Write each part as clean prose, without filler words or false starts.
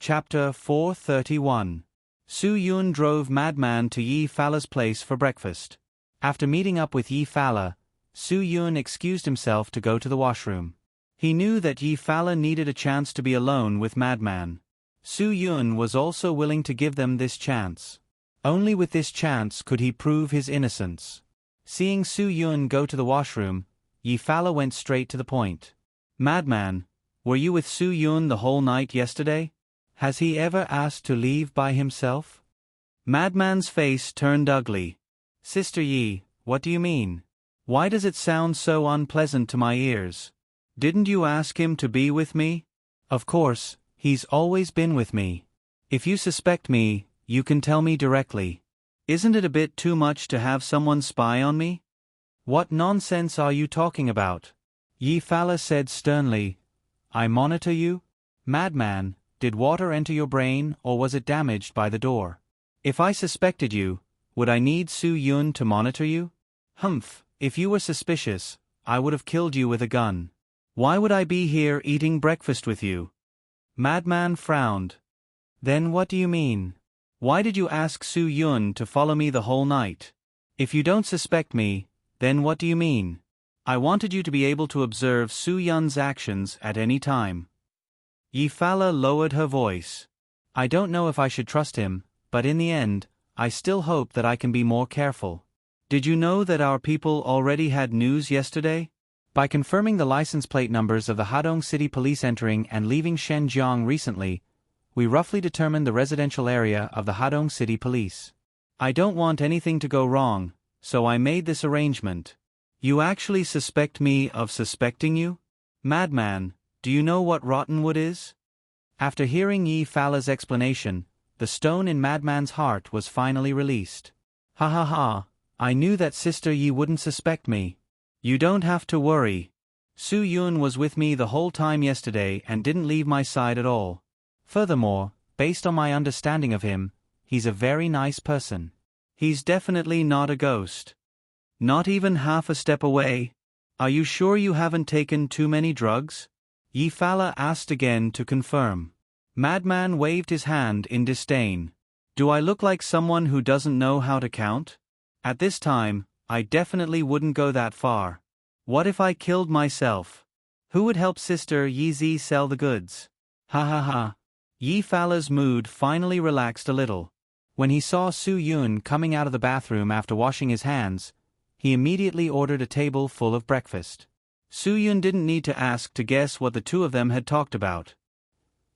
Chapter 431. Su Yun drove Madman to Yi Fala's place for breakfast. After meeting up with Yi Fala, Su Yun excused himself to go to the washroom. He knew that Yi Fala needed a chance to be alone with Madman. Su Yun was also willing to give them this chance. Only with this chance could he prove his innocence. Seeing Su Yun go to the washroom, Yi Fala went straight to the point. Madman, were you with Su Yun the whole night yesterday? Has he ever asked to leave by himself? Madman's face turned ugly. Sister Yi, what do you mean? Why does it sound so unpleasant to my ears? Didn't you ask him to be with me? Of course, he's always been with me. If you suspect me, you can tell me directly. Isn't it a bit too much to have someone spy on me? What nonsense are you talking about? Yi Fala said sternly. I monitor you? Madman, did water enter your brain or was it damaged by the door? If I suspected you, would I need Su Yun to monitor you? Humph, if you were suspicious, I would have killed you with a gun. Why would I be here eating breakfast with you? Madman frowned. Then what do you mean? Why did you ask Su Yun to follow me the whole night? If you don't suspect me, then what do you mean? I wanted you to be able to observe Su Yun's actions at any time. Yi Fala lowered her voice. I don't know if I should trust him, but in the end, I still hope that I can be more careful. Did you know that our people already had news yesterday? By confirming the license plate numbers of the Hadong City Police entering and leaving Shenzhen recently, we roughly determined the residential area of the Hadong City Police. I don't want anything to go wrong, so I made this arrangement. You actually suspect me of suspecting you? Madman, do you know what Rottenwood is? After hearing Yi Fala's explanation, the stone in Madman's heart was finally released. Ha ha ha, I knew that Sister Yi wouldn't suspect me. You don't have to worry. Su Yun was with me the whole time yesterday and didn't leave my side at all. Furthermore, based on my understanding of him, he's a very nice person. He's definitely not a ghost. Not even half a step away. Are you sure you haven't taken too many drugs? Yi Fala asked again to confirm. Madman waved his hand in disdain. Do I look like someone who doesn't know how to count? At this time, I definitely wouldn't go that far. What if I killed myself? Who would help Sister Yi sell the goods? Ha ha ha. Yi Fala's mood finally relaxed a little. When he saw Su Yun coming out of the bathroom after washing his hands, he immediately ordered a table full of breakfast. Su Yun didn't need to ask to guess what the two of them had talked about.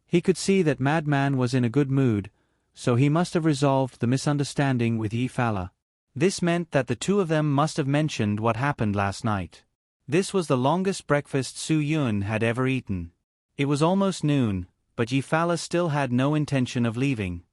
He could see that Madman was in a good mood, so he must have resolved the misunderstanding with Yi Fala. This meant that the two of them must have mentioned what happened last night. This was the longest breakfast Su Yun had ever eaten. It was almost noon, but Yi Fala still had no intention of leaving.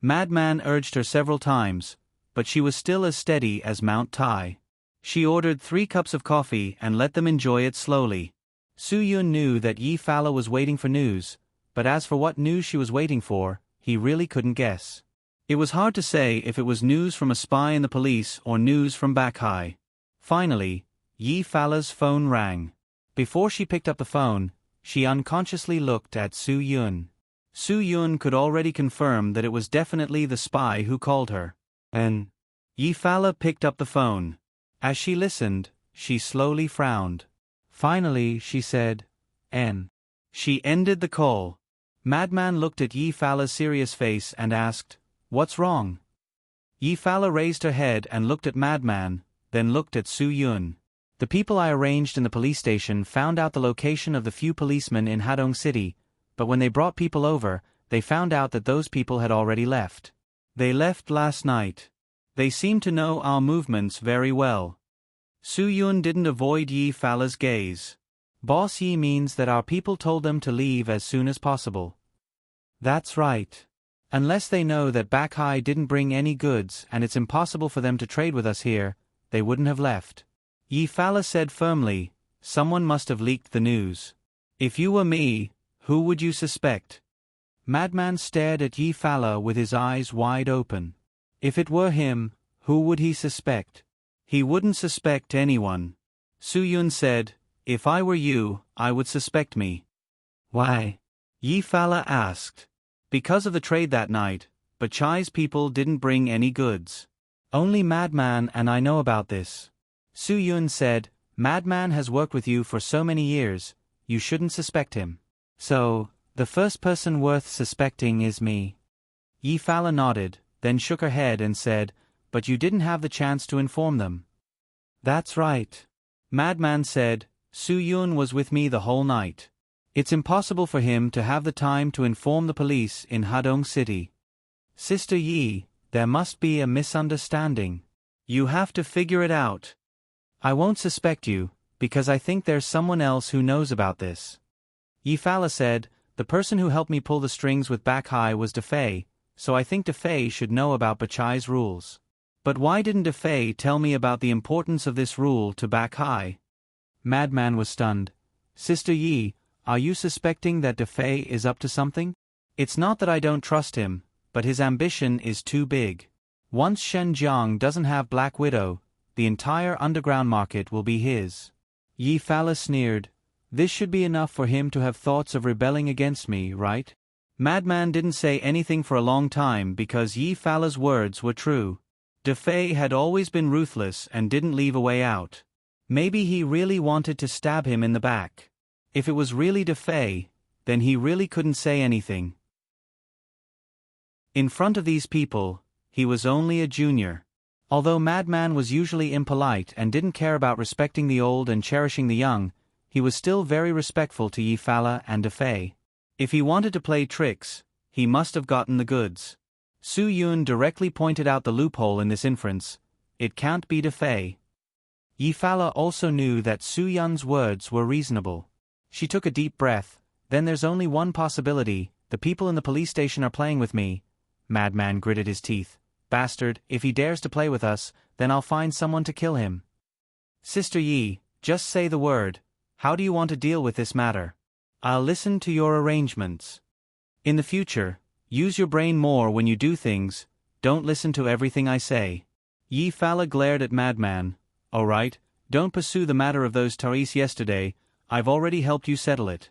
Madman urged her several times, but she was still as steady as Mount Tai. She ordered 3 cups of coffee and let them enjoy it slowly. Su Yun knew that Yi Fala was waiting for news, but as for what news she was waiting for, he really couldn't guess. It was hard to say if it was news from a spy in the police or news from back high. Finally, Yi Fala's phone rang. Before she picked up the phone, she unconsciously looked at Su Yun. Su Yun could already confirm that it was definitely the spy who called her. And Yi Fala picked up the phone. As she listened, she slowly frowned. Finally, she said, N. She ended the call. Madman looked at Yi Fala's serious face and asked, What's wrong? Yi Fala raised her head and looked at Madman, then looked at Su Yun. The people I arranged in the police station found out the location of the few policemen in Hadong City, but when they brought people over, they found out that those people had already left. They left last night. They seem to know our movements very well. Su Yun didn't avoid Yi Fala's gaze. Boss Yi means that our people told them to leave as soon as possible. That's right. Unless they know that Back High didn't bring any goods and it's impossible for them to trade with us here, they wouldn't have left. Yi Fala said firmly, someone must have leaked the news. If you were me, who would you suspect? Madman stared at Yi Fala with his eyes wide open. If it were him, who would he suspect? He wouldn't suspect anyone. Su Yun said, If I were you, I would suspect me. Why? Yi Fala asked. Because of the trade that night, Bachai's people didn't bring any goods. Only Madman and I know about this. Su Yun said, Madman has worked with you for so many years, you shouldn't suspect him. So, the first person worth suspecting is me. Yi Fala nodded, then shook her head and said, but you didn't have the chance to inform them. That's right. Madman said, Su Yun was with me the whole night. It's impossible for him to have the time to inform the police in Hadong City. Sister Yi, there must be a misunderstanding. You have to figure it out. I won't suspect you, because I think there's someone else who knows about this. Yi Fala said, the person who helped me pull the strings with Back Hai was Defei, so I think Defei should know about Bachai's rules. But why didn't Defei tell me about the importance of this rule to Back Hai? Madman was stunned. Sister Yi, are you suspecting that Defei is up to something? It's not that I don't trust him, but his ambition is too big. Once Shenjiang doesn't have Black Widow, the entire underground market will be his. Yi Fala sneered. This should be enough for him to have thoughts of rebelling against me, right? Madman didn't say anything for a long time because Yi Fala's words were true. Defei had always been ruthless and didn't leave a way out. Maybe he really wanted to stab him in the back. If it was really Defei, then he really couldn't say anything. In front of these people, he was only a junior. Although Madman was usually impolite and didn't care about respecting the old and cherishing the young, he was still very respectful to Yi Fala and Defei. If he wanted to play tricks, he must have gotten the goods. Su Yun directly pointed out the loophole in this inference. It can't be Defei. Yi Fala also knew that Su Yun's words were reasonable. She took a deep breath. Then there's only one possibility, the people in the police station are playing with me. Madman gritted his teeth. Bastard, if he dares to play with us, then I'll find someone to kill him. Sister Yi, just say the word. How do you want to deal with this matter? I'll listen to your arrangements. In the future, use your brain more when you do things, don't listen to everything I say. Yi Fala glared at Madman. All right, don't pursue the matter of those Taris yesterday, I've already helped you settle it.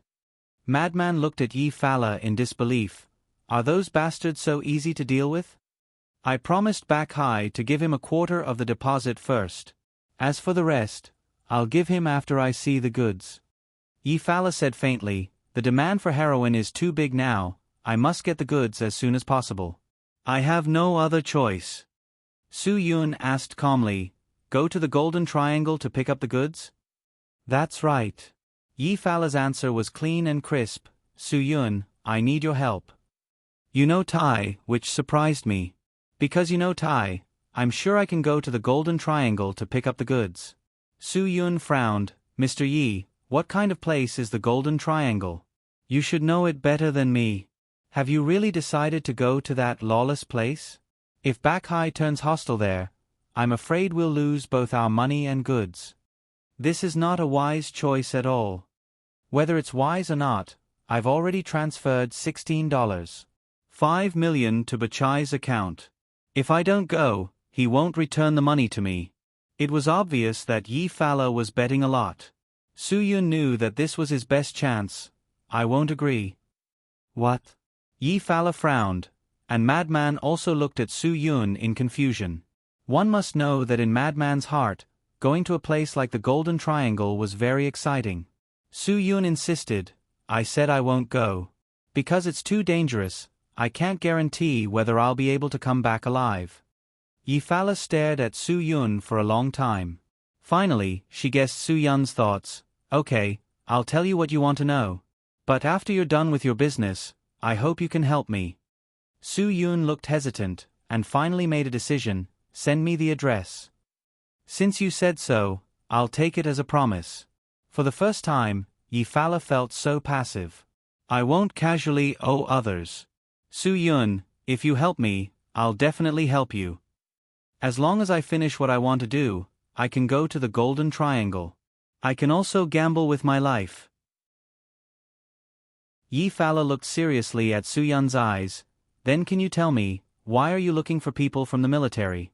Madman looked at Yi Fala in disbelief. Are those bastards so easy to deal with? I promised Back Hai to give him a quarter of the deposit first. As for the rest, I'll give him after I see the goods. Yi Fala said faintly, the demand for heroin is too big now, I must get the goods as soon as possible. I have no other choice. Su Yun asked calmly, go to the Golden Triangle to pick up the goods? That's right. Yi Fala's answer was clean and crisp. Su Yun, I need your help. You know Thai, which surprised me. Because you know Thai, I'm sure I can go to the Golden Triangle to pick up the goods. Su Yun frowned. Mr. Yi, what kind of place is the Golden Triangle? You should know it better than me. Have you really decided to go to that lawless place? If Back Hai turns hostile there, I'm afraid we'll lose both our money and goods. This is not a wise choice at all. Whether it's wise or not, I've already transferred $16.5 million to Bachai's account. If I don't go, he won't return the money to me. It was obvious that Yi Fala was betting a lot. Su Yun knew that this was his best chance. I won't agree. What? Yi Fala frowned, and Madman also looked at Su Yun in confusion. One must know that in Madman's heart, going to a place like the Golden Triangle was very exciting. Su Yun insisted, I said I won't go. Because it's too dangerous, I can't guarantee whether I'll be able to come back alive. Yi Fala stared at Su Yun for a long time. Finally, she guessed Su Yun's thoughts. Okay, I'll tell you what you want to know. But after you're done with your business, I hope you can help me. Su Yun looked hesitant, and finally made a decision. Send me the address. Since you said so, I'll take it as a promise. For the first time, Yi Fala felt so passive. I won't casually owe others. Su Yun, if you help me, I'll definitely help you. As long as I finish what I want to do, I can go to the Golden Triangle. I can also gamble with my life. Yi Fala looked seriously at Su Yun's eyes. Then can you tell me, why are you looking for people from the military?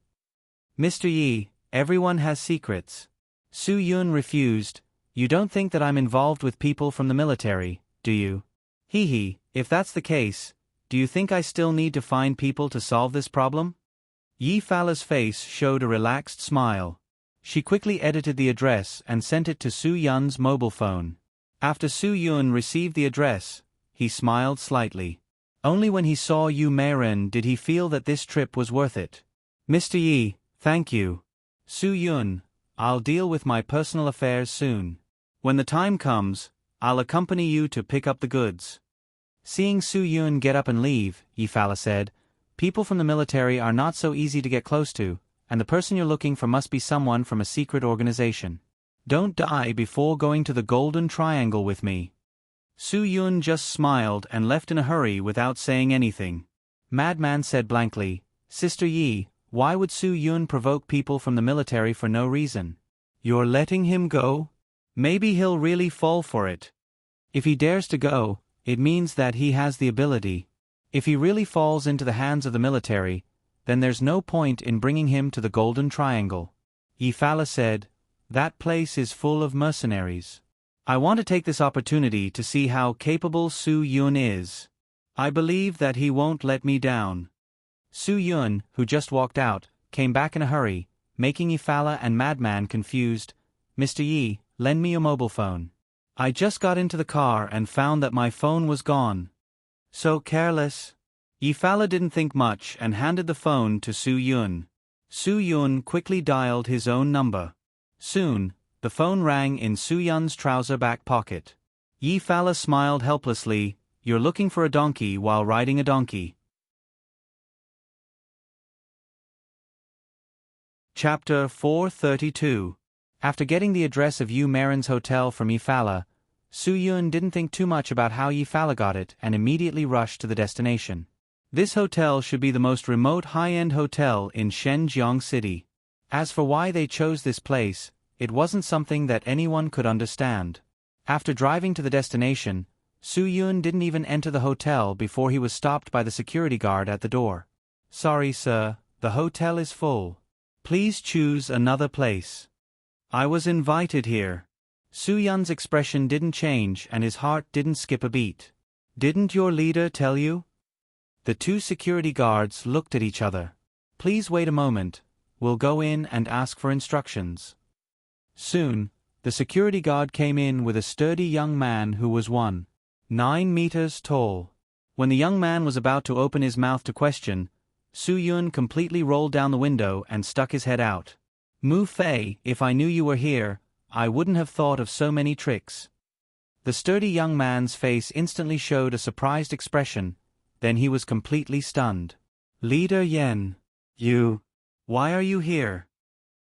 Mr. Yi, everyone has secrets. Su Yun refused. You don't think that I'm involved with people from the military, do you? Hee hee, if that's the case, do you think I still need to find people to solve this problem? Yi Fala's face showed a relaxed smile. She quickly edited the address and sent it to Su Yun's mobile phone. After Su Yun received the address, he smiled slightly. Only when he saw Yu Meiren did he feel that this trip was worth it. Mr. Yi, thank you. Su Yun, I'll deal with my personal affairs soon. When the time comes, I'll accompany you to pick up the goods. Seeing Su Yun get up and leave, Yi Fala said, people from the military are not so easy to get close to, and the person you're looking for must be someone from a secret organization. Don't die before going to the Golden Triangle with me. Su Yun just smiled and left in a hurry without saying anything. Madman said blankly, Sister Yi, why would Su Yun provoke people from the military for no reason? You're letting him go? Maybe he'll really fall for it. If he dares to go, it means that he has the ability. If he really falls into the hands of the military, then there's no point in bringing him to the Golden Triangle. Yi Fala said, that place is full of mercenaries. I want to take this opportunity to see how capable Su Yun is. I believe that he won't let me down. Su Yun, who just walked out, came back in a hurry, making Yi Fala and Madman confused. Mr. Yi, lend me your mobile phone. I just got into the car and found that my phone was gone. So careless. Yi Fala didn't think much and handed the phone to Su Yun. Su Yun quickly dialed his own number. Soon, the phone rang in Su Yun's trouser back pocket. Yi Fala smiled helplessly, you're looking for a donkey while riding a donkey. Chapter 432. After getting the address of Yu Meiren's hotel from Yi Fala, Su Yun didn't think too much about how Yi Fala got it and immediately rushed to the destination. This hotel should be the most remote high-end hotel in Shenzhen City. As for why they chose this place, it wasn't something that anyone could understand. After driving to the destination, Su Yun didn't even enter the hotel before he was stopped by the security guard at the door. Sorry, sir, the hotel is full. Please choose another place. I was invited here. Su Yun's expression didn't change and his heart didn't skip a beat. Didn't your leader tell you? The two security guards looked at each other. Please wait a moment, we'll go in and ask for instructions. Soon, the security guard came in with a sturdy young man who was 9 meters tall. When the young man was about to open his mouth to question, Su Yun completely rolled down the window and stuck his head out. Mu Fei, if I knew you were here, I wouldn't have thought of so many tricks. The sturdy young man's face instantly showed a surprised expression, then he was completely stunned. Leader Yen. Why are you here?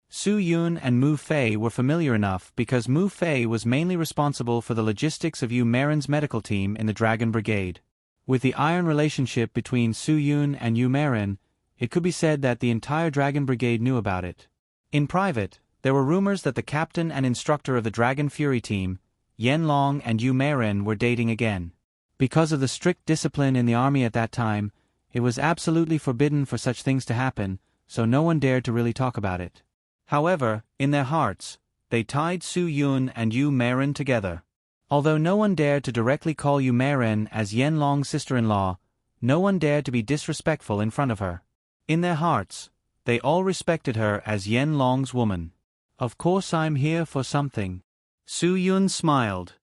Su Yun and Mu Fei were familiar enough because Mu Fei was mainly responsible for the logistics of Yu Meiren's medical team in the Dragon Brigade. With the iron relationship between Su Yun and Yu Meiren, it could be said that the entire Dragon Brigade knew about it. In private, there were rumors that the captain and instructor of the Dragon Fury team, Yen Long and Yu Meiren, were dating again. Because of the strict discipline in the army at that time, it was absolutely forbidden for such things to happen, so no one dared to really talk about it. However, in their hearts, they tied Su Yun and Yu Meiren together. Although no one dared to directly call Yu Meiren as Yen Long's sister-in-law, no one dared to be disrespectful in front of her. In their hearts, they all respected her as Yen Long's woman. Of course I'm here for something. Su Yun smiled.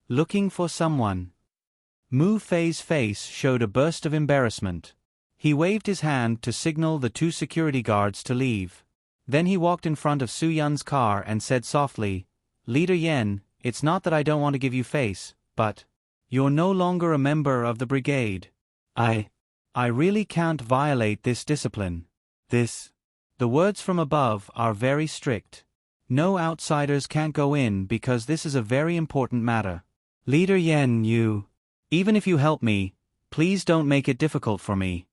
Looking for someone. Mu Fei's face showed a burst of embarrassment. He waved his hand to signal the two security guards to leave. Then he walked in front of Su Yun's car and said softly, Leader Yen, it's not that I don't want to give you face, but you're no longer a member of the brigade. I really can't violate this discipline. The words from above are very strict. No outsiders can't go in because this is a very important matter. Leader Yen, even if you help me, please don't make it difficult for me.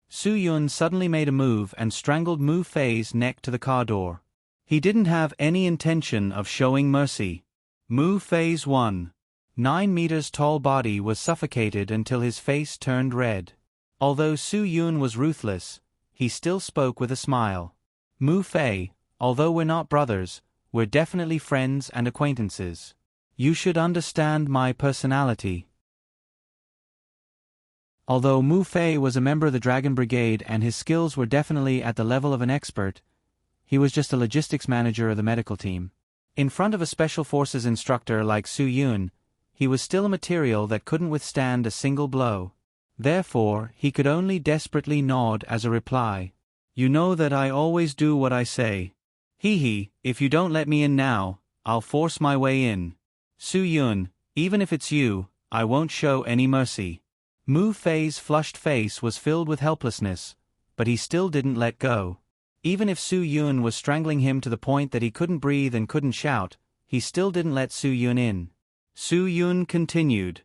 Su Yun suddenly made a move and strangled Mu Fei's neck to the car door. He didn't have any intention of showing mercy. Mu Fei's 9 meters tall body was suffocated until his face turned red. Although Su Yun was ruthless, he still spoke with a smile. Mu Fei, although we're not brothers, we're definitely friends and acquaintances. You should understand my personality. Although Mu Fei was a member of the Dragon Brigade and his skills were definitely at the level of an expert, he was just a logistics manager of the medical team. In front of a special forces instructor like Su Yun, he was still a material that couldn't withstand a single blow. Therefore, he could only desperately nod as a reply. You know that I always do what I say. Hee, if you don't let me in now, I'll force my way in. Su Yun, even if it's you, I won't show any mercy. Mu Fei's flushed face was filled with helplessness, but he still didn't let go. Even if Su Yun was strangling him to the point that he couldn't breathe and couldn't shout, he still didn't let Su Yun in. Su Yun continued.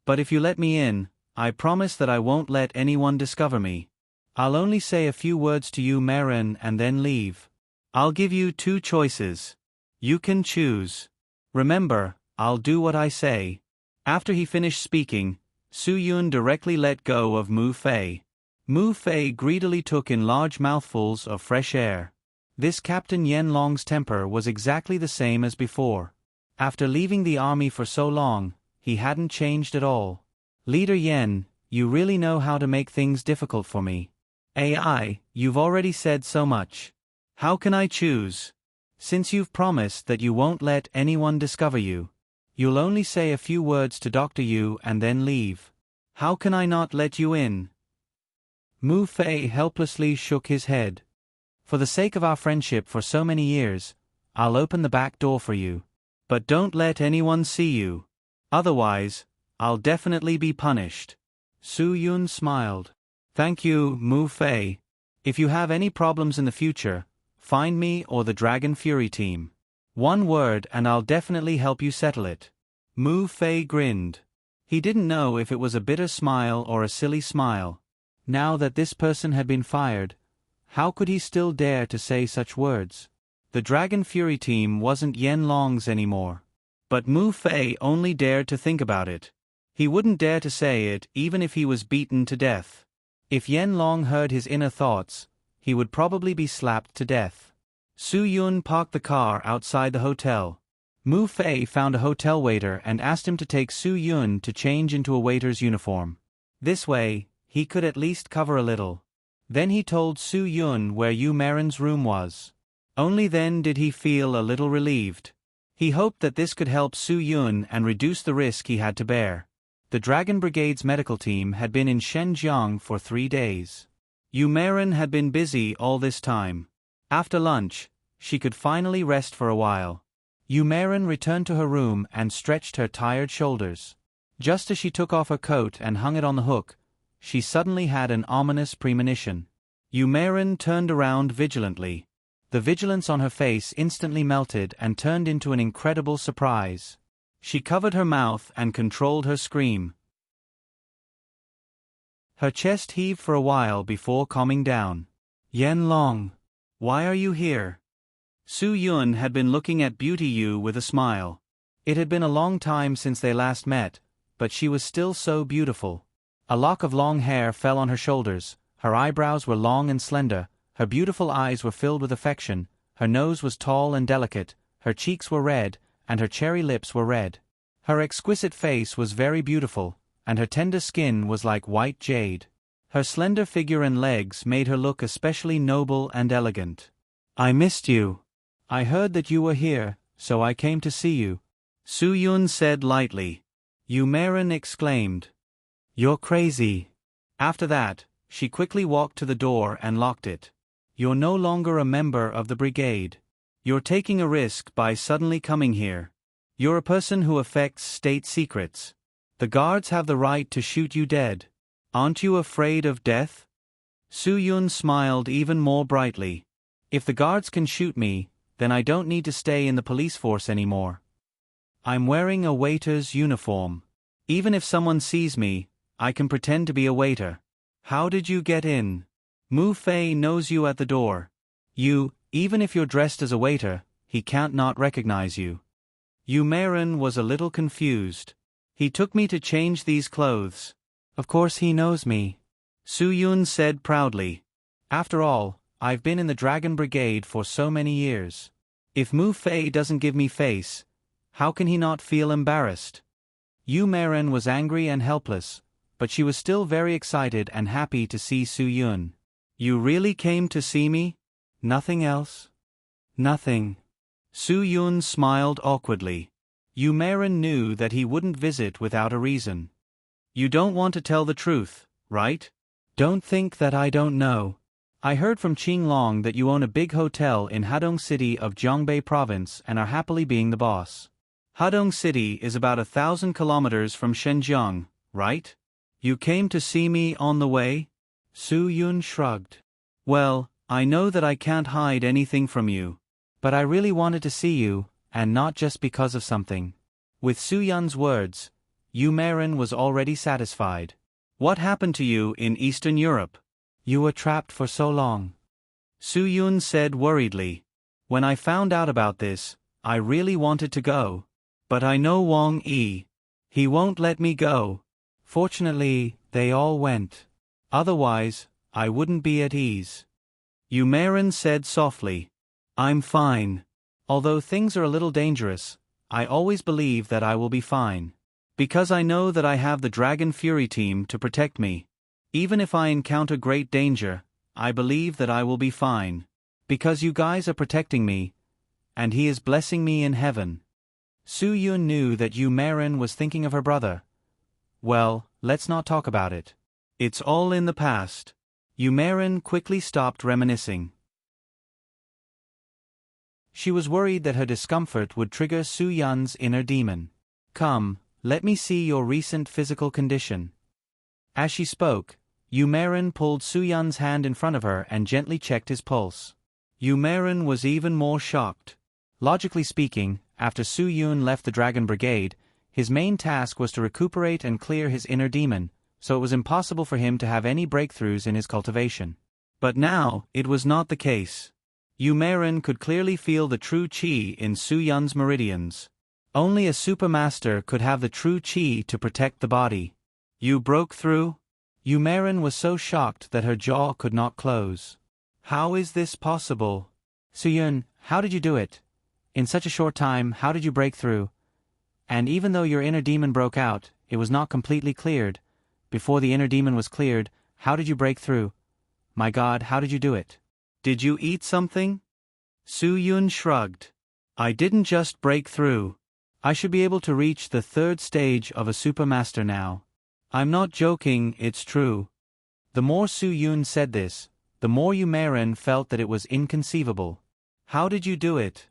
But if you let me in, I promise that I won't let anyone discover me. I'll only say a few words to you, Meren, and then leave. I'll give you 2 choices. You can choose. Remember, I'll do what I say. After he finished speaking, Su Yun directly let go of Mu Fei. Mu Fei greedily took in large mouthfuls of fresh air. This Captain Yen Long's temper was exactly the same as before. After leaving the army for so long, he hadn't changed at all. Leader Yen, you really know how to make things difficult for me. AI, you've already said so much. How can I choose? Since you've promised that you won't let anyone discover you, you'll only say a few words to Dr. Yu and then leave. How can I not let you in? Mu Fei helplessly shook his head. For the sake of our friendship for so many years, I'll open the back door for you. But don't let anyone see you. Otherwise, I'll definitely be punished. Su Yun smiled. Thank you, Mu Fei. If you have any problems in the future, find me or the Dragon Fury team. 1 word and I'll definitely help you settle it. Mu Fei grinned. He didn't know if it was a bitter smile or a silly smile. Now that this person had been fired, how could he still dare to say such words? The Dragon Fury team wasn't Yen Long's anymore. But Mu Fei only dared to think about it. He wouldn't dare to say it even if he was beaten to death. If Yen Long heard his inner thoughts, he would probably be slapped to death. Su Yun parked the car outside the hotel. Mu Fei found a hotel waiter and asked him to take Su Yun to change into a waiter's uniform. This way, he could at least cover a little. Then he told Su Yun where Yu Meren's room was. Only then did he feel a little relieved. He hoped that this could help Su Yun and reduce the risk he had to bear. The Dragon Brigade's medical team had been in Shenzhen for 3 days. Yu Meren had been busy all this time. After lunch, she could finally rest for a while. Yu Meren returned to her room and stretched her tired shoulders. Just as she took off her coat and hung it on the hook, she suddenly had an ominous premonition. Yu Meren turned around vigilantly. The vigilance on her face instantly melted and turned into an incredible surprise. She covered her mouth and controlled her scream. Her chest heaved for a while before calming down. Yen Long, why are you here? Su Yun had been looking at Beauty Yu with a smile. It had been a long time since they last met, but she was still so beautiful. A lock of long hair fell on her shoulders, her eyebrows were long and slender, her beautiful eyes were filled with affection, her nose was tall and delicate, her cheeks were red, and her cherry lips were red. Her exquisite face was very beautiful, and her tender skin was like white jade. Her slender figure and legs made her look especially noble and elegant. I missed you. I heard that you were here, so I came to see you. Su Yun said lightly. Yu Meren exclaimed. You're crazy. After that, she quickly walked to the door and locked it. You're no longer a member of the brigade. You're taking a risk by suddenly coming here. You're a person who affects state secrets. The guards have the right to shoot you dead. Aren't you afraid of death? Su Yun smiled even more brightly. If the guards can shoot me, then I don't need to stay in the police force anymore. I'm wearing a waiter's uniform. Even if someone sees me, I can pretend to be a waiter. How did you get in? Mu Fei knows you at the door. Even if you're dressed as a waiter, he can't not recognize you. Yu Meren was a little confused. He took me to change these clothes. Of course he knows me. Su Yun said proudly. After all, I've been in the Dragon Brigade for so many years. If Mu Fei doesn't give me face, how can he not feel embarrassed? Yu Meren was angry and helpless, but she was still very excited and happy to see Su-Yun. "You really came to see me? Nothing else?" "Nothing." Su-Yun smiled awkwardly. Yu Maren knew that he wouldn't visit without a reason. "You don't want to tell the truth, right?" "Don't think that I don't know. I heard from Qinglong that you own a big hotel in Hadong City of Jiangbei Province and are happily being the boss. Hadong City is about 1,000 kilometers from Shenzhen, right? You came to see me on the way?" Su-Yun shrugged. "Well, I know that I can't hide anything from you. But I really wanted to see you, and not just because of something." With Su-Yun's words, Yu Maren was already satisfied. "What happened to you in Eastern Europe?" "You were trapped for so long," Su-Yun said worriedly. "When I found out about this, I really wanted to go. But I know Wang Yi. He won't let me go." "Fortunately, they all went. Otherwise, I wouldn't be at ease," Yu Maren said softly. "I'm fine. Although things are a little dangerous, I always believe that I will be fine. Because I know that I have the Dragon Fury team to protect me. Even if I encounter great danger, I believe that I will be fine. Because you guys are protecting me, and he is blessing me in heaven." Su-Yun knew that Yu Maren was thinking of her brother. "Well, let's not talk about it. It's all in the past." Yu Maren quickly stopped reminiscing. She was worried that her discomfort would trigger Su-Yun's inner demon. "Come, let me see your recent physical condition." As she spoke, Yu Maren pulled Su-Yun's hand in front of her and gently checked his pulse. Yu Maren was even more shocked. Logically speaking, after Su-Yun left the Dragon Brigade, his main task was to recuperate and clear his inner demon, so it was impossible for him to have any breakthroughs in his cultivation. But now, it was not the case. Yu Maren could clearly feel the true qi in Su-Yun's meridians. Only a supermaster could have the true qi to protect the body. "You broke through?" Yu Maren was so shocked that her jaw could not close. "How is this possible?" "Su-Yun, how did you do it? In such a short time, how did you break through? And even though your inner demon broke out, it was not completely cleared. Before the inner demon was cleared, how did you break through? My God, how did you do it?" "Did you eat something?" Su-Yun shrugged. "I didn't just break through. I should be able to reach the 3rd stage of a supermaster now. I'm not joking, it's true." The more Su-Yun said this, the more Yu Maren felt that it was inconceivable. "How did you do it?"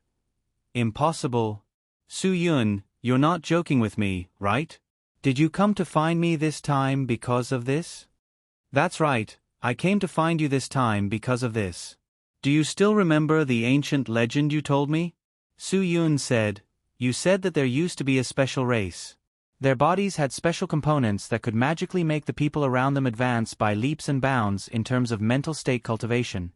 "Impossible." "Su-Yun, you're not joking with me, right? Did you come to find me this time because of this?" "That's right, I came to find you this time because of this." "Do you still remember the ancient legend you told me?" Su-Yun said, "You said that there used to be a special race. Their bodies had special components that could magically make the people around them advance by leaps and bounds in terms of mental state cultivation."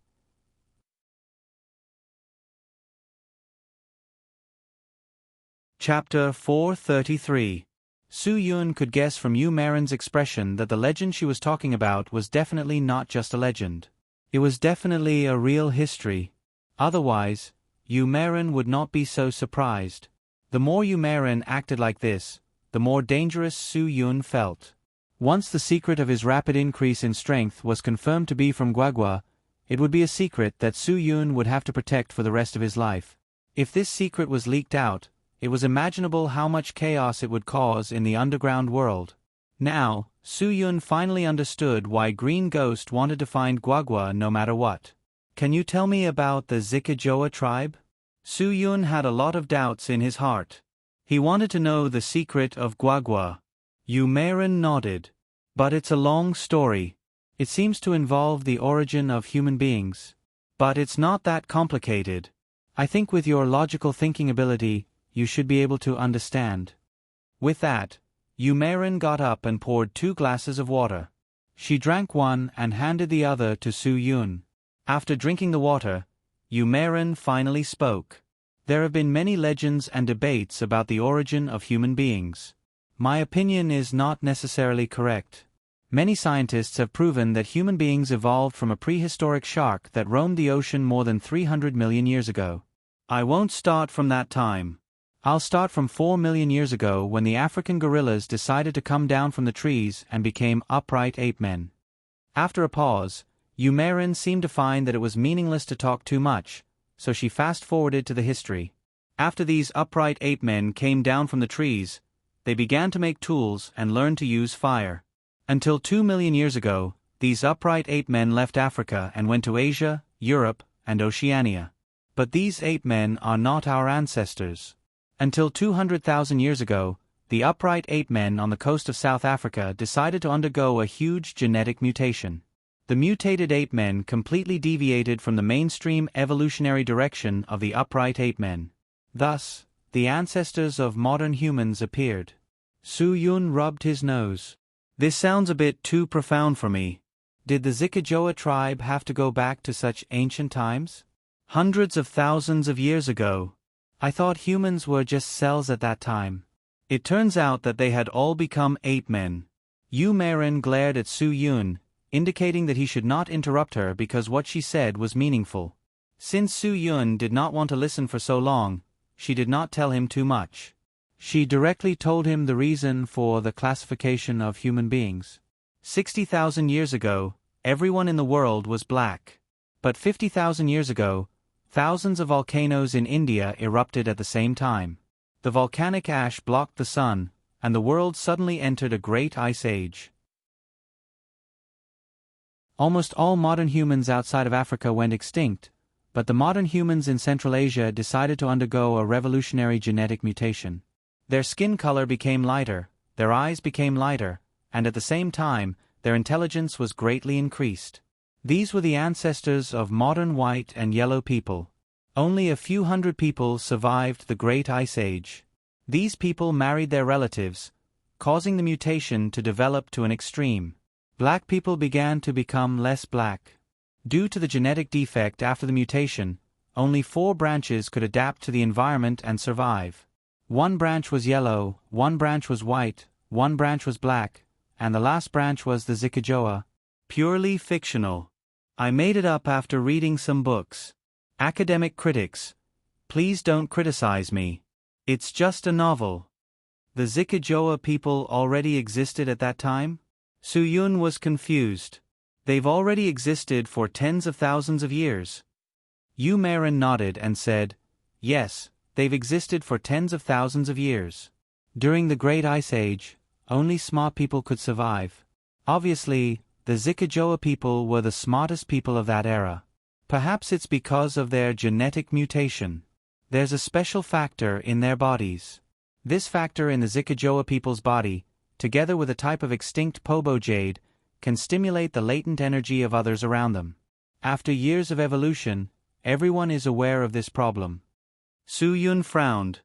Chapter 433. Su-Yun could guess from Yu Maren's expression that the legend she was talking about was definitely not just a legend. It was definitely a real history. Otherwise, Yu Maren would not be so surprised. The more Yu Maren acted like this, the more dangerous Su-Yun felt. Once the secret of his rapid increase in strength was confirmed to be from Guagua, it would be a secret that Su-Yun would have to protect for the rest of his life. If this secret was leaked out, it was imaginable how much chaos it would cause in the underground world. Now, Su-Yun finally understood why Green Ghost wanted to find Guagua no matter what. "Can you tell me about the Zikijoa tribe?" Su-Yun had a lot of doubts in his heart. He wanted to know the secret of Guagua. Yu Maren nodded. "But it's a long story. It seems to involve the origin of human beings. But it's not that complicated. I think with your logical thinking ability, you should be able to understand." With that, Yu Maren got up and poured 2 glasses of water. She drank one and handed the other to Su-Yun. After drinking the water, Yu Maren finally spoke. "There have been many legends and debates about the origin of human beings. My opinion is not necessarily correct. Many scientists have proven that human beings evolved from a prehistoric shark that roamed the ocean more than 300 million years ago. I won't start from that time. I'll start from 4 million years ago when the African gorillas decided to come down from the trees and became upright ape men. After a pause, Yumerin seemed to find that it was meaningless to talk too much, so she fast-forwarded to the history. After these upright ape men came down from the trees, they began to make tools and learned to use fire. Until 2 million years ago, these upright ape men left Africa and went to Asia, Europe, and Oceania. But these ape men are not our ancestors. Until 200,000 years ago, the upright ape men on the coast of South Africa decided to undergo a huge genetic mutation. The mutated ape men completely deviated from the mainstream evolutionary direction of the upright ape men. Thus, the ancestors of modern humans appeared. Su Yun rubbed his nose. This sounds a bit too profound for me. Did the Zikajoa tribe have to go back to such ancient times? Hundreds of thousands of years ago. I thought humans were just cells at that time. It turns out that they had all become ape men. Yu Meiren glared at Su Yun, indicating that he should not interrupt her because what she said was meaningful. Since Su Yun did not want to listen for so long, she did not tell him too much. She directly told him the reason for the classification of human beings. 60,000 years ago, everyone in the world was black. But 50,000 years ago, thousands of volcanoes in India erupted at the same time. The volcanic ash blocked the sun, and the world suddenly entered a great ice age. Almost all modern humans outside of Africa went extinct, but the modern humans in Central Asia decided to undergo a revolutionary genetic mutation. Their skin color became lighter, their eyes became lighter, and at the same time, their intelligence was greatly increased. These were the ancestors of modern white and yellow people. Only a few hundred people survived the Great Ice Age. These people married their relatives, causing the mutation to develop to an extreme. Black people began to become less black. Due to the genetic defect after the mutation, only 4 branches could adapt to the environment and survive. 1 branch was yellow, 1 branch was white, 1 branch was black, and the last branch was the Zikajoa. Purely fictional. I made it up after reading some books. Academic critics, please don't criticize me. It's just a novel. The Zikajoa people already existed at that time? Su Yun was confused. They've already existed for tens of thousands of years. Yu Meiren nodded and said, yes, they've existed for tens of thousands of years. During the Great Ice Age, only smart people could survive. Obviously, the Zikajoa people were the smartest people of that era. Perhaps it's because of their genetic mutation. There's a special factor in their bodies. This factor in the Zikajoa people's body, together with a type of extinct Pobo jade, can stimulate the latent energy of others around them. After years of evolution, everyone is aware of this problem. Su Yun frowned.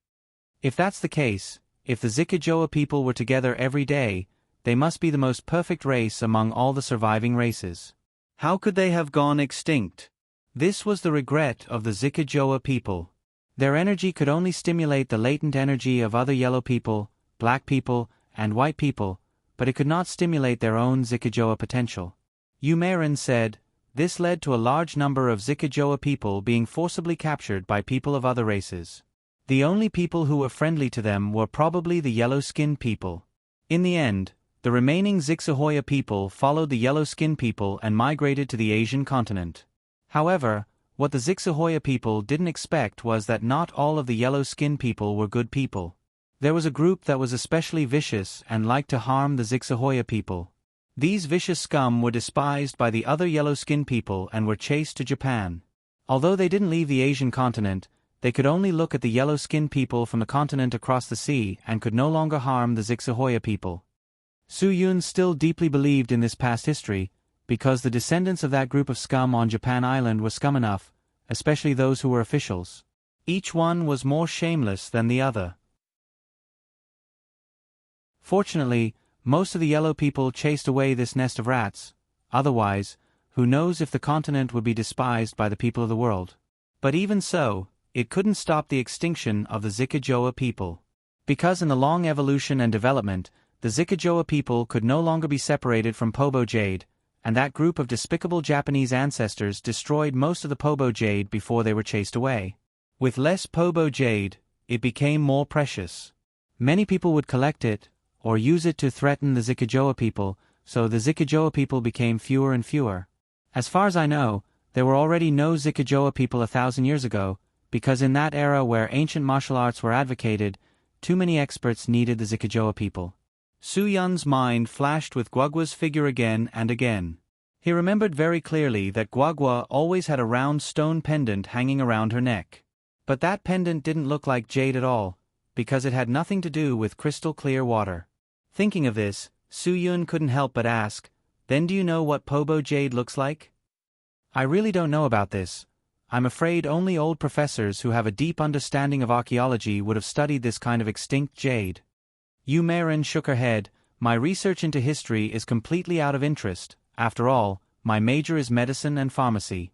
If that's the case, if the Zikajoa people were together every day, they must be the most perfect race among all the surviving races. How could they have gone extinct? This was the regret of the Zikajoa people. Their energy could only stimulate the latent energy of other yellow people, black people, and white people, but it could not stimulate their own Zikajoa potential. Yu Meiren said, this led to a large number of Zikajoa people being forcibly captured by people of other races. The only people who were friendly to them were probably the yellow-skinned people. In the end, the remaining Zikajoa people followed the yellow-skinned people and migrated to the Asian continent. However, what the Zikajoa people didn't expect was that not all of the yellow-skinned people were good people. There was a group that was especially vicious and liked to harm the Zikajoa people. These vicious scum were despised by the other yellow-skinned people and were chased to Japan. Although they didn't leave the Asian continent, they could only look at the yellow-skinned people from the continent across the sea and could no longer harm the Zikajoa people. Su Yun still deeply believed in this past history, because the descendants of that group of scum on Japan Island were scum enough, especially those who were officials. Each one was more shameless than the other. Fortunately, most of the yellow people chased away this nest of rats, otherwise, who knows if the continent would be despised by the people of the world. But even so, it couldn't stop the extinction of the Zikajoa people. Because in the long evolution and development, the Zikajoa people could no longer be separated from Pobo jade, and that group of despicable Japanese ancestors destroyed most of the Pobo jade before they were chased away. With less Pobo jade, it became more precious. Many people would collect it, or use it to threaten the Zikajoa people, so the Zikajoa people became fewer and fewer. As far as I know, there were already no Zikajoa people 1,000 years ago, because in that era where ancient martial arts were advocated, too many experts needed the Zikajoa people. Su Yun's mind flashed with Guagua's figure again and again. He remembered very clearly that Guagua always had a round stone pendant hanging around her neck. But that pendant didn't look like jade at all, because it had nothing to do with crystal clear water. Thinking of this, Su Yun couldn't help but ask, "Then do you know what Pobo jade looks like?" "I really don't know about this. I'm afraid only old professors who have a deep understanding of archaeology would have studied this kind of extinct jade." Yu Meiren shook her head. "My research into history is completely out of interest. After all, my major is medicine and pharmacy."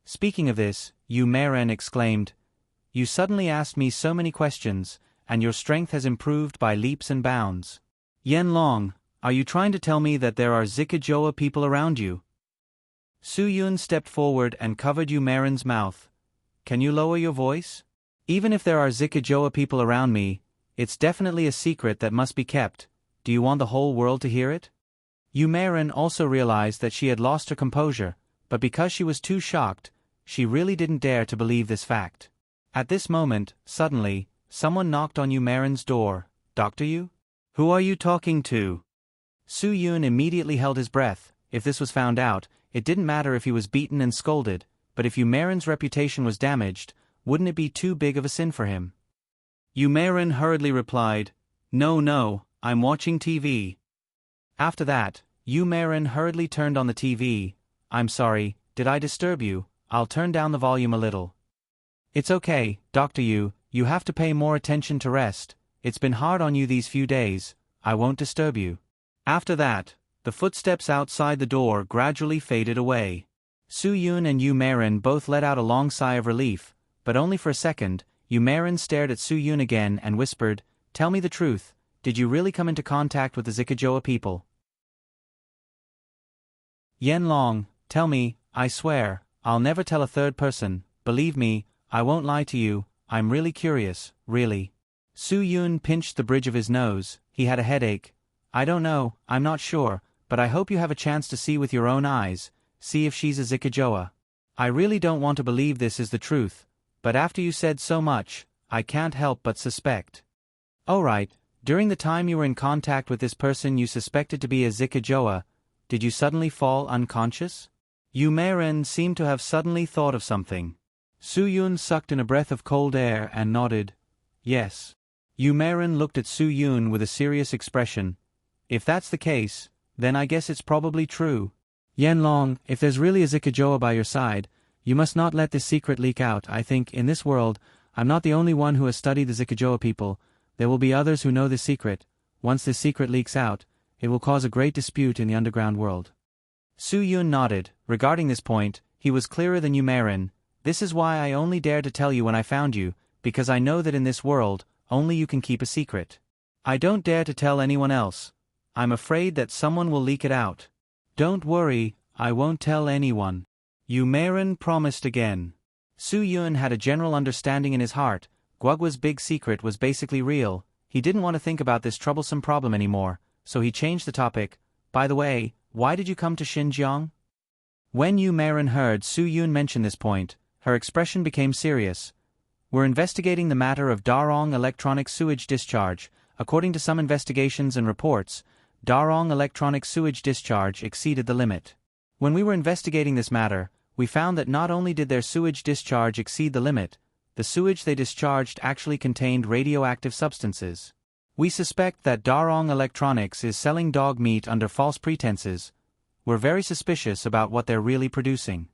Speaking of this, Yu Meiren exclaimed, "You suddenly asked me so many questions, and your strength has improved by leaps and bounds. Yen Long, are you trying to tell me that there are Zikajoa people around you?" Su Yun stepped forward and covered Yu Meiren's mouth. "Can you lower your voice? Even if there are Zikajoa people around me, it's definitely a secret that must be kept. Do you want the whole world to hear it?" Yu Meiren also realized that she had lost her composure, but because she was too shocked, she really didn't dare to believe this fact. At this moment, suddenly, someone knocked on Yu Meiren's door. "Doctor Yu? Who are you talking to?" Su Yun immediately held his breath. If this was found out, it didn't matter if he was beaten and scolded, but if Yu Meiren's reputation was damaged, wouldn't it be too big of a sin for him? Yu Meiren hurriedly replied, No, I'm watching TV." After that, Yu Meiren hurriedly turned on the TV. "I'm sorry, did I disturb you? I'll turn down the volume a little." "It's okay, Dr. Yu, you have to pay more attention to rest. It's been hard on you these few days. I won't disturb you." After that, the footsteps outside the door gradually faded away. Su Yun and Yu Meiren both let out a long sigh of relief, but only for a second. Yu Meiren stared at Su Yun again and whispered, "Tell me the truth, did you really come into contact with the Zikajoa people?" "Yen Long, tell me, I swear, I'll never tell a third person, believe me, I won't lie to you, I'm really curious, really." Su Yun pinched the bridge of his nose. He had a headache. "I don't know, I'm not sure, but I hope you have a chance to see with your own eyes, see if she's a Zikajoa. I really don't want to believe this is the truth, but after you said so much, I can't help but suspect." "Oh right, during the time you were in contact with this person you suspected to be a Zikajoa, did you suddenly fall unconscious?" Yu Meiren seemed to have suddenly thought of something. Su Yun sucked in a breath of cold air and nodded. "Yes." Yu Meiren looked at Su Yun with a serious expression. "If that's the case, then I guess it's probably true. Yen Long, if there's really a Zikajoa by your side, you must not let this secret leak out. I think, in this world, I'm not the only one who has studied the Zikajoa people. There will be others who know this secret. Once this secret leaks out, it will cause a great dispute in the underground world." Su Yun nodded. Regarding this point, he was clearer than Yu Meiren. "This is why I only dared to tell you when I found you, because I know that in this world, only you can keep a secret. I don't dare to tell anyone else. I'm afraid that someone will leak it out." "Don't worry, I won't tell anyone." Yu Meiren promised again. Su Yun had a general understanding in his heart. Guagua's big secret was basically real. He didn't want to think about this troublesome problem anymore, so he changed the topic. "By the way, why did you come to Xinjiang?" When Yu Meiren heard Su Yun mention this point, her expression became serious. "We're investigating the matter of Darong electronic sewage discharge. According to some investigations and reports, Darong electronic sewage discharge exceeded the limit. When we were investigating this matter, we found that not only did their sewage discharge exceed the limit, the sewage they discharged actually contained radioactive substances. We suspect that Darong Electronics is selling dog meat under false pretenses. We're very suspicious about what they're really producing."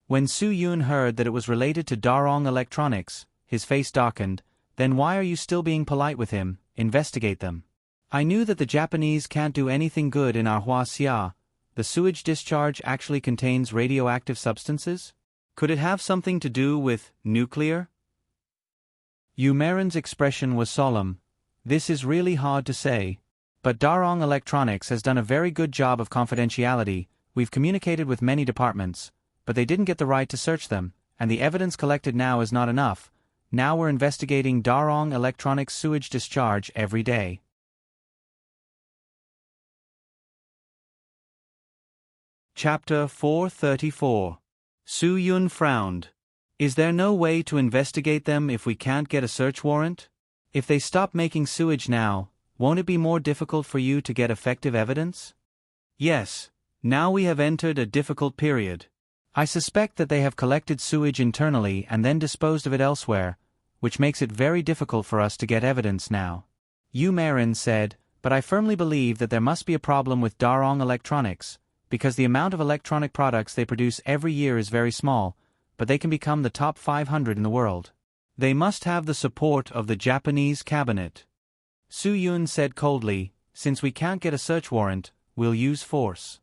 When Su Yun heard that it was related to Darong Electronics, his face darkened. "Then why are you still being polite with him? Investigate them." "I knew that the Japanese can't do anything good in our Huaxia. The sewage discharge actually contains radioactive substances? Could it have something to do with nuclear?" Yu Meiren's expression was solemn. "This is really hard to say. But Darong Electronics has done a very good job of confidentiality. We've communicated with many departments, but they didn't get the right to search them, and the evidence collected now is not enough. Now we're investigating Darong Electronics sewage discharge every day. Chapter 434. Su Yun frowned. Is there no way to investigate them if we can't get a search warrant? If they stop making sewage now, won't it be more difficult for you to get effective evidence? Yes, now we have entered a difficult period. I suspect that they have collected sewage internally and then disposed of it elsewhere, which makes it very difficult for us to get evidence now. Yu Marin said, but I firmly believe that there must be a problem with Darong Electronics, because the amount of electronic products they produce every year is very small, but they can become the top 500 in the world. They must have the support of the Japanese cabinet. Su Yun said coldly, since we can't get a search warrant, we'll use force.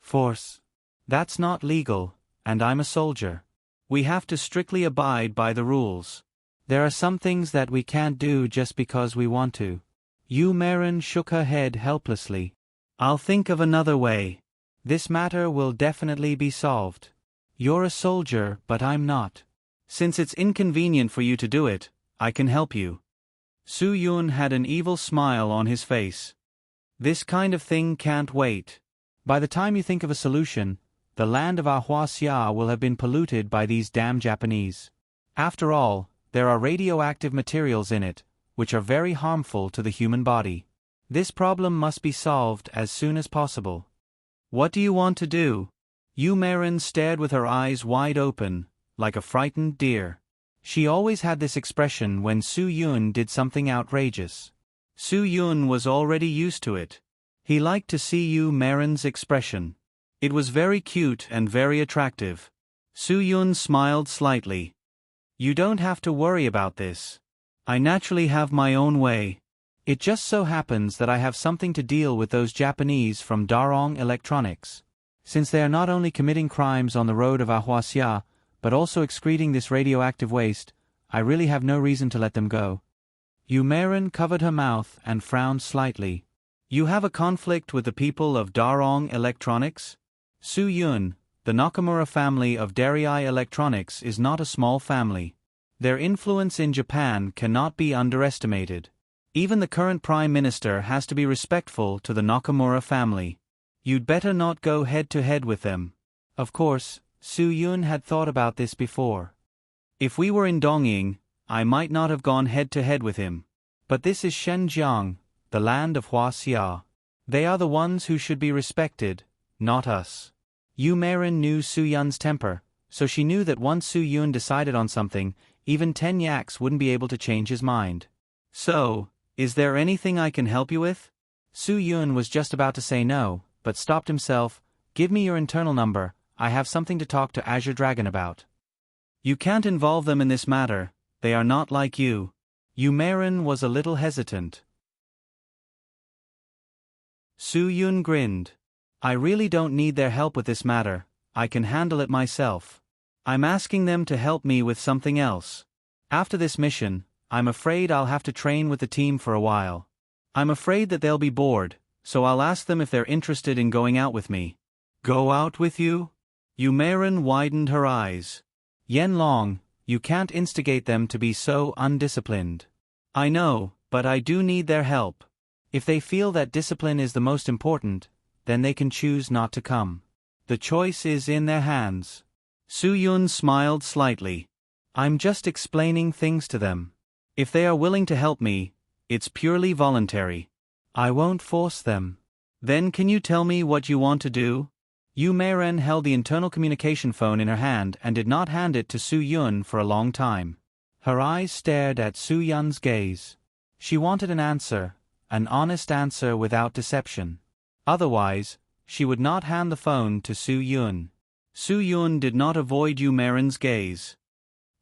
Force? That's not legal, and I'm a soldier. We have to strictly abide by the rules. There are some things that we can't do just because we want to. Yu Marin shook her head helplessly. I'll think of another way. This matter will definitely be solved. You're a soldier, but I'm not. Since it's inconvenient for you to do it, I can help you. Su Yun had an evil smile on his face. This kind of thing can't wait. By the time you think of a solution, the land of Ahuaxia will have been polluted by these damn Japanese. After all, there are radioactive materials in it, which are very harmful to the human body. This problem must be solved as soon as possible. What do you want to do? Yu Marin stared with her eyes wide open, like a frightened deer. She always had this expression when Su Yun did something outrageous. Su Yun was already used to it. He liked to see Yu Marin's expression. It was very cute and very attractive. Su Yun smiled slightly. You don't have to worry about this. I naturally have my own way. It just so happens that I have something to deal with those Japanese from Darong Electronics. Since they are not only committing crimes on the road of Ahuaxia, but also excreting this radioactive waste, I really have no reason to let them go. Yu Marin covered her mouth and frowned slightly. You have a conflict with the people of Darong Electronics? Su Yun, the Nakamura family of Darei Electronics is not a small family. Their influence in Japan cannot be underestimated. Even the current Prime Minister has to be respectful to the Nakamura family. You'd better not go head-to-head with them. Of course, Su Yun had thought about this before. If we were in Dongying, I might not have gone head-to-head with him. But this is Zhenjiang, the land of Huaxia. They are the ones who should be respected, not us. Yu Marin knew Su Yun's temper, so she knew that once Su Yun decided on something, even 10 yaks wouldn't be able to change his mind. So, is there anything I can help you with? Su Yun was just about to say no, but stopped himself. Give me your internal number, I have something to talk to Azure Dragon about. You can't involve them in this matter, they are not like you. Yu Marin was a little hesitant. Su Yun grinned. I really don't need their help with this matter, I can handle it myself. I'm asking them to help me with something else. After this mission, I'm afraid I'll have to train with the team for a while. I'm afraid that they'll be bored, so I'll ask them if they're interested in going out with me. Go out with you? Yu Marin widened her eyes. Yen Long, you can't instigate them to be so undisciplined. I know, but I do need their help. If they feel that discipline is the most important, then they can choose not to come. The choice is in their hands. Su Yun smiled slightly. I'm just explaining things to them. If they are willing to help me, it's purely voluntary. I won't force them. Then can you tell me what you want to do? Yu Marin held the internal communication phone in her hand and did not hand it to Su Yun for a long time. Her eyes stared at Su Yun's gaze. She wanted an answer, an honest answer without deception. Otherwise, she would not hand the phone to Su Yun. Su Yun did not avoid Yu Marin's gaze.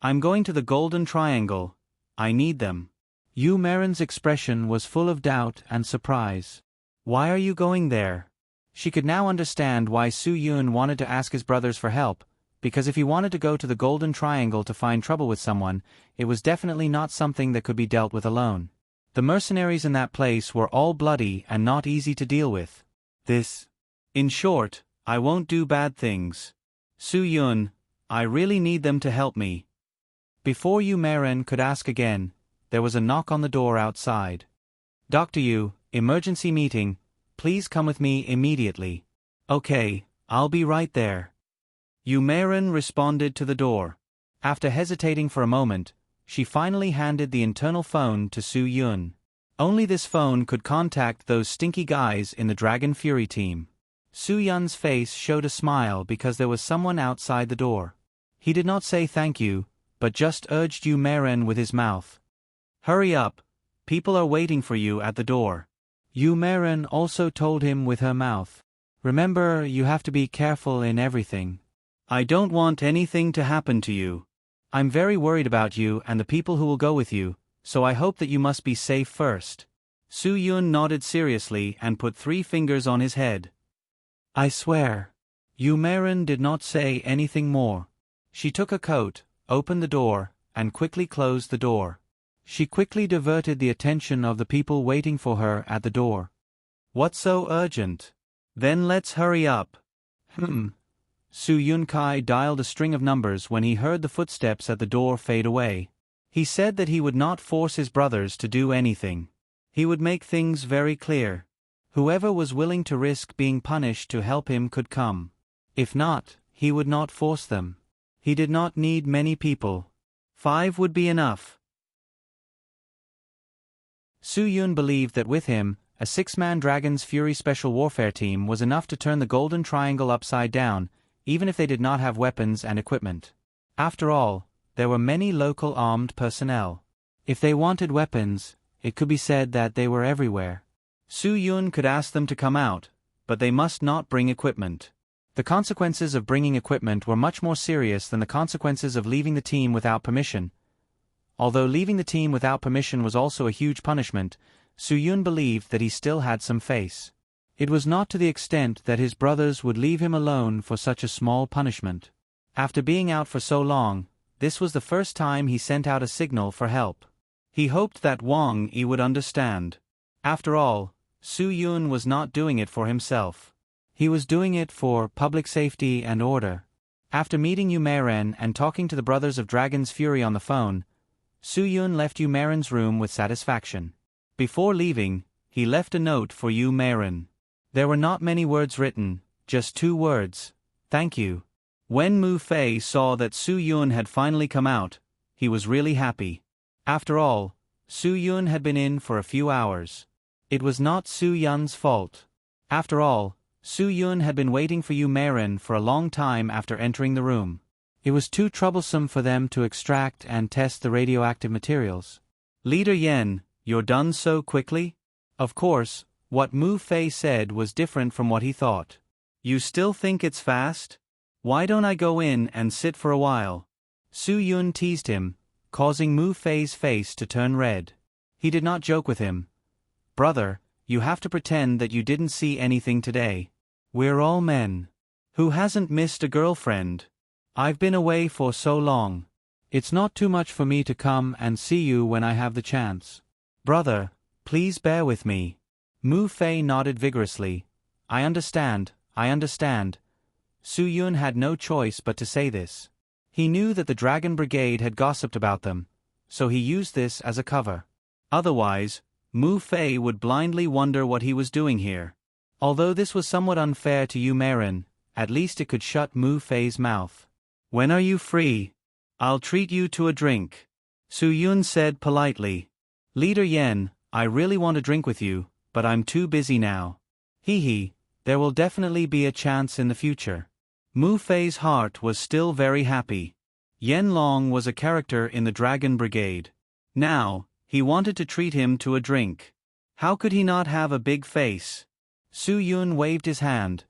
I'm going to the Golden Triangle. I need them. Yu Marin's expression was full of doubt and surprise. Why are you going there? She could now understand why Su Yun wanted to ask his brothers for help, because if he wanted to go to the Golden Triangle to find trouble with someone, it was definitely not something that could be dealt with alone. The mercenaries in that place were all bloody and not easy to deal with. In short, I won't do bad things. Su Yun, I really need them to help me. Before Yu Meiren could ask again, there was a knock on the door outside. "Dr. Yu, emergency meeting, please come with me immediately." "Okay, I'll be right there." Yu Meiren responded to the door. After hesitating for a moment, she finally handed the internal phone to Su Yun. Only this phone could contact those stinky guys in the Dragon Fury team. Su Yun's face showed a smile because there was someone outside the door. He did not say thank you, but just urged Yu Meiren with his mouth. "Hurry up, people are waiting for you at the door." Yu Meiren also told him with her mouth. "Remember, you have to be careful in everything. I don't want anything to happen to you. I'm very worried about you and the people who will go with you, so I hope that you must be safe first." Su Yun nodded seriously and put 3 fingers on his head. "I swear." Yu Meiren did not say anything more. She took a coat, opened the door, and quickly closed the door. She quickly diverted the attention of the people waiting for her at the door. "What's so urgent? Then let's hurry up." Su Yun Kai dialed a string of numbers when he heard the footsteps at the door fade away. He said that he would not force his brothers to do anything. He would make things very clear. Whoever was willing to risk being punished to help him could come. If not, he would not force them. He did not need many people. 5 would be enough. Su Yun believed that with him, a 6-man Dragon's Fury Special Warfare team was enough to turn the Golden Triangle upside down, even if they did not have weapons and equipment. After all, there were many local armed personnel. If they wanted weapons, it could be said that they were everywhere. Su Yun could ask them to come out, but they must not bring equipment. The consequences of bringing equipment were much more serious than the consequences of leaving the team without permission. Although leaving the team without permission was also a huge punishment, Su Yun believed that he still had some face. It was not to the extent that his brothers would leave him alone for such a small punishment. After being out for so long, this was the first time he sent out a signal for help. He hoped that Wang Yi would understand. After all, Su Yun was not doing it for himself. He was doing it for public safety and order. After meeting Yu Meiren and talking to the brothers of Dragon's Fury on the phone, Su Yun left Yu Meiren's room with satisfaction. Before leaving, he left a note for Yu Meiren. There were not many words written, just 2 words: "Thank you." When Mu Fei saw that Su Yun had finally come out, he was really happy. After all, Su Yun had been in for a few hours. It was not Su Yun's fault. After all, Su Yun had been waiting for Yu Meiren for a long time after entering the room. It was too troublesome for them to extract and test the radioactive materials. "Leader Yen, you're done so quickly?" Of course, what Mu Fei said was different from what he thought. "You still think it's fast? Why don't I go in and sit for a while?" Su Yun teased him, causing Mu Fei's face to turn red. He did not joke with him. "Brother, you have to pretend that you didn't see anything today. We're all men. Who hasn't missed a girlfriend? I've been away for so long. It's not too much for me to come and see you when I have the chance. Brother, please bear with me." Mu Fei nodded vigorously. I understand. Su Yun had no choice but to say this. He knew that the Dragon Brigade had gossiped about them, so he used this as a cover. Otherwise, Mu Fei would blindly wonder what he was doing here. Although this was somewhat unfair to Yu Meiren, at least it could shut Mu Fei's mouth. "When are you free? I'll treat you to a drink," Su Yun said politely. "Leader Yen, I really want to drink with you, but I'm too busy now." There will definitely be a chance in the future. Mu Fei's heart was still very happy. Yen Long was a character in the Dragon Brigade. Now, he wanted to treat him to a drink. How could he not have a big face? Su Yun waved his hand.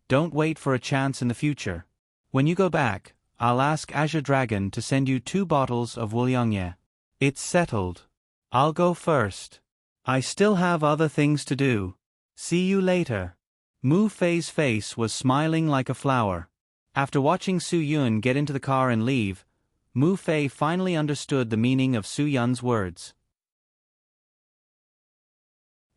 "Don't wait for a chance in the future. When you go back, I'll ask Azure Dragon to send you 2 bottles of Wuliangye. It's settled. I'll go first. I still have other things to do. See you later." Mu Fei's face was smiling like a flower. After watching Su Yun get into the car and leave, Mu Fei finally understood the meaning of Su Yun's words.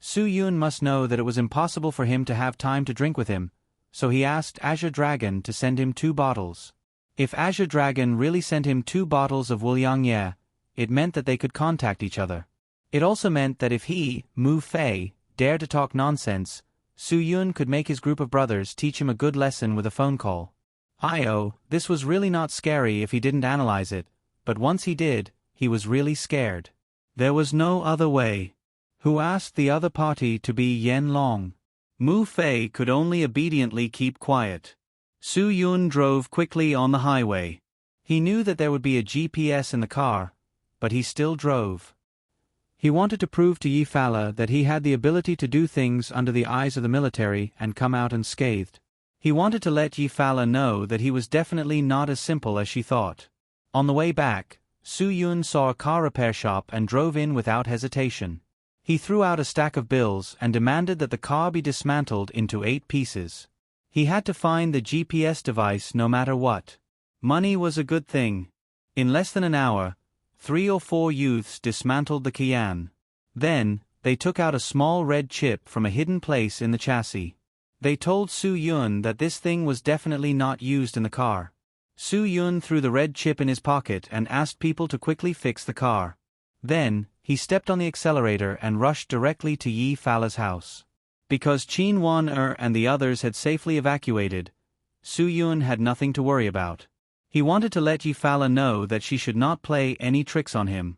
Su Yun must know that it was impossible for him to have time to drink with him, so he asked Azure Dragon to send him 2 bottles. If Azure Dragon really sent him 2 bottles of Wuliangye, it meant that they could contact each other. It also meant that if he, Mu Fei, dared to talk nonsense, Su Yun could make his group of brothers teach him a good lesson with a phone call. This was really not scary if he didn't analyze it, but once he did, he was really scared. There was no other way. Who asked the other party to be Yen Long? Mu Fei could only obediently keep quiet. Su Yun drove quickly on the highway. He knew that there would be a GPS in the car, but he still drove. He wanted to prove to Yi Fala that he had the ability to do things under the eyes of the military and come out unscathed. He wanted to let Yi Fala know that he was definitely not as simple as she thought. On the way back, Su Yun saw a car repair shop and drove in without hesitation. He threw out a stack of bills and demanded that the car be dismantled into 8 pieces. He had to find the GPS device no matter what. Money was a good thing. In less than an hour, 3 or 4 youths dismantled the Kian. Then, they took out a small red chip from a hidden place in the chassis. They told Su Yun that this thing was definitely not used in the car. Su Yun threw the red chip in his pocket and asked people to quickly fix the car. Then, he stepped on the accelerator and rushed directly to Yi Fala's house. Because Qin Wan-er and the others had safely evacuated, Su Yun had nothing to worry about. He wanted to let Yi Fala know that she should not play any tricks on him.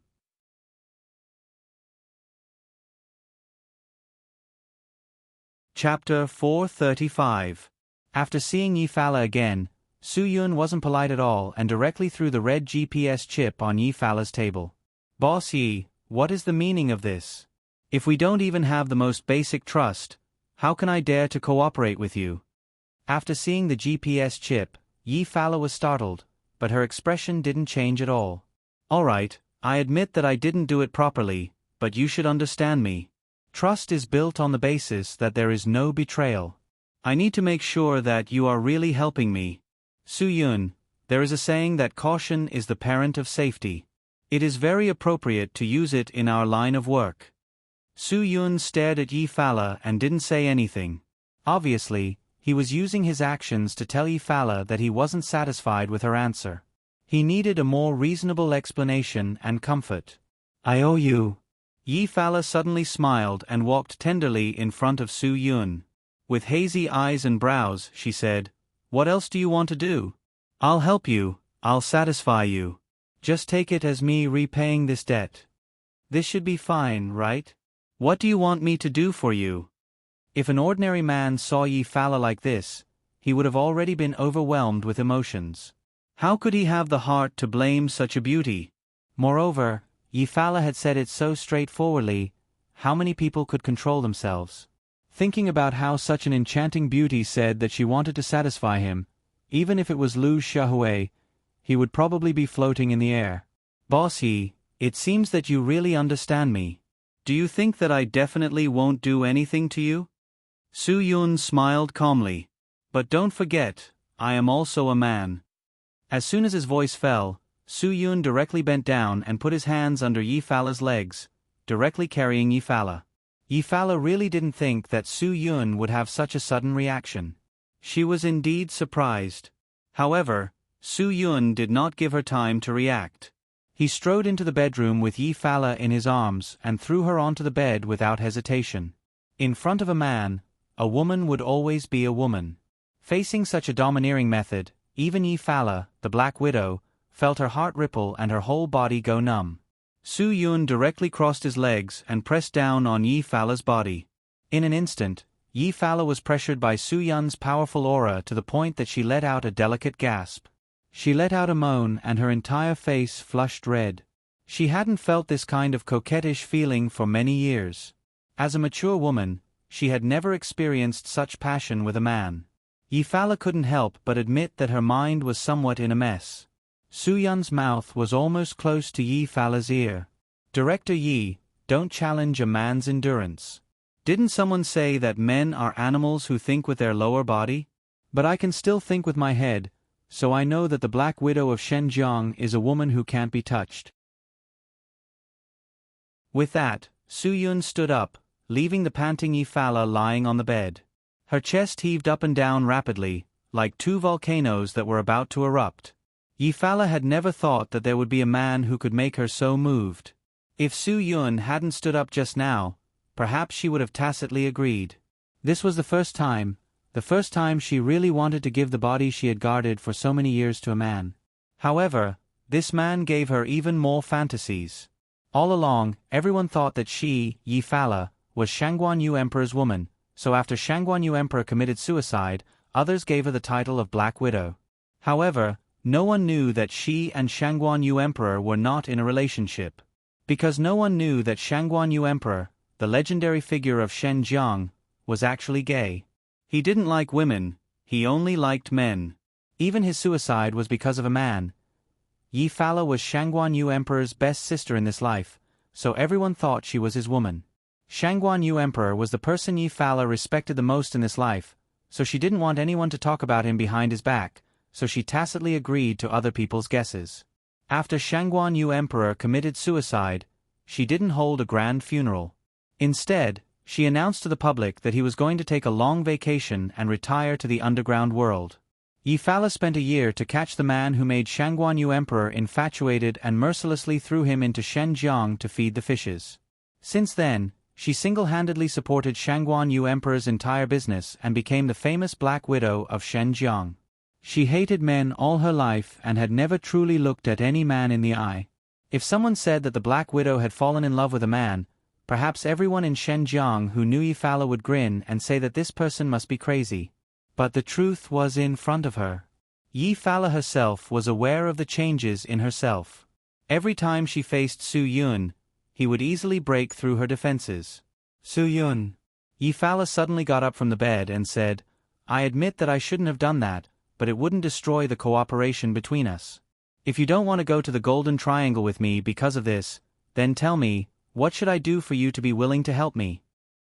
Chapter 435. After seeing Yi Fala again, Su Yun wasn't polite at all and directly threw the red GPS chip on Yi Fala's table. Boss Yi, what is the meaning of this? If we don't even have the most basic trust, how can I dare to cooperate with you? After seeing the GPS chip, Yi Fala was startled, but her expression didn't change at all. Alright, I admit that I didn't do it properly, but you should understand me. Trust is built on the basis that there is no betrayal. I need to make sure that you are really helping me. Su Yun, there is a saying that caution is the parent of safety. It is very appropriate to use it in our line of work. Su Yun stared at Yi Fala and didn't say anything. Obviously, he was using his actions to tell Yi Fala that he wasn't satisfied with her answer. He needed a more reasonable explanation and comfort. I owe you. Yi Fala suddenly smiled and walked tenderly in front of Su Yun. With hazy eyes and brows, she said, "What else do you want to do? I'll help you, I'll satisfy you. Just take it as me repaying this debt. This should be fine, right? What do you want me to do for you?" If an ordinary man saw Yi Fala like this, he would have already been overwhelmed with emotions. How could he have the heart to blame such a beauty? Moreover, Yi Fala had said it so straightforwardly, how many people could control themselves? Thinking about how such an enchanting beauty said that she wanted to satisfy him, even if it was Lu Xiaohui, he would probably be floating in the air. Boss Yi, it seems that you really understand me. Do you think that I definitely won't do anything to you? Su Yun smiled calmly. But don't forget, I am also a man. As soon as his voice fell, Su Yun directly bent down and put his hands under Yi Fala's legs, directly carrying Yi Fala. Yi Fala really didn't think that Su Yun would have such a sudden reaction. She was indeed surprised. However, Su Yun did not give her time to react. He strode into the bedroom with Yi Fala in his arms and threw her onto the bed without hesitation. In front of a man, a woman would always be a woman. Facing such a domineering method, even Yi Fala, the Black Widow, felt her heart ripple and her whole body go numb. Su Yun directly crossed his legs and pressed down on Yi Fala's body. In an instant, Yi Fala was pressured by Su Yun's powerful aura to the point that she let out a delicate gasp. She let out a moan and her entire face flushed red. She hadn't felt this kind of coquettish feeling for many years. As a mature woman, she had never experienced such passion with a man. Yi Fala couldn't help but admit that her mind was somewhat in a mess. Su Yun's mouth was almost close to Yi Fala's ear. "Director Yi, don't challenge a man's endurance. Didn't someone say that men are animals who think with their lower body? But I can still think with my head, so I know that the Black Widow of Shenzhen is a woman who can't be touched." With that, Su Yun stood up, leaving the panting Yi Fala lying on the bed. Her chest heaved up and down rapidly, like 2 volcanoes that were about to erupt. Yi Fala had never thought that there would be a man who could make her so moved. If Su Yun hadn't stood up just now, perhaps she would have tacitly agreed. This was the first time she really wanted to give the body she had guarded for so many years to a man. However, this man gave her even more fantasies. All along, everyone thought that she, Yi Fala, was Shangguan Yu Emperor's woman, so after Shangguan Yu Emperor committed suicide, others gave her the title of Black Widow. However, no one knew that she and Shangguan Yu Emperor were not in a relationship. Because no one knew that Shangguan Yu Emperor, the legendary figure of Shenzhen, was actually gay. He didn't like women, he only liked men. Even his suicide was because of a man. Yi Fala was Shangguan Yu Emperor's best sister in this life, so everyone thought she was his woman. Shangguan Yu Emperor was the person Yi Fala respected the most in this life, so she didn't want anyone to talk about him behind his back, so she tacitly agreed to other people's guesses. After Shangguan Yu Emperor committed suicide, she didn't hold a grand funeral. Instead, she announced to the public that he was going to take a long vacation and retire to the underground world. Yi Fala spent a year to catch the man who made Shangguan Yu Emperor infatuated and mercilessly threw him into Shenzhen to feed the fishes. Since then, she single-handedly supported Shangguan Yu Emperor's entire business and became the famous Black Widow of Shenzhen. She hated men all her life and had never truly looked at any man in the eye. If someone said that the Black Widow had fallen in love with a man, perhaps everyone in Shenzhen who knew Yi Fala would grin and say that this person must be crazy. But the truth was in front of her. Yi Fala herself was aware of the changes in herself. Every time she faced Su Yun, he would easily break through her defenses. Su Yun. Yi Fala suddenly got up from the bed and said, "I admit that I shouldn't have done that, but it wouldn't destroy the cooperation between us. If you don't want to go to the Golden Triangle with me because of this, then tell me, what should I do for you to be willing to help me?"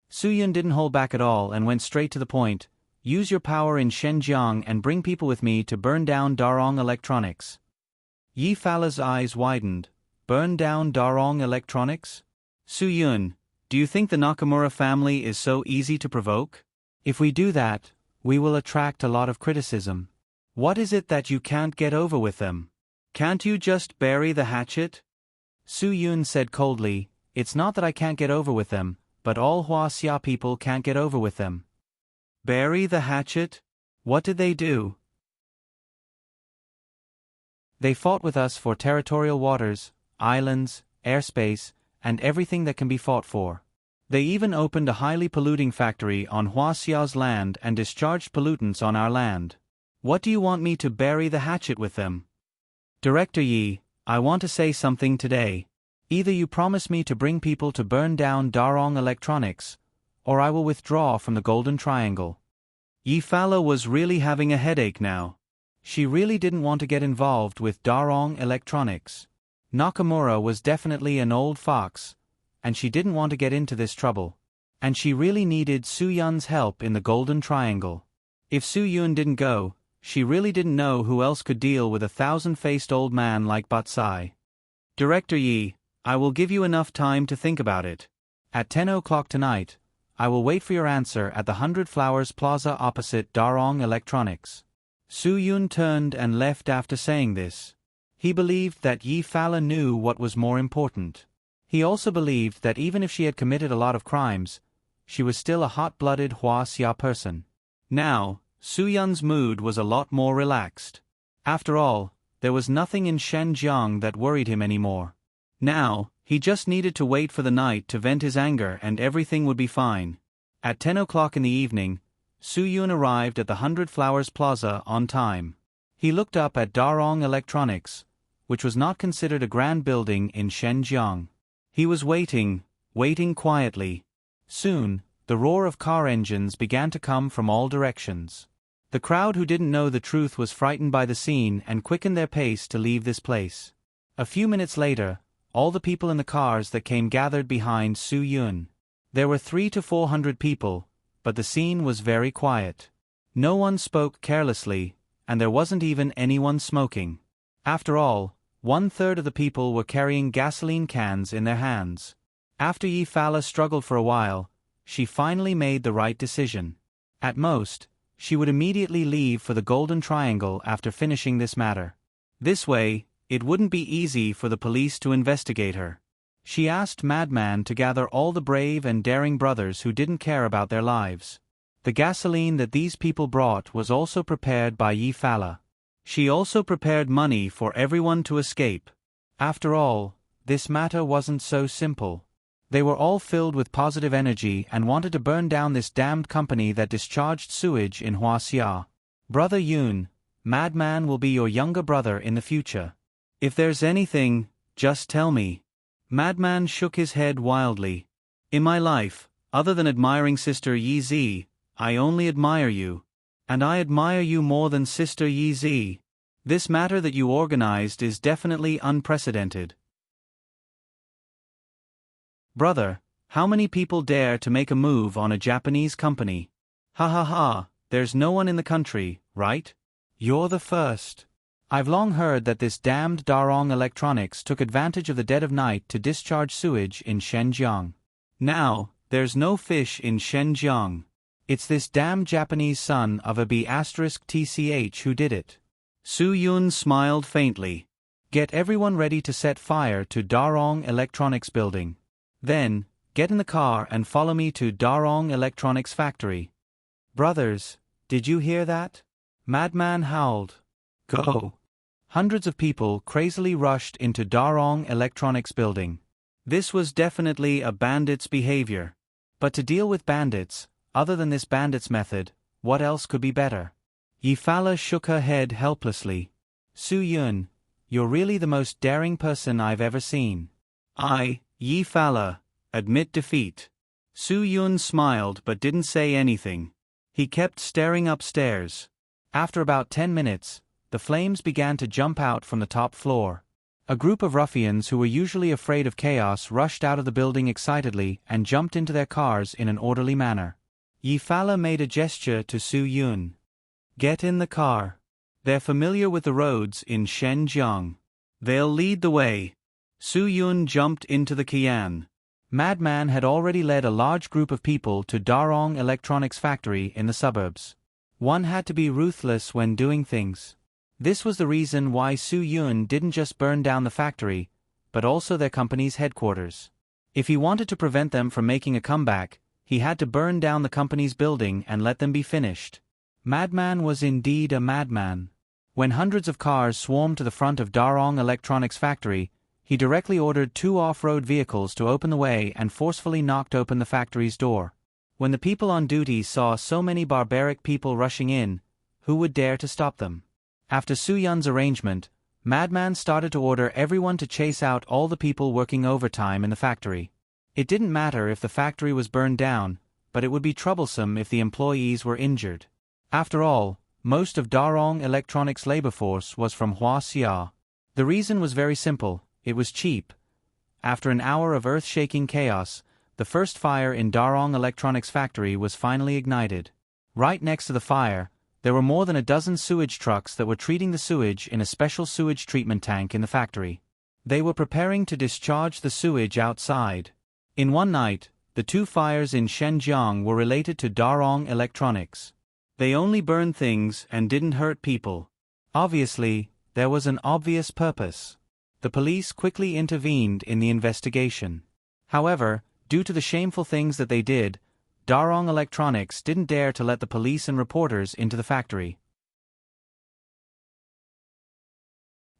Su Yun didn't hold back at all and went straight to the point. "Use your power in Shenzhen and bring people with me to burn down Darong Electronics." Yi Fala's eyes widened. Burn down Darong Electronics? Su Yun, do you think the Nakamura family is so easy to provoke? If we do that, we will attract a lot of criticism. What is it that you can't get over with them? Can't you just bury the hatchet? Su Yun said coldly, "It's not that I can't get over with them, but all Huaxia people can't get over with them." Bury the hatchet? What did they do? They fought with us for territorial waters, islands, airspace, and everything that can be fought for. They even opened a highly polluting factory on Huaxia's land and discharged pollutants on our land. What do you want me to bury the hatchet with them? Director Yi, I want to say something today. Either you promise me to bring people to burn down Darong Electronics, or I will withdraw from the Golden Triangle. Yi Fala was really having a headache now. She really didn't want to get involved with Darong Electronics. Nakamura was definitely an old fox, and she didn't want to get into this trouble. And she really needed Su Yun's help in the Golden Triangle. If Su Yun didn't go, she really didn't know who else could deal with a thousand-faced old man like Batsai. Director Yi, I will give you enough time to think about it. At 10 o'clock tonight, I will wait for your answer at the 100 Flowers Plaza opposite Darong Electronics. Su Yun turned and left after saying this. He believed that Yi Fala knew what was more important. He also believed that even if she had committed a lot of crimes, she was still a hot-blooded Huaxia person. Now, Su Yun's mood was a lot more relaxed. After all, there was nothing in Shenzhen that worried him anymore. Now, he just needed to wait for the night to vent his anger and everything would be fine. At 10 o'clock in the evening, Su Yun arrived at the 100 Flowers Plaza on time. He looked up at Darong Electronics, which was not considered a grand building in Shenzhen. He was waiting quietly. Soon, the roar of car engines began to come from all directions. The crowd who didn't know the truth was frightened by the scene and quickened their pace to leave this place. A few minutes later, all the people in the cars that came gathered behind Su Yun. There were 300 to 400 people, but the scene was very quiet. No one spoke carelessly, and there wasn't even anyone smoking. After all, 1/3 of the people were carrying gasoline cans in their hands. After Yi Fala struggled for a while, she finally made the right decision. At most, she would immediately leave for the Golden Triangle after finishing this matter. This way, it wouldn't be easy for the police to investigate her. She asked Madman to gather all the brave and daring brothers who didn't care about their lives. The gasoline that these people brought was also prepared by Yi Fala. She also prepared money for everyone to escape. After all, this matter wasn't so simple. They were all filled with positive energy and wanted to burn down this damned company that discharged sewage in Huaxia. Brother Yun, Madman will be your younger brother in the future. If there's anything, just tell me. Madman shook his head wildly. In my life, other than admiring Sister Yi Zi, I only admire you. And I admire you more than Sister Yi Zi. This matter that you organized is definitely unprecedented. Brother, how many people dare to make a move on a Japanese company? Ha ha ha, there's no one in the country, right? You're the first. I've long heard that this damned Darong Electronics took advantage of the dead of night to discharge sewage in Shenzhen. Now, there's no fish in Shenzhen. It's this damned Japanese son of a B*TCH who did it. Su Yun smiled faintly. Get everyone ready to set fire to Darong Electronics building. Then, get in the car and follow me to Darong Electronics factory. Brothers, did you hear that? Madman howled. Go. Hundreds of people crazily rushed into Darong Electronics building. This was definitely a bandit's behavior. But to deal with bandits, other than this bandit's method, what else could be better? Yi Fala shook her head helplessly. Su Yun, you're really the most daring person I've ever seen. I, Yi Fala, admit defeat. Su Yun smiled but didn't say anything. He kept staring upstairs. After about 10 minutes, the flames began to jump out from the top floor. A group of ruffians who were usually afraid of chaos rushed out of the building excitedly and jumped into their cars in an orderly manner. Yi Fala made a gesture to Su Yun. Get in the car. They're familiar with the roads in Shenzhen. They'll lead the way. Su Yun jumped into the Qian. Madman had already led a large group of people to Darong Electronics factory in the suburbs. One had to be ruthless when doing things. This was the reason why Su Yun didn't just burn down the factory, but also their company's headquarters. If he wanted to prevent them from making a comeback, he had to burn down the company's building and let them be finished. Madman was indeed a madman. When hundreds of cars swarmed to the front of Darong Electronics factory, he directly ordered 2 off-road vehicles to open the way and forcefully knocked open the factory's door. When the people on duty saw so many barbaric people rushing in, who would dare to stop them? After Su Yun's arrangement, Madman started to order everyone to chase out all the people working overtime in the factory. It didn't matter if the factory was burned down, but it would be troublesome if the employees were injured. After all, most of Darong Electronics' labor force was from Huaxia. The reason was very simple, it was cheap. After an hour of earth-shaking chaos, the first fire in Darong Electronics factory was finally ignited. Right next to the fire, there were more than a dozen sewage trucks that were treating the sewage in a special sewage treatment tank in the factory. They were preparing to discharge the sewage outside. In one night, the 2 fires in Shenzhen were related to Darong Electronics. They only burned things and didn't hurt people. Obviously, there was an obvious purpose. The police quickly intervened in the investigation. However, due to the shameful things that they did, Darong Electronics didn't dare to let the police and reporters into the factory.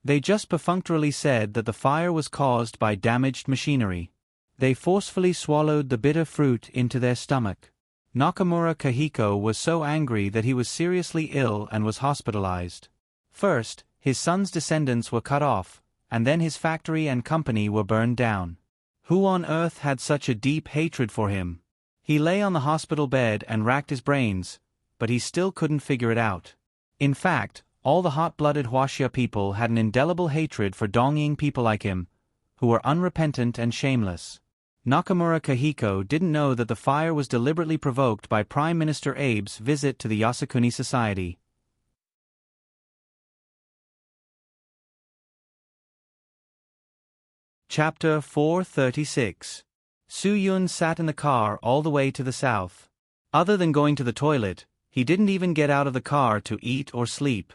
They just perfunctorily said that the fire was caused by damaged machinery. They forcefully swallowed the bitter fruit into their stomach. Nakamura Kahiko was so angry that he was seriously ill and was hospitalized. First, his son's descendants were cut off, and then his factory and company were burned down. Who on earth had such a deep hatred for him? He lay on the hospital bed and racked his brains, but he still couldn't figure it out. In fact, all the hot-blooded Huaxia people had an indelible hatred for Dongying people like him, who were unrepentant and shameless. Nakamura Kahiko didn't know that the fire was deliberately provoked by Prime Minister Abe's visit to the Yasukuni Society. Chapter 436. Su Yun sat in the car all the way to the south. Other than going to the toilet, he didn't even get out of the car to eat or sleep.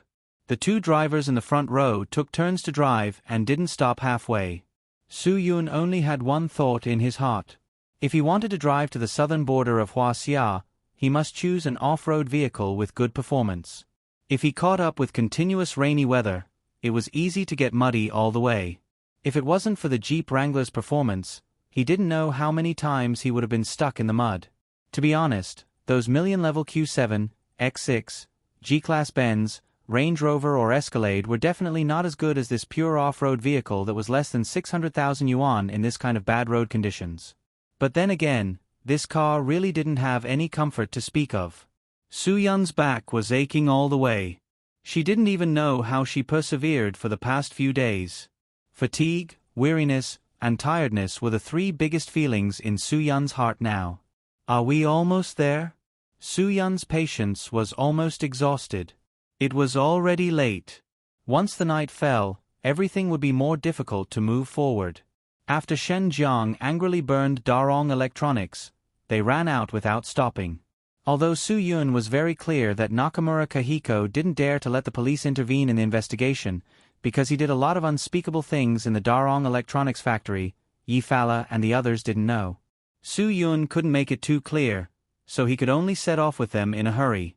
The two drivers in the front row took turns to drive and didn't stop halfway. Su-yun only had one thought in his heart. If he wanted to drive to the southern border of Huaxia, he must choose an off-road vehicle with good performance. If he caught up with continuous rainy weather, it was easy to get muddy all the way. If it wasn't for the Jeep Wrangler's performance, he didn't know how many times he would have been stuck in the mud. To be honest, those million-level Q7, X6, G-Class Benz, Range Rover or Escalade were definitely not as good as this pure off-road vehicle that was less than 600,000 yuan in this kind of bad road conditions. But then again, this car really didn't have any comfort to speak of. Su-yun's back was aching all the way. She didn't even know how she persevered for the past few days. Fatigue, weariness, and tiredness were the three biggest feelings in Su-yun's heart now. Are we almost there? Su-yun's patience was almost exhausted. It was already late. Once the night fell, everything would be more difficult to move forward. After Shen Jiang angrily burned Darong Electronics, they ran out without stopping. Although Su-yun was very clear that Nakamura Kahiko didn't dare to let the police intervene in the investigation, because he did a lot of unspeakable things in the Darong Electronics factory, Yi Fala and the others didn't know. Su-yun couldn't make it too clear, so he could only set off with them in a hurry.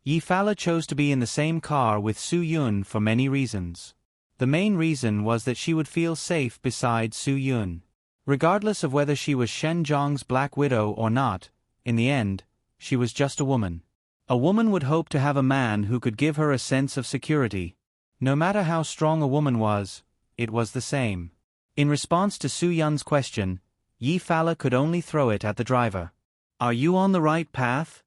Yi Fala chose to be in the same car with Su-yun for many reasons. The main reason was that she would feel safe beside Su-yun. Regardless of whether she was Shen Jiang's Black Widow or not, in the end, she was just a woman. A woman would hope to have a man who could give her a sense of security. No matter how strong a woman was, it was the same. In response to Su-yun's question, Yi Fala could only throw it at the driver. Are you on the right path?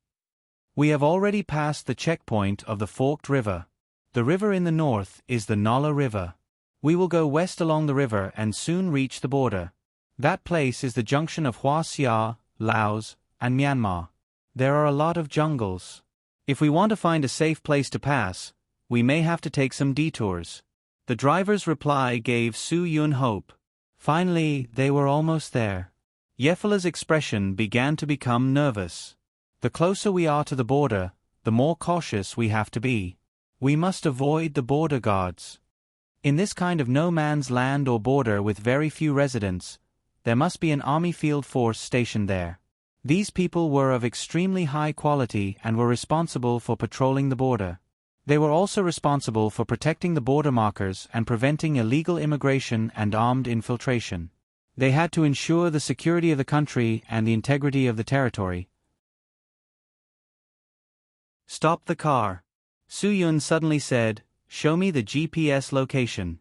We have already passed the checkpoint of the Forked River. The river in the north is the Nala River. We will go west along the river and soon reach the border. That place is the junction of Huaxia, Laos, and Myanmar. There are a lot of jungles. If we want to find a safe place to pass, we may have to take some detours. The driver's reply gave Su-yun hope. Finally, they were almost there. Yefala's expression began to become nervous. The closer we are to the border, the more cautious we have to be. We must avoid the border guards. In this kind of no-man's land or border with very few residents, there must be an army field force stationed there. These people were of extremely high quality and were responsible for patrolling the border. They were also responsible for protecting the border markers and preventing illegal immigration and armed infiltration. They had to ensure the security of the country and the integrity of the territory. Stop the car. Su-yun suddenly said, "Show me the GPS location."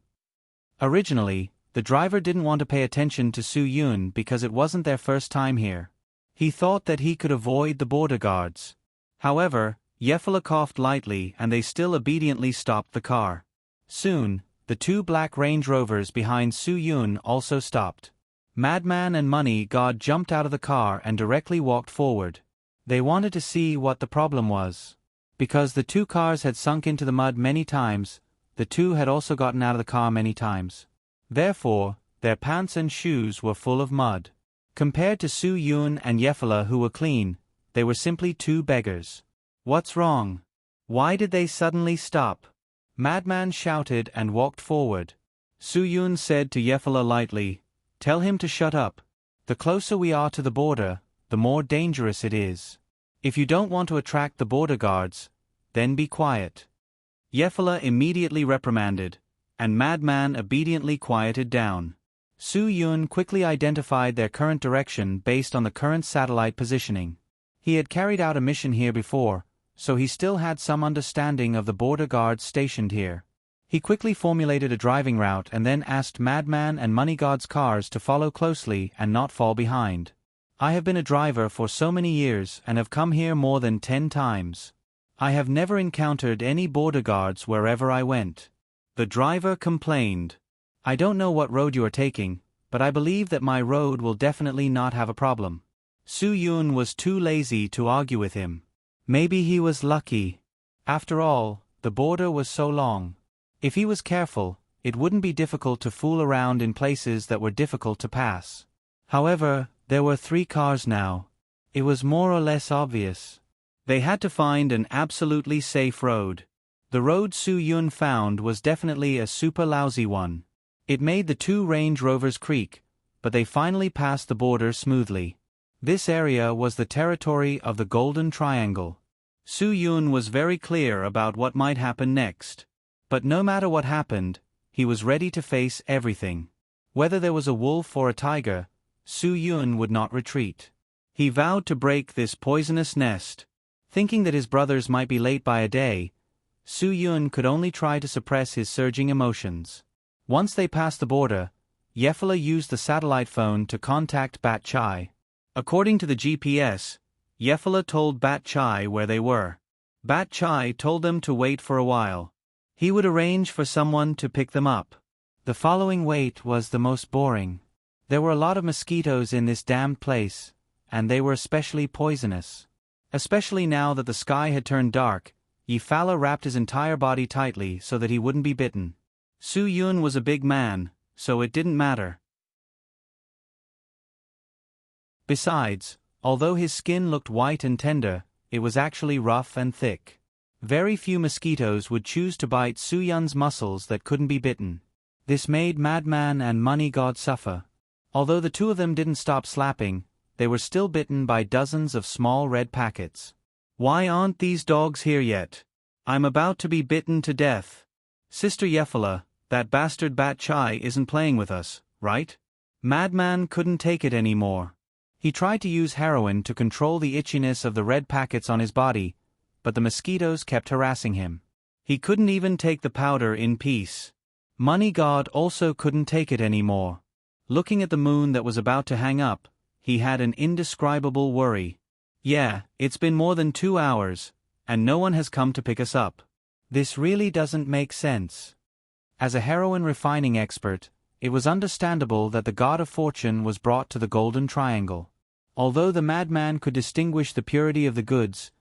Originally, the driver didn't want to pay attention to Su-yun because it wasn't their first time here. He thought that he could avoid the border guards. However, Yefala coughed lightly and they still obediently stopped the car. Soon, the two black Range Rovers behind Su-yun also stopped. Madman and Money God jumped out of the car and directly walked forward. They wanted to see what the problem was. Because the two cars had sunk into the mud many times, the two had also gotten out of the car many times. Therefore, their pants and shoes were full of mud. Compared to Su-yun and Yefala who were clean, they were simply two beggars. What's wrong? Why did they suddenly stop? Madman shouted and walked forward. Su-yun said to Yefala lightly, "Tell him to shut up. The closer we are to the border, the more dangerous it is. If you don't want to attract the border guards, then be quiet." Yefala immediately reprimanded, and Madman obediently quieted down. Su-yun quickly identified their current direction based on the current satellite positioning. He had carried out a mission here before, so he still had some understanding of the border guards stationed here. He quickly formulated a driving route and then asked Madman and Money God's cars to follow closely and not fall behind. "I have been a driver for so many years and have come here more than 10 times. I have never encountered any border guards wherever I went." The driver complained. "I don't know what road you are taking, but I believe that my road will definitely not have a problem." Su-yun was too lazy to argue with him. Maybe he was lucky. After all, the border was so long. If he was careful, it wouldn't be difficult to fool around in places that were difficult to pass. However, there were 3 cars now. It was more or less obvious. They had to find an absolutely safe road. The road Su Yun found was definitely a super lousy one. It made the two Range Rovers creak, but they finally passed the border smoothly. This area was the territory of the Golden Triangle. Su Yun was very clear about what might happen next. But no matter what happened, he was ready to face everything. Whether there was a wolf or a tiger, Su Yun would not retreat. He vowed to break this poisonous nest. Thinking that his brothers might be late by a day, Su Yun could only try to suppress his surging emotions. Once they passed the border, Yefela used the satellite phone to contact Bat Chai. According to the GPS, Yefela told Bat Chai where they were. Bat Chai told them to wait for a while. He would arrange for someone to pick them up. The following wait was the most boring. There were a lot of mosquitoes in this damned place, and they were especially poisonous. Especially now that the sky had turned dark, Yefela wrapped his entire body tightly so that he wouldn't be bitten. Su Yun was a big man, so it didn't matter. Besides, although his skin looked white and tender, it was actually rough and thick. Very few mosquitoes would choose to bite Su Yun's muscles that couldn't be bitten. This made Madman and Money God suffer. Although the two of them didn't stop slapping, they were still bitten by dozens of small red packets. Why aren't these dogs here yet? I'm about to be bitten to death. Sister Yefela, that bastard Bat Chai isn't playing with us, right? Madman couldn't take it anymore. He tried to use heroin to control the itchiness of the red packets on his body, but the mosquitoes kept harassing him. He couldn't even take the powder in peace. Money God also couldn't take it anymore. Looking at the moon that was about to hang up, he had an indescribable worry. Yeah, it's been more than 2 hours, and no one has come to pick us up. This really doesn't make sense. As a heroin refining expert, it was understandable that the God of Fortune was brought to the Golden Triangle. Although the madman could distinguish the purity of the goods,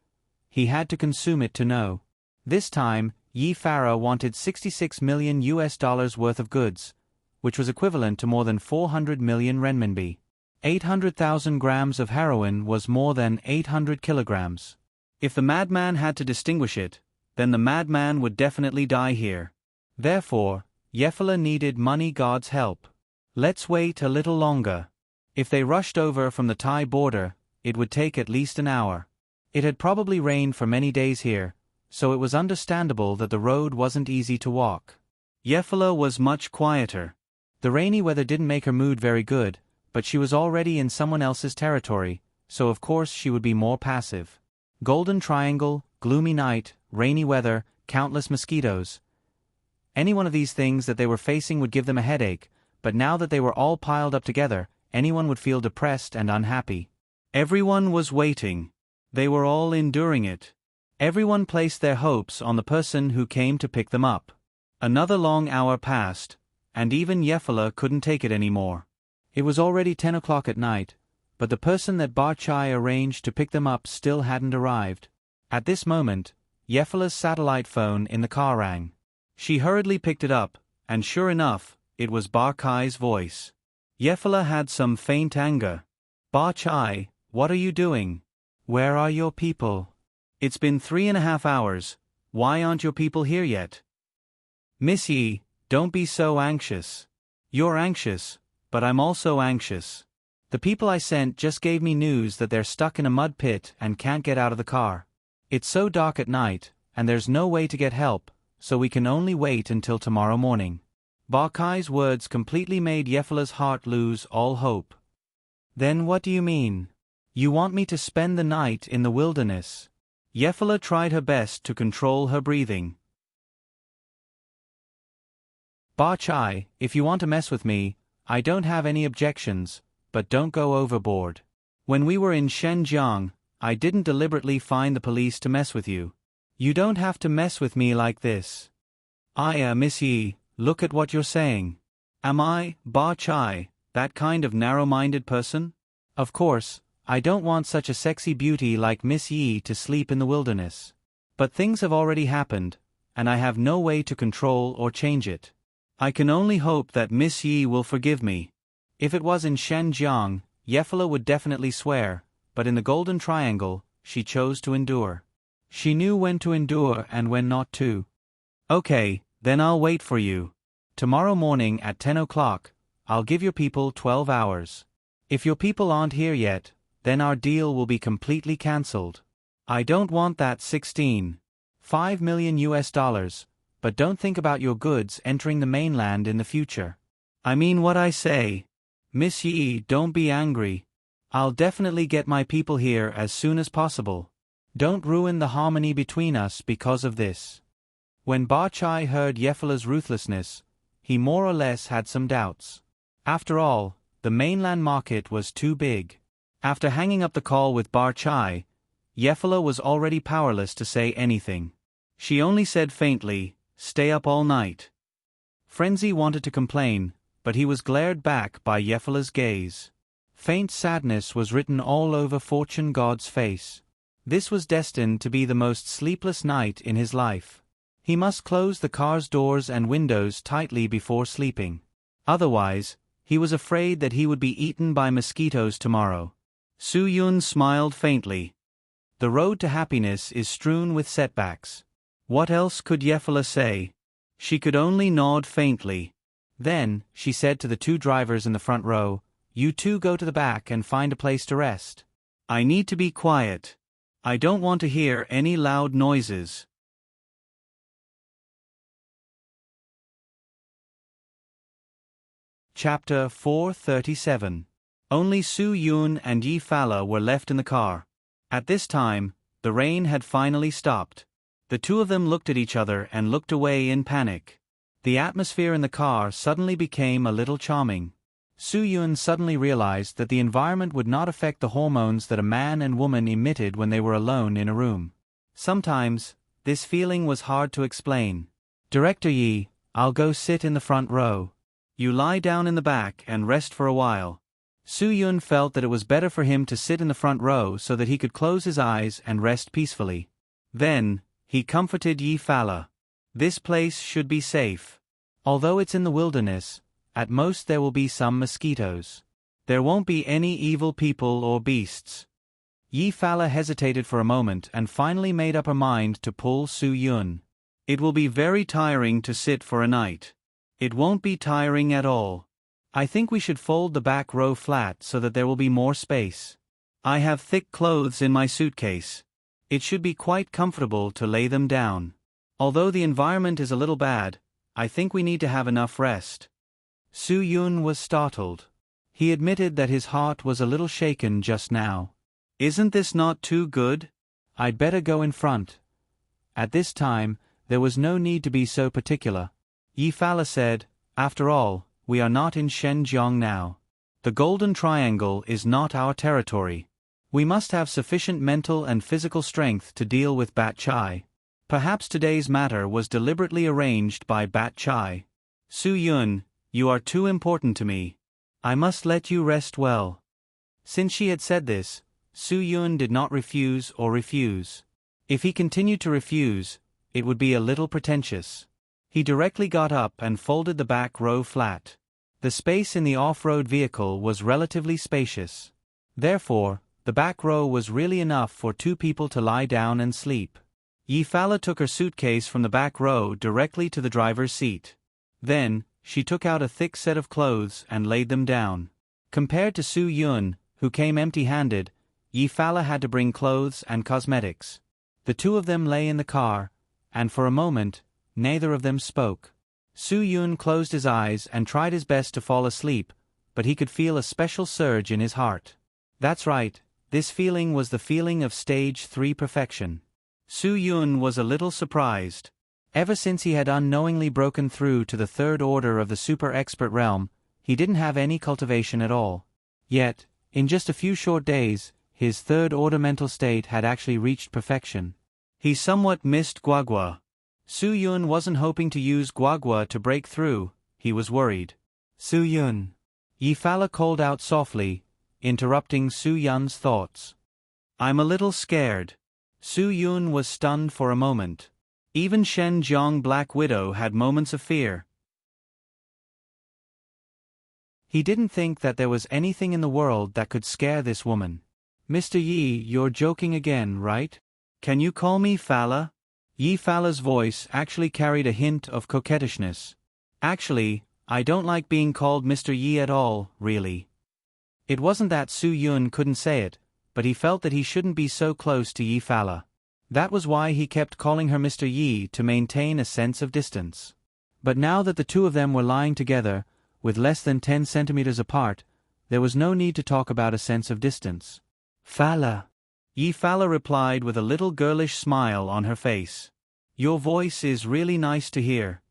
he had to consume it to know. This time, Yefela wanted $66 million worth of goods, which was equivalent to more than 400 million renminbi. 800,000 grams of heroin was more than 800 kilograms. If the madman had to distinguish it, then the madman would definitely die here. Therefore, Yefela needed Money God's help. Let's wait a little longer. If they rushed over from the Thai border, it would take at least an hour. It had probably rained for many days here, so it was understandable that the road wasn't easy to walk. Yefela was much quieter. The rainy weather didn't make her mood very good, but she was already in someone else's territory, so of course she would be more passive. Golden Triangle, gloomy night, rainy weather, countless mosquitoes. Any one of these things that they were facing would give them a headache, but now that they were all piled up together, anyone would feel depressed and unhappy. Everyone was waiting. They were all enduring it. Everyone placed their hopes on the person who came to pick them up. Another long hour passed, and even Yefela couldn't take it anymore. It was already 10 o'clock at night, but the person that Bat Chai arranged to pick them up still hadn't arrived. At this moment, Yefela's satellite phone in the car rang. She hurriedly picked it up, and sure enough, it was Bat Chai's voice. Yefela had some faint anger. Bat Chai, what are you doing? Where are your people? It's been 3.5 hours, why aren't your people here yet? Miss Yi, don't be so anxious. You're anxious, but I'm also anxious. The people I sent just gave me news that they're stuck in a mud pit and can't get out of the car. It's so dark at night, and there's no way to get help, so we can only wait until tomorrow morning. Bat Chai's words completely made Yefela's heart lose all hope. Then what do you mean? You want me to spend the night in the wilderness? Yefela tried her best to control her breathing. Bat Chai, if you want to mess with me, I don't have any objections, but don't go overboard. When we were in Shenzhen, I didn't deliberately find the police to mess with you. You don't have to mess with me like this. Miss Yi, look at what you're saying. Am I, Bat Chai, that kind of narrow-minded person? Of course, I don't want such a sexy beauty like Miss Yi to sleep in the wilderness. But things have already happened, and I have no way to control or change it. I can only hope that Miss Yi will forgive me. If it was in Shenzhen, Yefela would definitely swear, but in the Golden Triangle, she chose to endure. She knew when to endure and when not to. Okay, then I'll wait for you. Tomorrow morning at 10 o'clock, I'll give your people 12 hours. If your people aren't here yet, then our deal will be completely cancelled. I don't want that 16.5 million US dollars, but don't think about your goods entering the mainland in the future. I mean what I say. Miss Yi, don't be angry. I'll definitely get my people here as soon as possible. Don't ruin the harmony between us because of this. When Ba Chai heard Yefala's ruthlessness, he more or less had some doubts. After all, the mainland market was too big. After hanging up the call with Ba Chai, Yefala was already powerless to say anything. She only said faintly, "Stay up all night." Frenzy wanted to complain, but he was glared back by Yefala's gaze. Faint sadness was written all over Fortune God's face. This was destined to be the most sleepless night in his life. He must close the car's doors and windows tightly before sleeping. Otherwise, he was afraid that he would be eaten by mosquitoes tomorrow. Su Yun smiled faintly. The road to happiness is strewn with setbacks. What else could Yefala say? She could only nod faintly. Then, she said to the two drivers in the front row, "You two go to the back and find a place to rest. I need to be quiet. I don't want to hear any loud noises." Chapter 437. Only Su Yun and Yi Fala were left in the car. At this time, the rain had finally stopped. The two of them looked at each other and looked away in panic. The atmosphere in the car suddenly became a little charming. Su Yun suddenly realized that the environment would not affect the hormones that a man and woman emitted when they were alone in a room. Sometimes, this feeling was hard to explain. "Director Yi, I'll go sit in the front row. You lie down in the back and rest for a while." Su Yun felt that it was better for him to sit in the front row so that he could close his eyes and rest peacefully. Then, he comforted Yi Fala. "This place should be safe. Although it's in the wilderness, at most there will be some mosquitoes. There won't be any evil people or beasts." Yi Fala hesitated for a moment and finally made up her mind to pull Su Yun. "It will be very tiring to sit for a night." "It won't be tiring at all. I think we should fold the back row flat so that there will be more space. I have thick clothes in my suitcase. It should be quite comfortable to lay them down. Although the environment is a little bad, I think we need to have enough rest." Su Yun was startled. He admitted that his heart was a little shaken just now. "Isn't this not too good? I'd better go in front." At this time, there was no need to be so particular. Yi Fala said, "After all, we are not in Shenzhen now. The Golden Triangle is not our territory. We must have sufficient mental and physical strength to deal with Bat Chai. Perhaps today's matter was deliberately arranged by Bat Chai. Su Yun, you are too important to me. I must let you rest well." Since she had said this, Su Yun did not refuse. If he continued to refuse, it would be a little pretentious. He directly got up and folded the back row flat. The space in the off-road vehicle was relatively spacious. Therefore, the back row was really enough for two people to lie down and sleep. Yi Fala took her suitcase from the back row directly to the driver's seat. Then, she took out a thick set of clothes and laid them down. Compared to Su Yun, who came empty-handed, Yi Fala had to bring clothes and cosmetics. The two of them lay in the car, and for a moment, neither of them spoke. Su Yun closed his eyes and tried his best to fall asleep, but he could feel a special surge in his heart. That's right, this feeling was the feeling of Stage 3 perfection. Su Yun was a little surprised. Ever since he had unknowingly broken through to the third order of the super-expert realm, he didn't have any cultivation at all. Yet, in just a few short days, his third-order mental state had actually reached perfection. He somewhat missed Guagua. Su Yun wasn't hoping to use Guagua to break through, he was worried. "Su Yun." Yi Fala called out softly, interrupting Su Yun's thoughts. "I'm a little scared." Su Yun was stunned for a moment. Even Shen Jiang Black Widow had moments of fear. He didn't think that there was anything in the world that could scare this woman. "Mr. Yi, you're joking again, right? Can you call me Fala?" Yi Fala's voice actually carried a hint of coquettishness. Actually, I don't like being called Mr. Yi at all, really. It wasn't that Su Yun couldn't say it, but he felt that he shouldn't be so close to Yi Fala. That was why he kept calling her Mr. Yi, to maintain a sense of distance. But now that the two of them were lying together, with less than 10 centimeters apart, there was no need to talk about a sense of distance. Fala. Yi Fala replied with a little girlish smile on her face. Your voice is really nice to hear.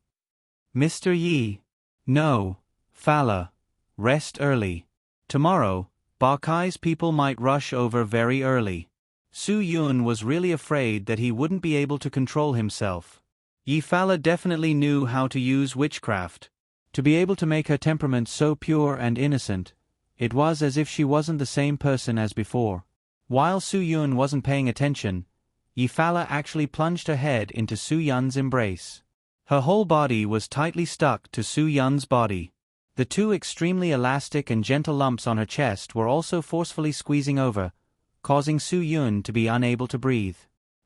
Mr. Yi. No, Fala. Rest early. Tomorrow, Bakai's people might rush over very early. Su Yun was really afraid that he wouldn't be able to control himself. Yi Fala definitely knew how to use witchcraft. To be able to make her temperament so pure and innocent, it was as if she wasn't the same person as before. While Su Yun wasn't paying attention, Yi Fala actually plunged her head into Su Yun's embrace. Her whole body was tightly stuck to Su Yun's body. The two extremely elastic and gentle lumps on her chest were also forcefully squeezing over, causing Su Yun to be unable to breathe.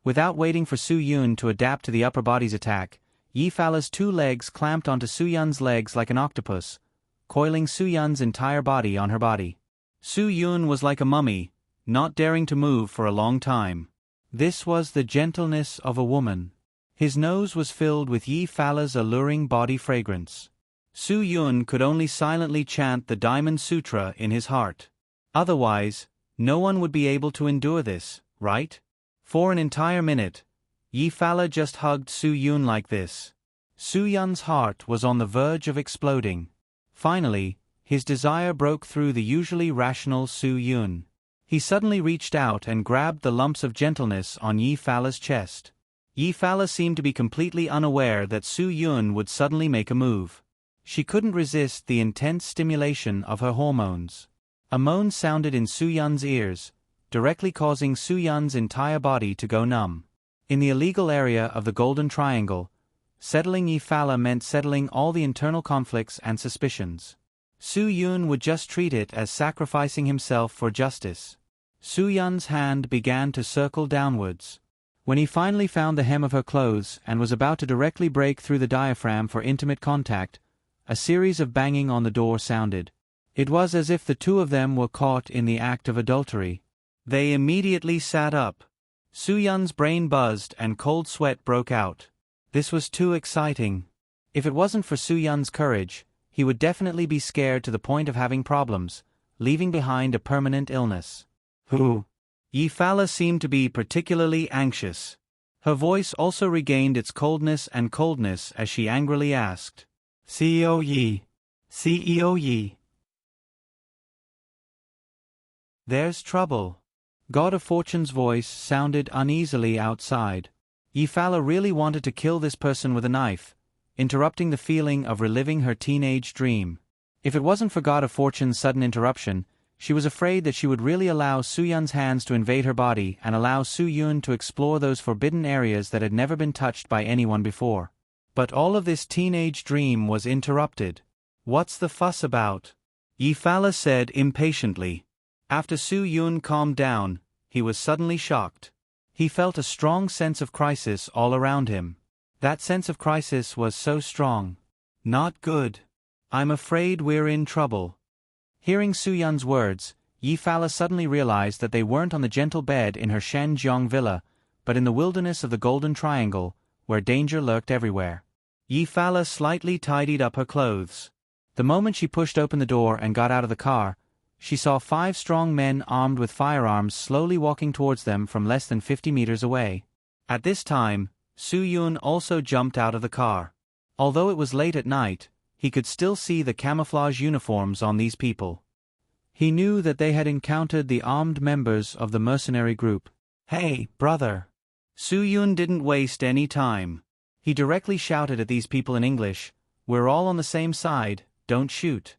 Without waiting for Su Yun to adapt to the upper body's attack, Yi Fala's two legs clamped onto Su Yun's legs like an octopus, coiling Su Yun's entire body on her body. Su Yun was like a mummy, not daring to move for a long time. This was the gentleness of a woman. His nose was filled with Yi Fala's alluring body fragrance. Su Yun could only silently chant the Diamond Sutra in his heart. Otherwise, no one would be able to endure this, right? For an entire minute, Yi Fala just hugged Su Yun like this. Su Yun's heart was on the verge of exploding. Finally, his desire broke through the usually rational Su Yun. He suddenly reached out and grabbed the lumps of gentleness on Yi Fala's chest. Yi Fala seemed to be completely unaware that Su Yun would suddenly make a move. She couldn't resist the intense stimulation of her hormones. A moan sounded in Su Yun's ears, directly causing Su Yun's entire body to go numb. In the illegal area of the Golden Triangle, settling Yi Fala meant settling all the internal conflicts and suspicions. Su Yun would just treat it as sacrificing himself for justice. Su Yun's hand began to circle downwards. When he finally found the hem of her clothes and was about to directly break through the diaphragm for intimate contact, a series of banging on the door sounded. It was as if the two of them were caught in the act of adultery. They immediately sat up. Su Yun's brain buzzed and cold sweat broke out. This was too exciting. If it wasn't for Su Yun's courage, he would definitely be scared to the point of having problems, leaving behind a permanent illness. Who? Yi Fala seemed to be particularly anxious. Her voice also regained its coldness as she angrily asked, CEO Yi. CEO Yi. There's trouble. God of Fortune's voice sounded uneasily outside. Yi Fala really wanted to kill this person with a knife, interrupting the feeling of reliving her teenage dream. If it wasn't for God of Fortune's sudden interruption, she was afraid that she would really allow Su Yun's hands to invade her body and allow Su Yun to explore those forbidden areas that had never been touched by anyone before. But all of this teenage dream was interrupted. What's the fuss about? Yi Fala said impatiently. After Su Yun calmed down, he was suddenly shocked. He felt a strong sense of crisis all around him. That sense of crisis was so strong. Not good. I'm afraid we're in trouble. Hearing Su Yun's words, Yi Fala suddenly realized that they weren't on the gentle bed in her Shenjiang villa, but in the wilderness of the Golden Triangle, where danger lurked everywhere. Yi Fala slightly tidied up her clothes. The moment she pushed open the door and got out of the car, she saw 5 strong men armed with firearms slowly walking towards them from less than 50 meters away. At this time, Su Yun also jumped out of the car. Although it was late at night, he could still see the camouflage uniforms on these people. He knew that they had encountered the armed members of the mercenary group. Hey, brother! Su Yun didn't waste any time. He directly shouted at these people in English, "We're all on the same side, don't shoot."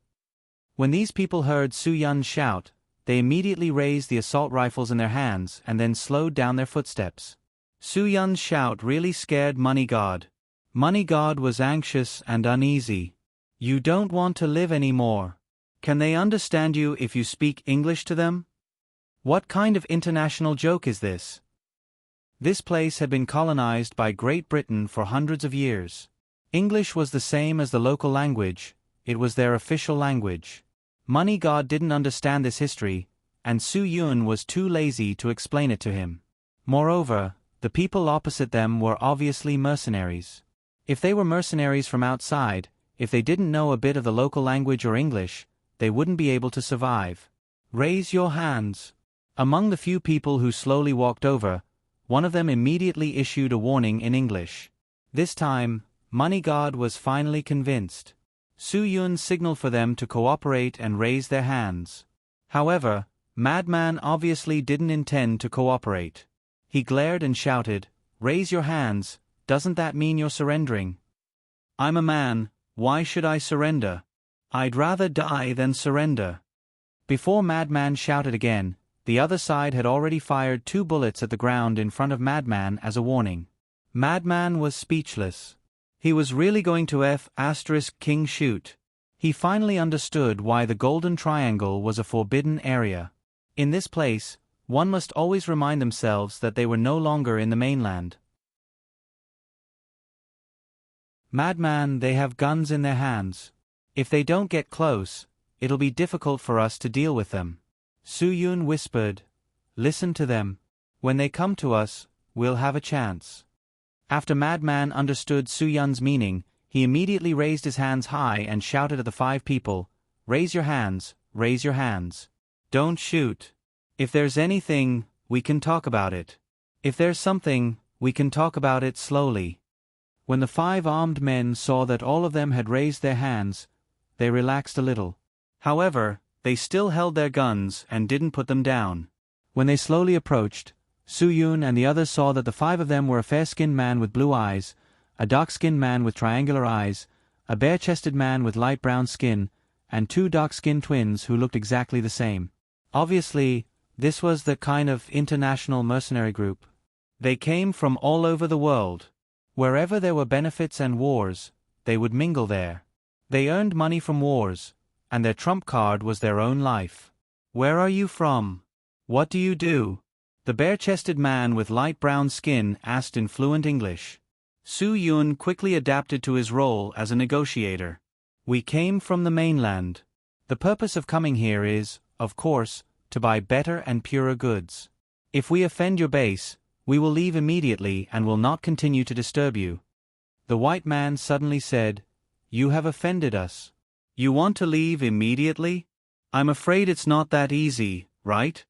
When these people heard Su Yun shout, they immediately raised the assault rifles in their hands and then slowed down their footsteps. Su Yun's shout really scared Money God. Money God was anxious and uneasy. You don't want to live anymore. Can they understand you if you speak English to them? What kind of international joke is this? This place had been colonized by Great Britain for hundreds of years. English was the same as the local language, it was their official language. Money God didn't understand this history, and Su Yun was too lazy to explain it to him. Moreover, the people opposite them were obviously mercenaries. If they were mercenaries from outside, if they didn't know a bit of the local language or English, they wouldn't be able to survive. Raise your hands. Among the few people who slowly walked over, one of them immediately issued a warning in English. This time, Money God was finally convinced. Su Yun signaled for them to cooperate and raise their hands. However, Madman obviously didn't intend to cooperate. He glared and shouted, "Raise your hands, doesn't that mean you're surrendering? I'm a man, why should I surrender? I'd rather die than surrender." Before Madman shouted again, the other side had already fired 2 bullets at the ground in front of Madman as a warning. Madman was speechless. He was really going to King shoot. He finally understood why the Golden Triangle was a forbidden area. In this place, one must always remind themselves that they were no longer in the mainland. Madman, they have guns in their hands. If they don't get close, it'll be difficult for us to deal with them. Su Yun whispered, "Listen to them. When they come to us, we'll have a chance." After Madman understood Su Yun's meaning, he immediately raised his hands high and shouted at the 5 people, "Raise your hands, raise your hands. Don't shoot. If there's anything, we can talk about it. If there's something, we can talk about it slowly." When the 5 armed men saw that all of them had raised their hands, they relaxed a little. However, they still held their guns and didn't put them down. When they slowly approached, Su Yun and the others saw that the 5 of them were a fair-skinned man with blue eyes, a dark-skinned man with triangular eyes, a bare-chested man with light brown skin, and 2 dark-skinned twins who looked exactly the same. Obviously, this was the kind of international mercenary group. They came from all over the world. Wherever there were benefits and wars, they would mingle there. They earned money from wars, and their trump card was their own life. "Where are you from? What do you do?" the bare-chested man with light brown skin asked in fluent English. Su Yun quickly adapted to his role as a negotiator. "We came from the mainland. The purpose of coming here is, of course, to buy better and purer goods. If we offend your base, we will leave immediately and will not continue to disturb you." The white man suddenly said, "You have offended us. You want to leave immediately? I'm afraid it's not that easy, right?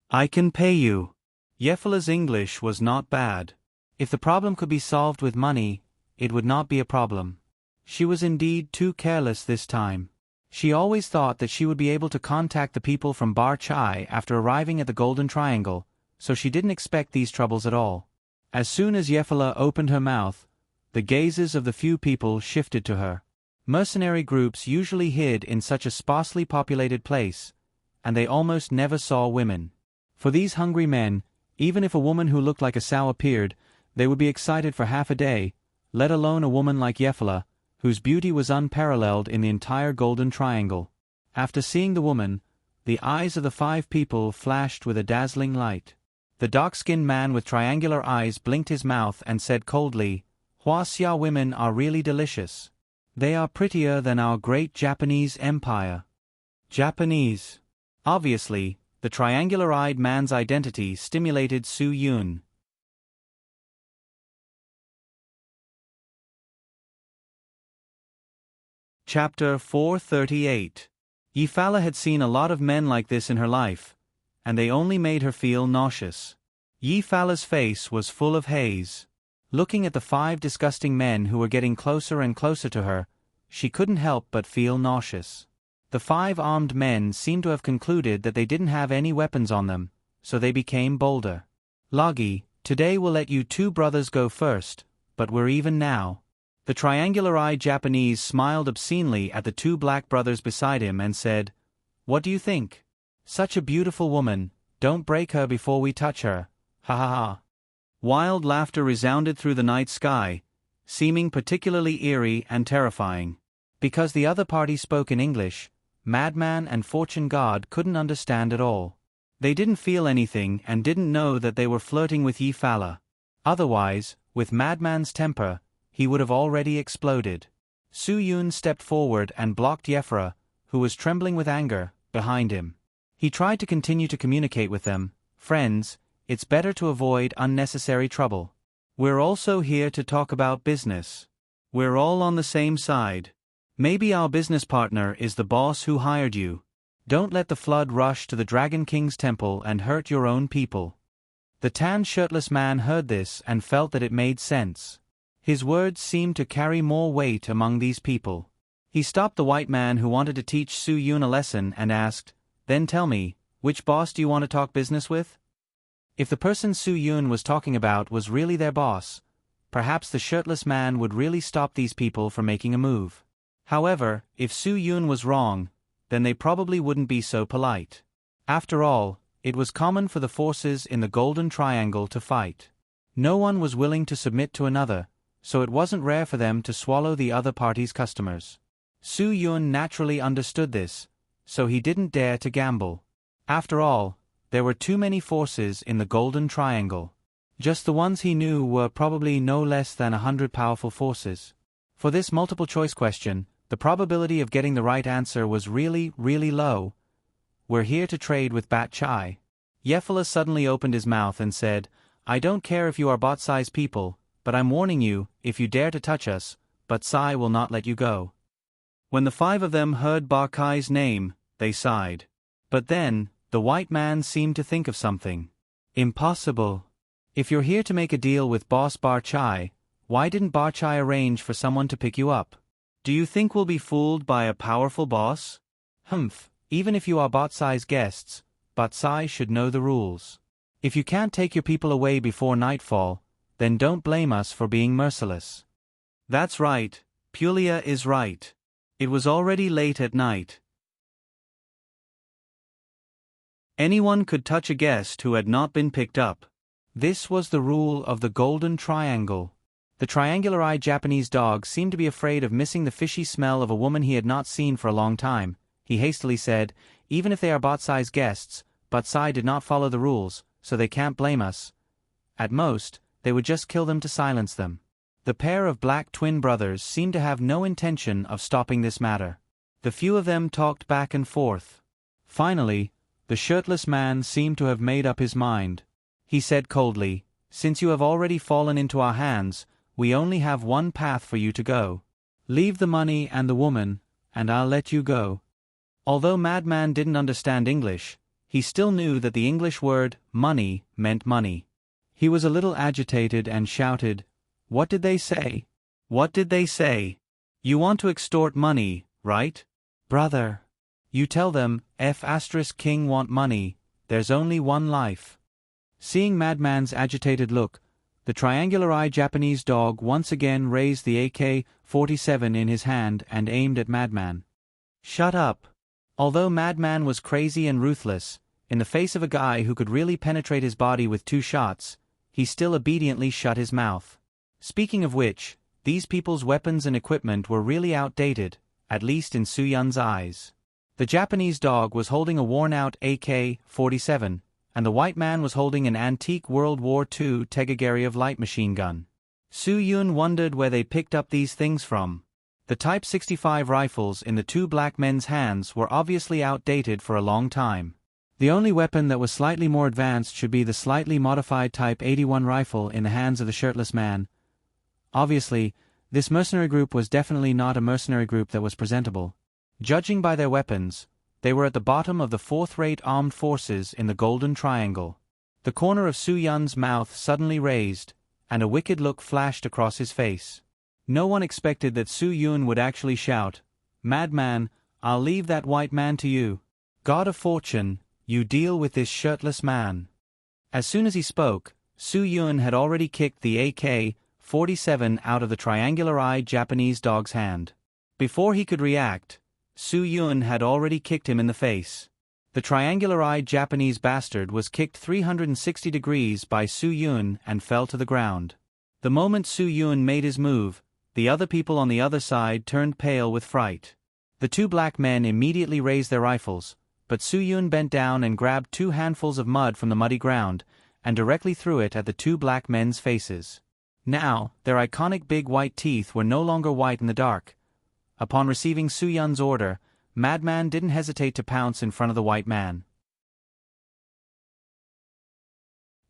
I can pay you." Yefala's English was not bad. If the problem could be solved with money, it would not be a problem. She was indeed too careless this time. She always thought that she would be able to contact the people from Bar Chai after arriving at the Golden Triangle, so she didn't expect these troubles at all. As soon as Yefala opened her mouth, the gazes of the few people shifted to her. Mercenary groups usually hid in such a sparsely populated place, and they almost never saw women. For these hungry men, even if a woman who looked like a sow appeared, they would be excited for half a day, let alone a woman like Yefala, whose beauty was unparalleled in the entire Golden Triangle. After seeing the woman, the eyes of the 5 people flashed with a dazzling light. The dark-skinned man with triangular eyes blinked his mouth and said coldly, "Huaxia women are really delicious. They are prettier than our great Japanese empire." Japanese. Obviously, the triangular-eyed man's identity stimulated Su Yun. Chapter 438. Yefala had seen a lot of men like this in her life, and they only made her feel nauseous. Yefala's face was full of haze. Looking at the 5 disgusting men who were getting closer and closer to her, she couldn't help but feel nauseous. The 5 armed men seemed to have concluded that they didn't have any weapons on them, so they became bolder. "Lagi, today we'll let you 2 brothers go first, but we're even now." The triangular-eyed Japanese smiled obscenely at the 2 black brothers beside him and said, "What do you think? Such a beautiful woman, don't break her before we touch her, ha ha ha." Wild laughter resounded through the night sky, seeming particularly eerie and terrifying. Because the other party spoke in English, Madman and Fortune God couldn't understand at all. They didn't feel anything and didn't know that they were flirting with Yefala. Otherwise, with Madman's temper, he would have already exploded. Su Yun stepped forward and blocked Yephra, who was trembling with anger, behind him. He tried to continue to communicate with them. Friends, it's better to avoid unnecessary trouble. We're also here to talk about business. We're all on the same side. Maybe our business partner is the boss who hired you. Don't let the flood rush to the Dragon King's temple and hurt your own people. The tan shirtless man heard this and felt that it made sense. His words seemed to carry more weight among these people. He stopped the white man who wanted to teach Su Yun a lesson and asked, "Then tell me, which boss do you want to talk business with?" If the person Su Yun was talking about was really their boss, perhaps the shirtless man would really stop these people from making a move. However, if Su Yun was wrong, then they probably wouldn't be so polite. After all, it was common for the forces in the Golden Triangle to fight. No one was willing to submit to another, so it wasn't rare for them to swallow the other party's customers. Su Yun naturally understood this, so he didn't dare to gamble. After all, there were too many forces in the Golden Triangle. Just the ones he knew were probably no less than 100 powerful forces. For this multiple-choice question, the probability of getting the right answer was really, really low. "We're here to trade with Bat Chai." Yephala suddenly opened his mouth and said, "I don't care if you are bot-sized people, but I'm warning you, if you dare to touch us, Bat Chai will not let you go." When the 5 of them heard Bar Kai's name, they sighed. But then, the white man seemed to think of something. "Impossible. If you're here to make a deal with Boss Bar Chai, why didn't Bar Chai arrange for someone to pick you up? Do you think we'll be fooled by a powerful boss? Humph, even if you are bot-sized guests, Bat Chai should know the rules. If you can't take your people away before nightfall, then don't blame us for being merciless." That's right, Pulia is right. It was already late at night. Anyone could touch a guest who had not been picked up. This was the rule of the Golden Triangle. The triangular-eyed Japanese dog seemed to be afraid of missing the fishy smell of a woman he had not seen for a long time. He hastily said, "Even if they are bot-sized guests, Bat Chai did not follow the rules, so they can't blame us. At most, they would just kill them to silence them." The pair of black twin brothers seemed to have no intention of stopping this matter. The few of them talked back and forth. Finally, the shirtless man seemed to have made up his mind. He said coldly, "Since you have already fallen into our hands, we only have one path for you to go. Leave the money and the woman, and I'll let you go." Although Madman didn't understand English, he still knew that the English word, money, meant money. He was a little agitated and shouted, "What did they say? What did they say? You want to extort money, right? Brother. You tell them, King want money, there's only one life." Seeing Madman's agitated look, the triangular-eyed Japanese dog once again raised the AK-47 in his hand and aimed at Madman. "Shut up." Although Madman was crazy and ruthless, in the face of a guy who could really penetrate his body with 2 shots, he still obediently shut his mouth. Speaking of which, these people's weapons and equipment were really outdated, at least in Su Yun's eyes. The Japanese dog was holding a worn-out AK-47, and the white man was holding an antique World War II Tegagariov light machine gun. Su Yun wondered where they picked up these things from. The Type 65 rifles in the 2 black men's hands were obviously outdated for a long time. The only weapon that was slightly more advanced should be the slightly modified Type 81 rifle in the hands of the shirtless man. Obviously, this mercenary group was definitely not a mercenary group that was presentable. Judging by their weapons, they were at the bottom of the 4th-rate armed forces in the Golden Triangle. The corner of Su Yun's mouth suddenly raised, and a wicked look flashed across his face. No one expected that Su Yun would actually shout, "Madman, I'll leave that white man to you. God of Fortune, you deal with this shirtless man." As soon as he spoke, Su Yun had already kicked the AK-47 out of the triangular-eyed Japanese dog's hand. Before he could react, Su Yun had already kicked him in the face. The triangular-eyed Japanese bastard was kicked 360 degrees by Su Yun and fell to the ground. The moment Su Yun made his move, the other people on the other side turned pale with fright. The 2 black men immediately raised their rifles, but Su Yun bent down and grabbed 2 handfuls of mud from the muddy ground, and directly threw it at the two black men's faces. Now, their iconic big white teeth were no longer white in the dark. Upon receiving Su Yun's order, Madman didn't hesitate to pounce in front of the white man.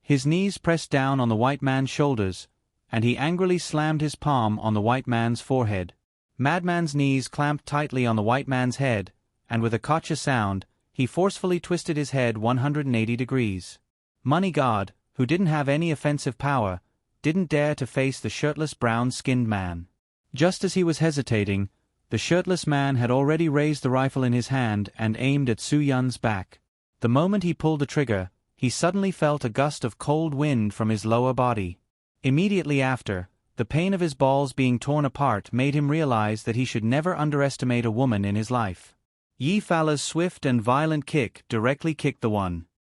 His knees pressed down on the white man's shoulders, and he angrily slammed his palm on the white man's forehead. Madman's knees clamped tightly on the white man's head, and with a gotcha sound, he forcefully twisted his head 180 degrees. Money God, who didn't have any offensive power, didn't dare to face the shirtless brown-skinned man. Just as he was hesitating, the shirtless man had already raised the rifle in his hand and aimed at Su Yun's back. The moment he pulled the trigger, he suddenly felt a gust of cold wind from his lower body. Immediately after, the pain of his balls being torn apart made him realize that he should never underestimate a woman in his life. Yi Fala's swift and violent kick directly kicked the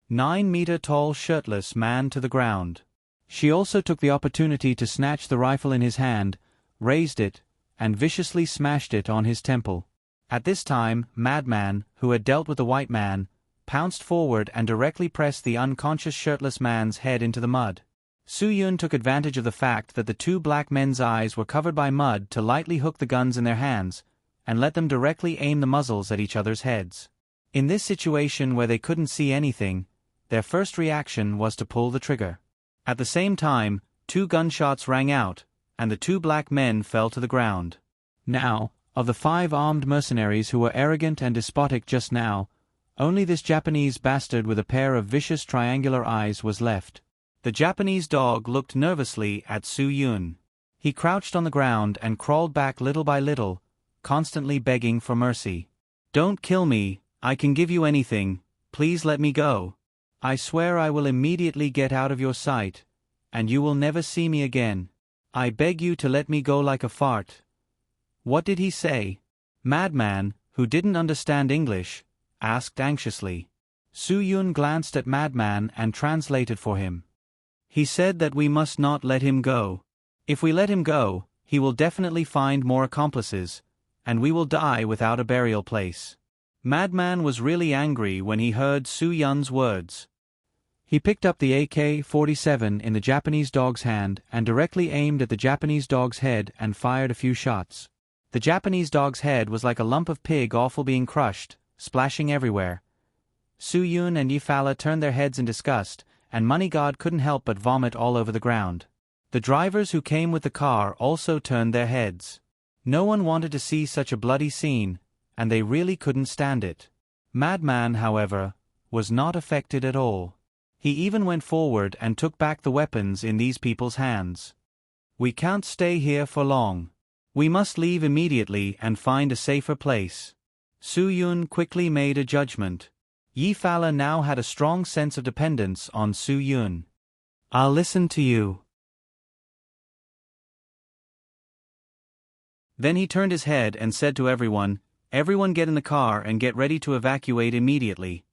9-meter-tall shirtless man to the ground. She also took the opportunity to snatch the rifle in his hand, raised it, and viciously smashed it on his temple. At this time, Madman, who had dealt with the white man, pounced forward and directly pressed the unconscious shirtless man's head into the mud. Su Yun took advantage of the fact that the two black men's eyes were covered by mud to lightly hook the guns in their hands, and let them directly aim the muzzles at each other's heads. In this situation where they couldn't see anything, their first reaction was to pull the trigger. At the same time, 2 gunshots rang out, and the 2 black men fell to the ground. Now, of the 5 armed mercenaries who were arrogant and despotic just now, only this Japanese bastard with a pair of vicious triangular eyes was left. The Japanese dog looked nervously at Su Yun. He crouched on the ground and crawled back little by little, constantly begging for mercy. "Don't kill me, I can give you anything, please let me go. I swear I will immediately get out of your sight, and you will never see me again. I beg you to let me go like a fart." What did he say? Madman, who didn't understand English, asked anxiously. Su Yun glanced at Madman and translated for him. "He said that we must not let him go. If we let him go, he will definitely find more accomplices, and we will die without a burial place." Madman was really angry when he heard Su Yun's words. He picked up the AK-47 in the Japanese dog's hand and directly aimed at the Japanese dog's head and fired a few shots. The Japanese dog's head was like a lump of pig offal being crushed, splashing everywhere. Su Yun and Yi Fala turned their heads in disgust, and Money God couldn't help but vomit all over the ground. The drivers who came with the car also turned their heads. No one wanted to see such a bloody scene, and they really couldn't stand it. Madman, however, was not affected at all. He even went forward and took back the weapons in these people's hands. "We can't stay here for long. We must leave immediately and find a safer place." Su Yun quickly made a judgment. Yi Fala now had a strong sense of dependence on Su Yun. "I'll listen to you." Then he turned his head and said to everyone, "Everyone get in the car and get ready to evacuate immediately."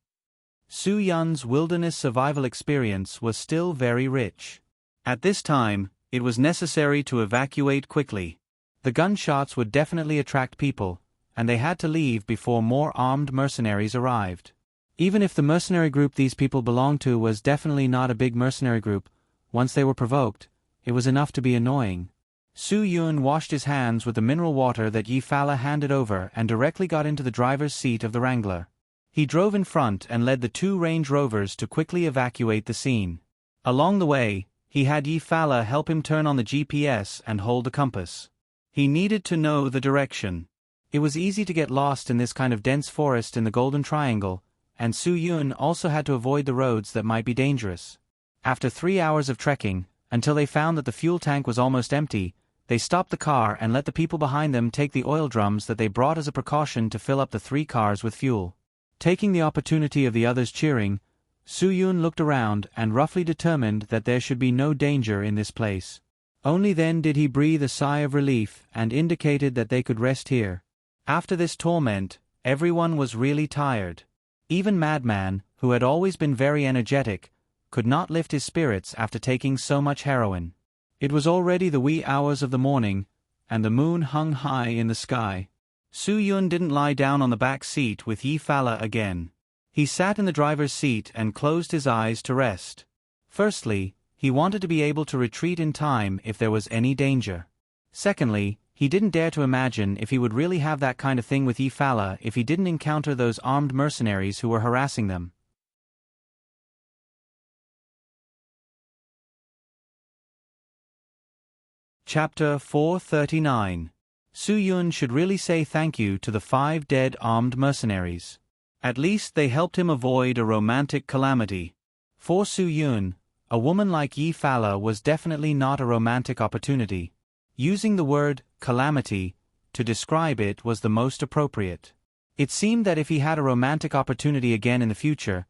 Su Yun's wilderness survival experience was still very rich. At this time, it was necessary to evacuate quickly. The gunshots would definitely attract people, and they had to leave before more armed mercenaries arrived. Even if the mercenary group these people belonged to was definitely not a big mercenary group, once they were provoked, it was enough to be annoying. Su Yun washed his hands with the mineral water that Yi Fala handed over and directly got into the driver's seat of the Wrangler. He drove in front and led the 2 Range Rovers to quickly evacuate the scene. Along the way, he had Yi Fala help him turn on the GPS and hold the compass. He needed to know the direction. It was easy to get lost in this kind of dense forest in the Golden Triangle, and Su Yun also had to avoid the roads that might be dangerous. After 3 hours of trekking, until they found that the fuel tank was almost empty, they stopped the car and let the people behind them take the oil drums that they brought as a precaution to fill up the 3 cars with fuel. Taking the opportunity of the others cheering, Su Yun looked around and roughly determined that there should be no danger in this place. Only then did he breathe a sigh of relief and indicated that they could rest here. After this torment, everyone was really tired. Even Madman, who had always been very energetic, could not lift his spirits after taking so much heroin. It was already the wee hours of the morning, and the moon hung high in the sky. Su Yun didn't lie down on the back seat with Yi Fala again. He sat in the driver's seat and closed his eyes to rest. Firstly, he wanted to be able to retreat in time if there was any danger. Secondly, he didn't dare to imagine if he would really have that kind of thing with Yi Fala if he didn't encounter those armed mercenaries who were harassing them. Chapter 439. Su Yun should really say thank you to the 5 dead armed mercenaries. At least they helped him avoid a romantic calamity. For Su Yun, a woman like Yi Fala was definitely not a romantic opportunity. Using the word calamity to describe it was the most appropriate. It seemed that if he had a romantic opportunity again in the future,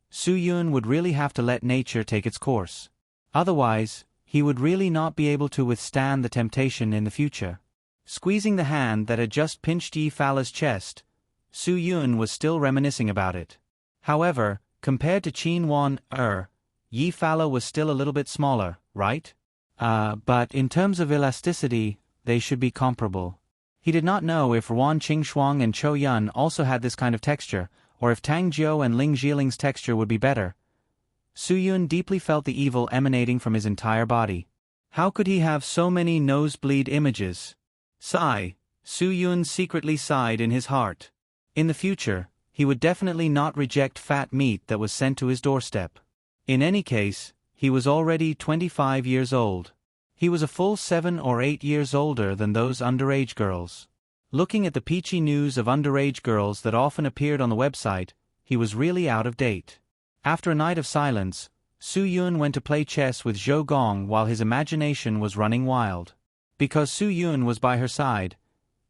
Su Yun would really have to let nature take its course. Otherwise, he would really not be able to withstand the temptation in the future. Squeezing the hand that had just pinched Yi Fala's chest, Su Yun was still reminiscing about it. However, compared to Qin Wan Yi Fala was still a little bit smaller, right? But in terms of elasticity, they should be comparable. He did not know if Ruan Qingxuang and Chou Yun also had this kind of texture, or if Tang Jiu and Ling Jiling's texture would be better. Su Yun deeply felt the evil emanating from his entire body. How could he have so many nosebleed images? Sigh. Su Yun secretly sighed in his heart. In the future, he would definitely not reject fat meat that was sent to his doorstep. In any case, he was already 25 years old. He was a full 7 or 8 years older than those underage girls. Looking at the peachy news of underage girls that often appeared on the website, he was really out of date. After a night of silence, Su Yun went to play chess with Zhou Gong while his imagination was running wild. Because Su Yun was by her side,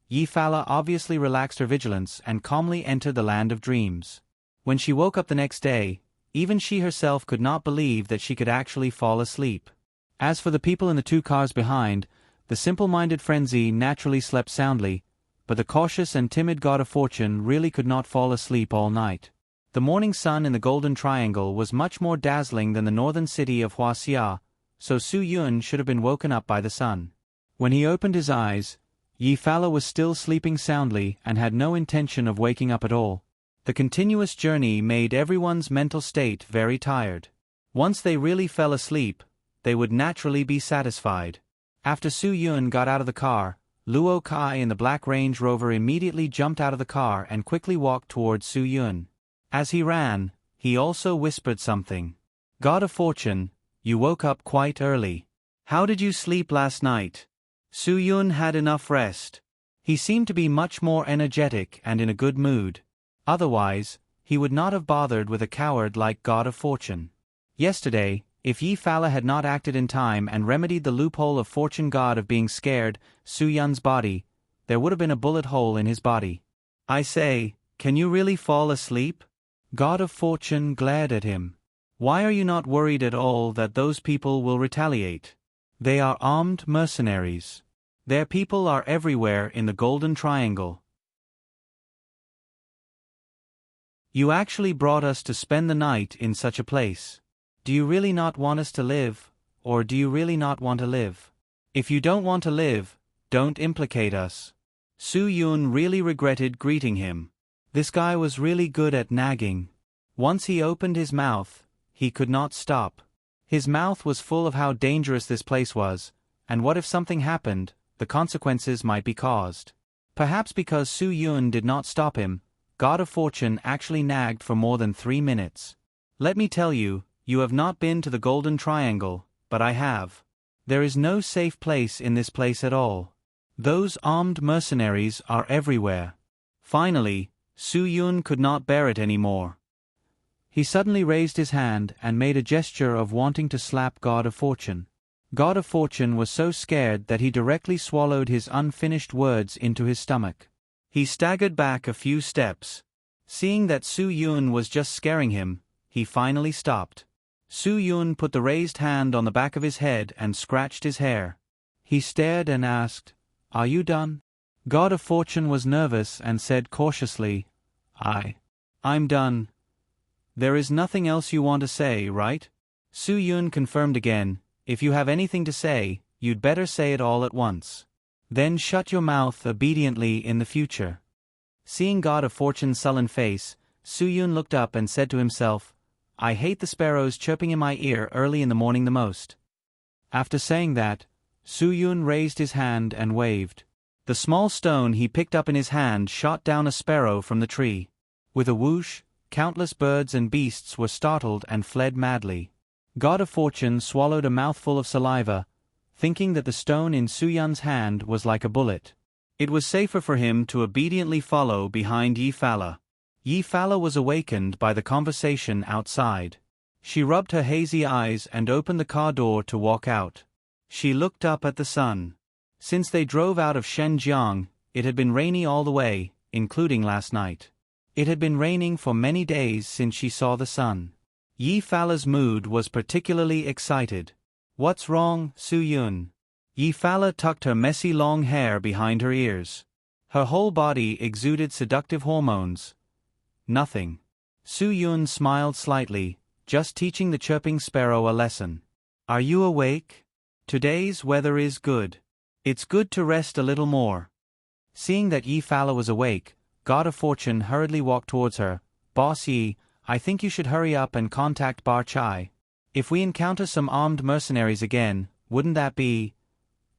Yi Fala obviously relaxed her vigilance and calmly entered the land of dreams. When she woke up the next day, even she herself could not believe that she could actually fall asleep. As for the people in the 2 cars behind, the simple-minded frenzy naturally slept soundly, but the cautious and timid god of fortune really could not fall asleep all night. The morning sun in the Golden Triangle was much more dazzling than the northern city of Huaxia, so Su Yun should have been woken up by the sun. When he opened his eyes, Yi Fala was still sleeping soundly and had no intention of waking up at all. The continuous journey made everyone's mental state very tired. Once they really fell asleep, they would naturally be satisfied. After Su Yun got out of the car, Luo Kai in the black Range Rover immediately jumped out of the car and quickly walked towards Su Yun. As he ran, he also whispered something. God of Fortune, you woke up quite early. How did you sleep last night? Su Yun had enough rest. He seemed to be much more energetic and in a good mood. Otherwise, he would not have bothered with a coward like God of Fortune. Yesterday, if Yi Fala had not acted in time and remedied the loophole of Fortune God of being scared, Su Yun's body, there would have been a bullet hole in his body. I say, can you really fall asleep? God of Fortune glared at him. Why are you not worried at all that those people will retaliate? They are armed mercenaries. Their people are everywhere in the Golden Triangle. You actually brought us to spend the night in such a place. Do you really not want us to live, or do you really not want to live? If you don't want to live, don't implicate us. Su Yun really regretted greeting him. This guy was really good at nagging. Once he opened his mouth, he could not stop. His mouth was full of how dangerous this place was, and what if something happened, the consequences might be caused. Perhaps because Su Yun did not stop him, God of Fortune actually nagged for more than 3 minutes. Let me tell you, you have not been to the Golden Triangle, but I have. There is no safe place in this place at all. Those armed mercenaries are everywhere. Finally, Su Yun could not bear it anymore. He suddenly raised his hand and made a gesture of wanting to slap God of Fortune. God of Fortune was so scared that he directly swallowed his unfinished words into his stomach. He staggered back a few steps. Seeing that Su Yun was just scaring him, he finally stopped. Su Yun put the raised hand on the back of his head and scratched his hair. He stared and asked, "Are you done?" God of Fortune was nervous and said cautiously, I'm done. There is nothing else you want to say, right? Su Yun confirmed again, if you have anything to say, you'd better say it all at once. Then shut your mouth obediently in the future. Seeing God of Fortune's sullen face, Su Yun looked up and said to himself, I hate the sparrows chirping in my ear early in the morning the most." After saying that, Su-yun raised his hand and waved. The small stone he picked up in his hand shot down a sparrow from the tree. With a whoosh, countless birds and beasts were startled and fled madly. God of Fortune swallowed a mouthful of saliva, thinking that the stone in Su-yun's hand was like a bullet. It was safer for him to obediently follow behind Yi-Fala. Yi-Fala was awakened by the conversation outside. She rubbed her hazy eyes and opened the car door to walk out. She looked up at the sun. Since they drove out of Shenzhen, it had been rainy all the way, including last night. It had been raining for many days since she saw the sun. Yi-Fala's mood was particularly excited. "What's wrong, Su-yun?" Yi-Fala tucked her messy long hair behind her ears. Her whole body exuded seductive hormones. "Nothing." Su-yun smiled slightly, just teaching the chirping sparrow a lesson. "Are you awake? Today's weather is good. It's good to rest a little more." Seeing that Yi-Fala was awake, God of Fortune hurriedly walked towards her. "Boss Yi, I think you should hurry up and contact Bar Chai. If we encounter some armed mercenaries again, wouldn't that be—"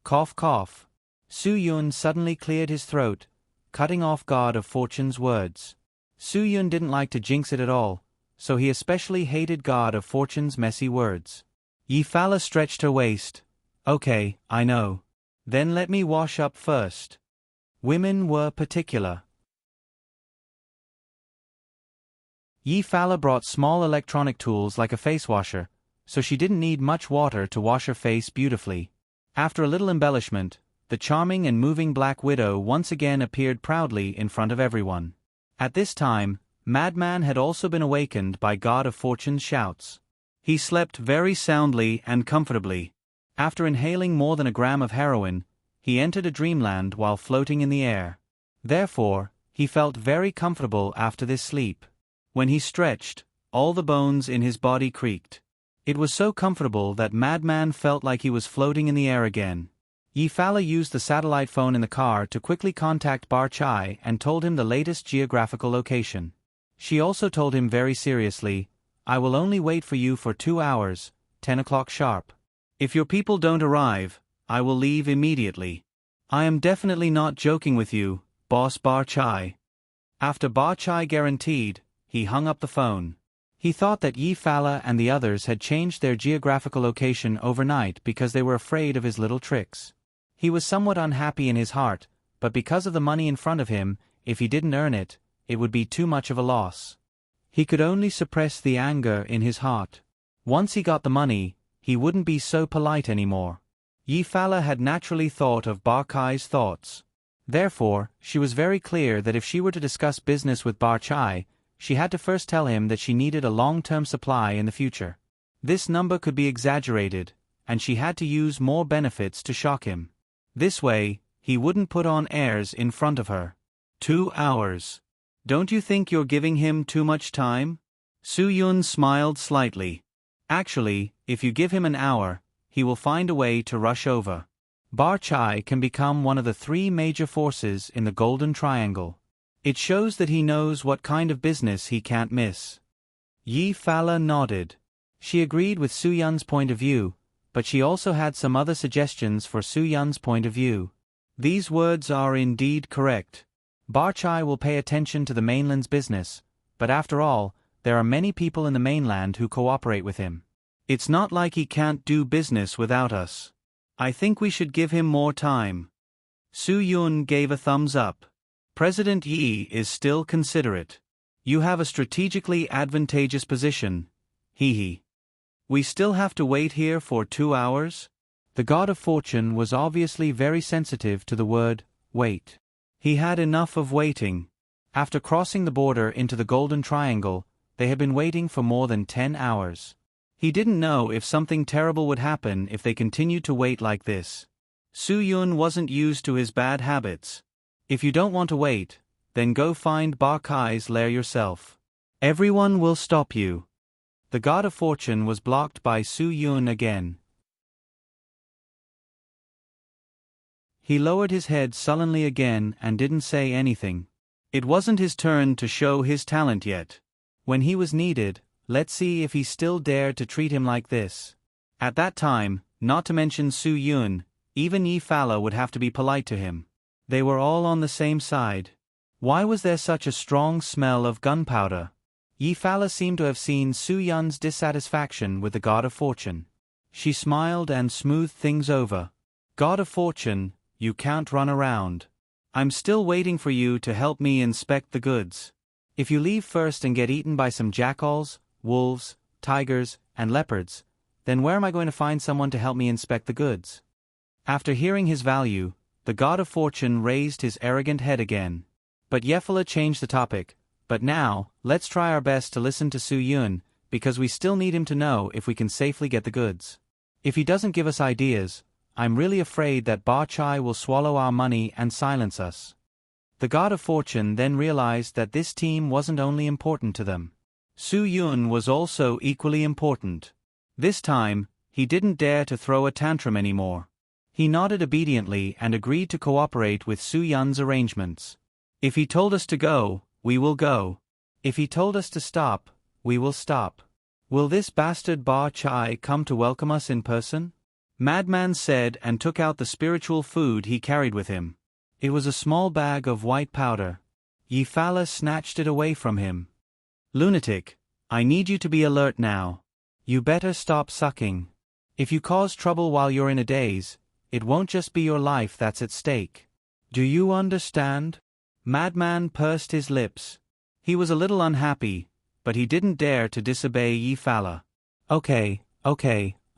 Cough cough. Su-yun suddenly cleared his throat, cutting off God of Fortune's words. Su-yun didn't like to jinx it at all, so he especially hated God of Fortune's messy words. Yi-Fala stretched her waist. "Okay, I know. Then let me wash up first." Women were particular. Yi-Fala brought small electronic tools like a face washer, so she didn't need much water to wash her face beautifully. After a little embellishment, the charming and moving Black Widow once again appeared proudly in front of everyone. At this time, Madman had also been awakened by God of Fortune's shouts. He slept very soundly and comfortably. After inhaling more than a gram of heroin, he entered a dreamland while floating in the air. Therefore, he felt very comfortable after this sleep. When he stretched, all the bones in his body creaked. It was so comfortable that Madman felt like he was floating in the air again. Yi-Fala used the satellite phone in the car to quickly contact Bar Chai and told him the latest geographical location. She also told him very seriously, "I will only wait for you for 2 hours, 10 o'clock sharp. If your people don't arrive, I will leave immediately. I am definitely not joking with you, boss Bar Chai." After Bar Chai guaranteed, he hung up the phone. He thought that Yi-Fala and the others had changed their geographical location overnight because they were afraid of his little tricks. He was somewhat unhappy in his heart, but because of the money in front of him, if he didn't earn it, it would be too much of a loss. He could only suppress the anger in his heart. Once he got the money, he wouldn't be so polite anymore. Yi-Fala had naturally thought of Bar Chai's thoughts. Therefore, she was very clear that if she were to discuss business with Bar Chai, she had to first tell him that she needed a long-term supply in the future. This number could be exaggerated, and she had to use more benefits to shock him. This way, he wouldn't put on airs in front of her. 2 hours. Don't you think you're giving him too much time? Su-yun smiled slightly. Actually, if you give him an hour, he will find a way to rush over. Bar Chai can become one of the 3 major forces in the Golden Triangle. It shows that he knows what kind of business he can't miss. Yi-Fala nodded. She agreed with Su-yun's point of view, but she also had some other suggestions for Su-yun's point of view. These words are indeed correct. Bar Chai will pay attention to the mainland's business, but after all, there are many people in the mainland who cooperate with him. It's not like he can't do business without us. I think we should give him more time. Su-yun gave a thumbs up. President Yi is still considerate. You have a strategically advantageous position. Hee. We still have to wait here for 2 hours? The God of Fortune was obviously very sensitive to the word, wait. He had enough of waiting. After crossing the border into the Golden Triangle, they had been waiting for more than 10 hours. He didn't know if something terrible would happen if they continued to wait like this. Su-yun wasn't used to his bad habits. If you don't want to wait, then go find Bar Chai's lair yourself. Everyone will stop you. The God of Fortune was blocked by Su-yun again. He lowered his head sullenly again and didn't say anything. It wasn't his turn to show his talent yet. When he was needed, let's see if he still dared to treat him like this. At that time, not to mention Su Yun, even Yi Fala would have to be polite to him. They were all on the same side. Why was there such a strong smell of gunpowder? Yi Fala seemed to have seen Su Yun's dissatisfaction with the God of Fortune. She smiled and smoothed things over. God of Fortune, you can't run around. I'm still waiting for you to help me inspect the goods. If you leave first and get eaten by some jackals, wolves, tigers, and leopards, then where am I going to find someone to help me inspect the goods? After hearing his value, the God of Fortune raised his arrogant head again. But Yefala changed the topic. But now, let's try our best to listen to Su Yun, because we still need him to know if we can safely get the goods. If he doesn't give us ideas, I'm really afraid that Ba Chai will swallow our money and silence us. The God of Fortune then realized that this team wasn't only important to them. Su Yun was also equally important. This time, he didn't dare to throw a tantrum anymore. He nodded obediently and agreed to cooperate with Su Yun's arrangements. If he told us to go, we will go. If he told us to stop, we will stop. Will this bastard Ba Chai come to welcome us in person? Madman said and took out the spiritual food he carried with him. It was a small bag of white powder. Yi Fala snatched it away from him. Lunatic, I need you to be alert now. You better stop sucking. If you cause trouble while you're in a daze, it won't just be your life that's at stake. Do you understand? Madman pursed his lips. He was a little unhappy, but he didn't dare to disobey Yi Fala. Okay,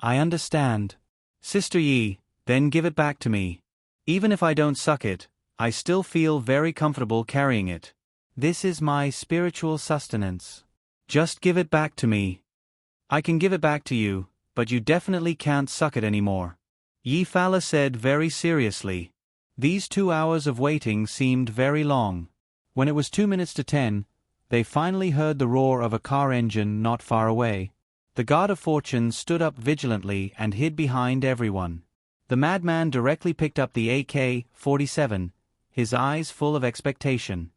I understand. Sister Yi, then give it back to me. Even if I don't suck it, I still feel very comfortable carrying it. This is my spiritual sustenance. Just give it back to me. I can give it back to you, but you definitely can't suck it anymore. Yi Fala said very seriously. These 2 hours of waiting seemed very long. When it was 2 minutes to 10, they finally heard the roar of a car engine not far away. The God of Fortune stood up vigilantly and hid behind everyone. The madman directly picked up the AK-47, his eyes full of expectation.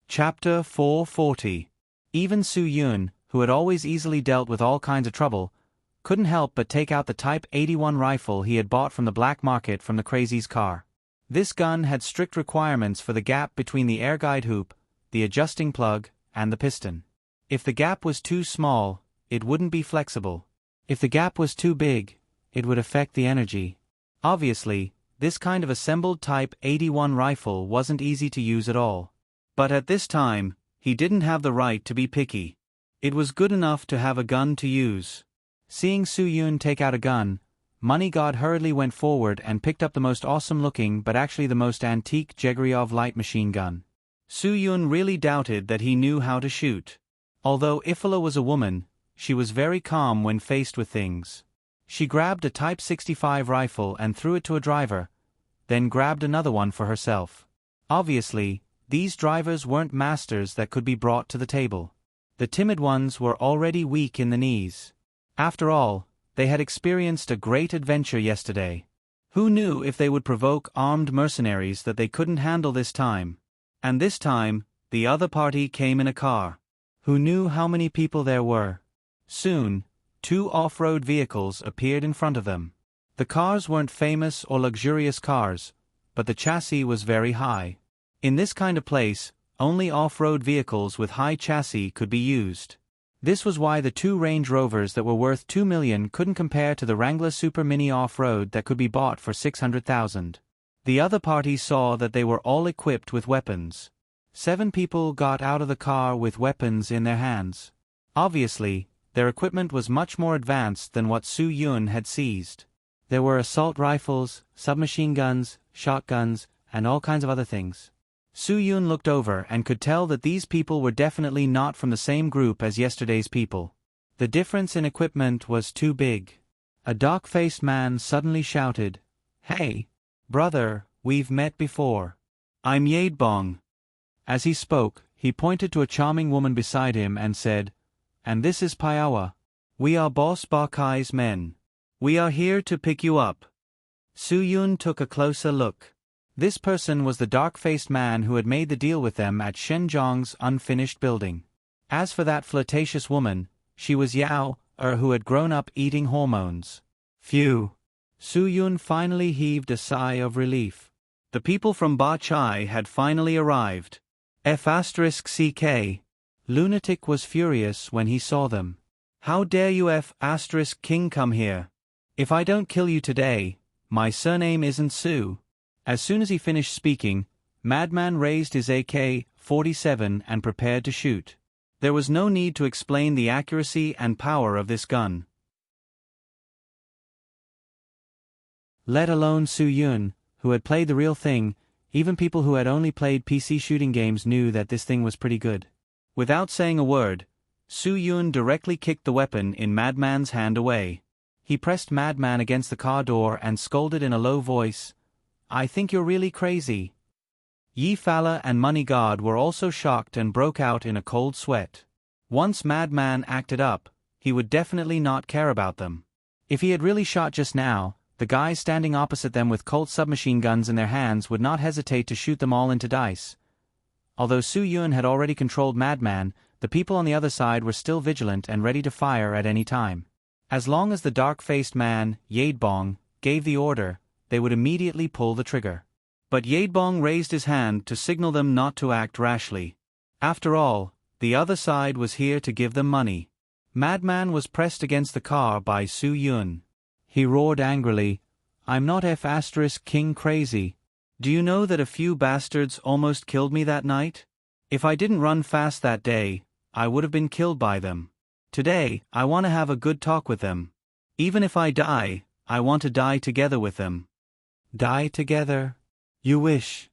Chapter 440. Even Su Yun, who had always easily dealt with all kinds of trouble, couldn't help but take out the Type 81 rifle he had bought from the black market from the crazy's car. This gun had strict requirements for the gap between the air guide hoop, the adjusting plug, and the piston. If the gap was too small, it wouldn't be flexible. If the gap was too big, it would affect the energy. Obviously, this kind of assembled Type 81 rifle wasn't easy to use at all. But at this time, he didn't have the right to be picky. It was good enough to have a gun to use. Seeing Su Yun take out a gun, Money God hurriedly went forward and picked up the most awesome-looking but actually the most antique Jegriov light machine gun. Su Yun really doubted that he knew how to shoot. Although Ifala was a woman, she was very calm when faced with things. She grabbed a Type 65 rifle and threw it to a driver, then grabbed another one for herself. Obviously, these drivers weren't masters that could be brought to the table. The timid ones were already weak in the knees. After all, they had experienced a great adventure yesterday. Who knew if they would provoke armed mercenaries that they couldn't handle this time? And this time, the other party came in a car. Who knew how many people there were? Soon, 2 off-road vehicles appeared in front of them. The cars weren't famous or luxurious cars, but the chassis was very high. In this kind of place, only off-road vehicles with high chassis could be used. This was why the 2 Range Rovers that were worth $2 million couldn't compare to the Wrangler Super Mini off-road that could be bought for $600,000. The other party saw that they were all equipped with weapons. 7 people got out of the car with weapons in their hands. Obviously, their equipment was much more advanced than what Su Yun had seized. There were assault rifles, submachine guns, shotguns, and all kinds of other things. Su Yun looked over and could tell that these people were definitely not from the same group as yesterday's people. The difference in equipment was too big. A dark-faced man suddenly shouted, "Hey, brother, we've met before. I'm Yadbong." As he spoke, he pointed to a charming woman beside him and said, "And this is Piawa. We are Boss Barkai's men. We are here to pick you up." Su Yun took a closer look. This person was the dark-faced man who had made the deal with them at Shenzhong's unfinished building. As for that flirtatious woman, she was Yao, who had grown up eating hormones. Phew! Su Yun finally heaved a sigh of relief. The people from Ba Chai had finally arrived. F***CK. Lunatic was furious when he saw them. How dare you F***King come here? If I don't kill you today, my surname isn't Su. As soon as he finished speaking, Madman raised his AK-47 and prepared to shoot. There was no need to explain the accuracy and power of this gun. Let alone Su Yun, who had played the real thing. Even people who had only played PC shooting games knew that this thing was pretty good. Without saying a word, Su Yun directly kicked the weapon in Madman's hand away. He pressed Madman against the car door and scolded in a low voice, "I think you're really crazy." Yi Fala and Money God were also shocked and broke out in a cold sweat. Once Madman acted up, he would definitely not care about them. If he had really shot just now, the guys standing opposite them with Colt submachine guns in their hands would not hesitate to shoot them all into dice. Although Su Yun had already controlled Madman, the people on the other side were still vigilant and ready to fire at any time. As long as the dark-faced man, Yadebong, gave the order, they would immediately pull the trigger. But Yadebong raised his hand to signal them not to act rashly. After all, the other side was here to give them money. Madman was pressed against the car by Su Yun. He roared angrily, "I'm not F***King crazy. Do you know that a few bastards almost killed me that night? If I didn't run fast that day, I would have been killed by them. Today, I want to have a good talk with them. Even if I die, I want to die together with them." Die together? You wish.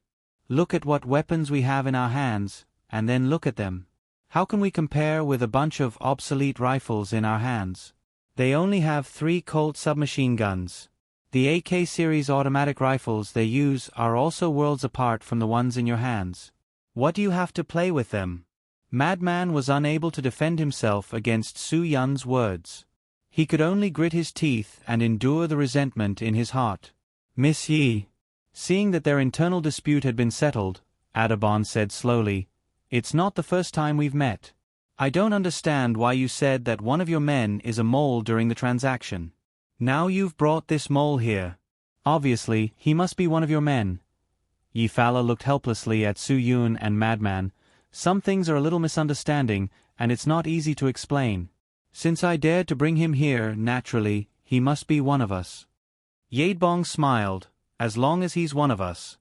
Look at what weapons we have in our hands, and then look at them. How can we compare with a bunch of obsolete rifles in our hands? They only have 3 Colt submachine guns. The AK series automatic rifles they use are also worlds apart from the ones in your hands. What do you have to play with them? Madman was unable to defend himself against Su Yun's words. He could only grit his teeth and endure the resentment in his heart. "Miss Yi." Seeing that their internal dispute had been settled, Adabon said slowly, "It's not the first time we've met. I don't understand why you said that one of your men is a mole during the transaction. Now you've brought this mole here. Obviously, he must be one of your men." Yi Fala looked helplessly at Su Yun and Madman. "Some things are a little misunderstanding, and it's not easy to explain. Since I dared to bring him here, naturally, he must be one of us." Yadebong smiled, "As long as he's one of us."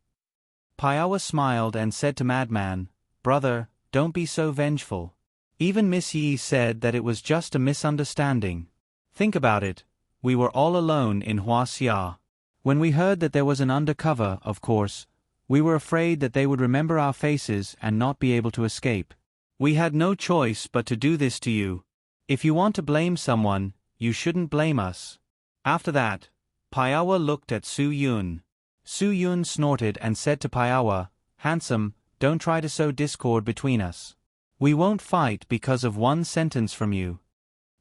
Piawa smiled and said to Madman, "Brother, don't be so vengeful. Even Miss Yi said that it was just a misunderstanding. Think about it, we were all alone in Huaxia. When we heard that there was an undercover, of course, we were afraid that they would remember our faces and not be able to escape. We had no choice but to do this to you. If you want to blame someone, you shouldn't blame us." After that, Piawa looked at Su Yun. Su Yun snorted and said to Piawa, "Handsome, don't try to sow discord between us. We won't fight because of one sentence from you."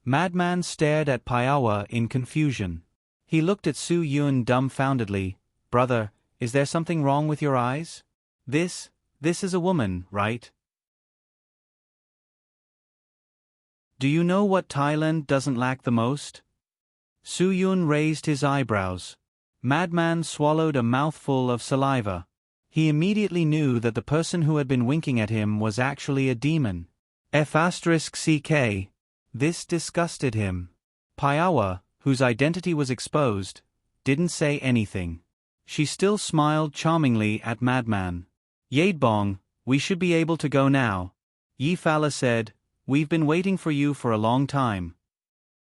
Madman stared at Piawa in confusion. He looked at Su Yun dumbfoundedly. "Brother, is there something wrong with your eyes? This is a woman, right? Do you know what Thailand doesn't lack the most?" Su Yun raised his eyebrows. Madman swallowed a mouthful of saliva. He immediately knew that the person who had been winking at him was actually a demon. F***CK. This disgusted him. Piawa, whose identity was exposed, didn't say anything. She still smiled charmingly at Madman. "Yadebong, we should be able to go now." Yi Fala said, "We've been waiting for you for a long time."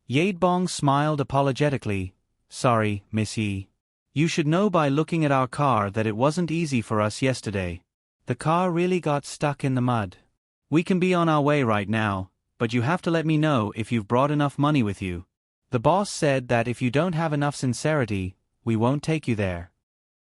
Yadebong smiled apologetically. "Sorry, Miss Yi. You should know by looking at our car that it wasn't easy for us yesterday. The car really got stuck in the mud. We can be on our way right now, but you have to let me know if you've brought enough money with you. The boss said that if you don't have enough sincerity, we won't take you there."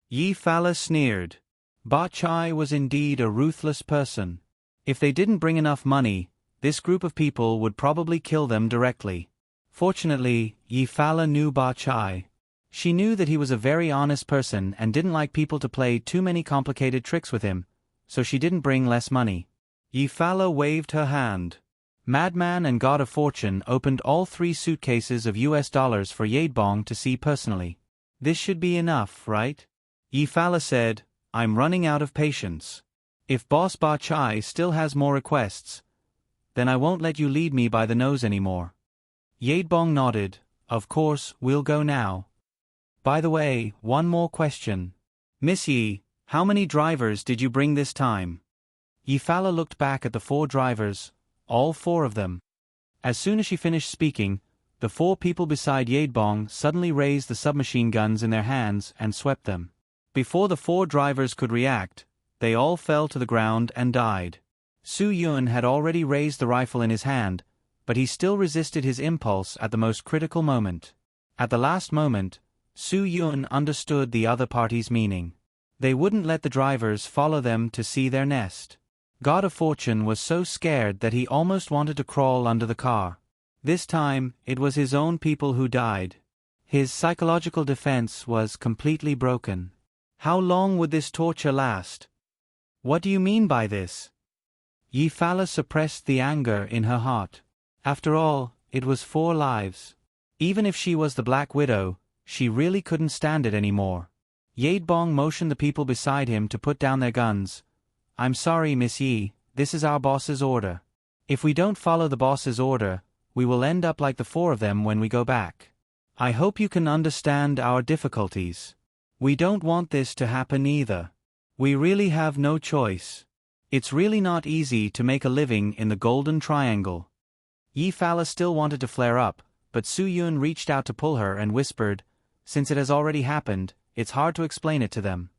Yi Fala sneered. Ba Chai was indeed a ruthless person. If they didn't bring enough money, this group of people would probably kill them directly. Fortunately, Yi Fala knew Ba Chai. She knew that he was a very honest person and didn't like people to play too many complicated tricks with him, so she didn't bring less money. Yifala waved her hand. Madman and God of Fortune opened all 3 suitcases of US dollars for Yadebong to see personally. This should be enough, right? Yifala said, I'm running out of patience. If Boss Ba Chai still has more requests, then I won't let you lead me by the nose anymore. Yadebong nodded. Of course, we'll go now. By the way, one more question. Miss Yi, how many drivers did you bring this time? Yifala looked back at the 4 drivers, all 4 of them. As soon as she finished speaking, the 4 people beside Yadebong suddenly raised the submachine guns in their hands and swept them. Before the 4 drivers could react, they all fell to the ground and died. Su Yun had already raised the rifle in his hand, but he still resisted his impulse at the most critical moment. At the last moment, Su Yun understood the other party's meaning. They wouldn't let the drivers follow them to see their nest. God of Fortune was so scared that he almost wanted to crawl under the car. This time, it was his own people who died. His psychological defense was completely broken. How long would this torture last? What do you mean by this? Yifala suppressed the anger in her heart. After all, it was 4 lives. Even if she was the Black Widow, she really couldn't stand it anymore. Yadebong motioned the people beside him to put down their guns. I'm sorry, Miss Yi, this is our boss's order. If we don't follow the boss's order, we will end up like the 4 of them when we go back. I hope you can understand our difficulties. We don't want this to happen either. We really have no choice. It's really not easy to make a living in the Golden Triangle. Yifala still wanted to flare up, but Su Yun reached out to pull her and whispered, since it has already happened, it's hard to explain it to them.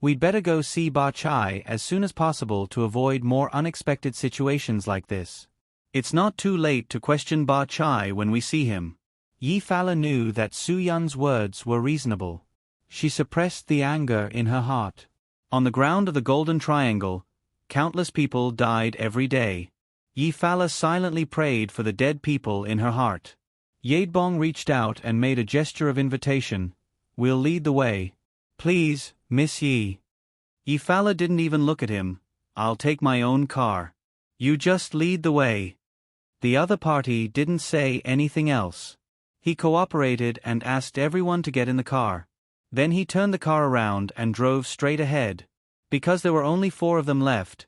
We'd better go see Ba Chai as soon as possible to avoid more unexpected situations like this. It's not too late to question Ba Chai when we see him. Yifala knew that Su Yun's words were reasonable. She suppressed the anger in her heart. On the ground of the Golden Triangle, countless people died every day. Yifala silently prayed for the dead people in her heart. Yadebong reached out and made a gesture of invitation. We'll lead the way. Please, Miss Yi. Yifala didn't even look at him. I'll take my own car. You just lead the way. The other party didn't say anything else. He cooperated and asked everyone to get in the car. Then he turned the car around and drove straight ahead. Because there were only 4 of them left,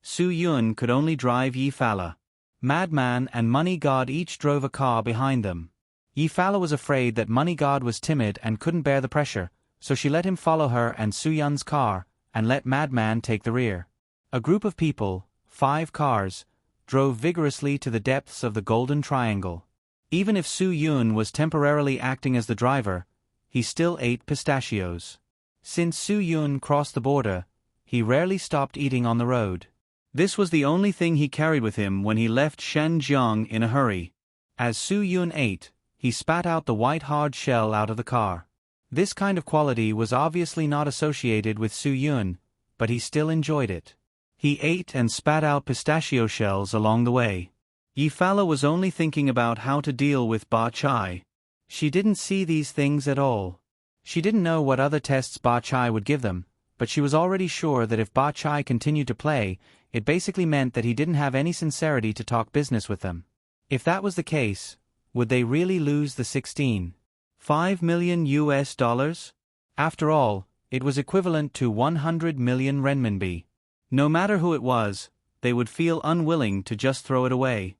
Su Yun could only drive Yifala. Madman and Money God each drove a car behind them. Yifala was afraid that Money God was timid and couldn't bear the pressure, so she let him follow her and Su Yun's car, and let Madman take the rear. A group of people, 5 cars, drove vigorously to the depths of the Golden Triangle. Even if Su Yun was temporarily acting as the driver, he still ate pistachios. Since Su Yun crossed the border, he rarely stopped eating on the road. This was the only thing he carried with him when he left Shenzhen in a hurry. As Su Yun ate, he spat out the white hard shell out of the car. This kind of quality was obviously not associated with Su Yun, but he still enjoyed it. He ate and spat out pistachio shells along the way. Yifala was only thinking about how to deal with Ba Chai. She didn't see these things at all. She didn't know what other tests Ba Chai would give them, but she was already sure that if Ba Chai continued to play, it basically meant that he didn't have any sincerity to talk business with them. If that was the case, would they really lose the 16.5 million US dollars? After all, it was equivalent to 100 million renminbi. No matter who it was, they would feel unwilling to just throw it away.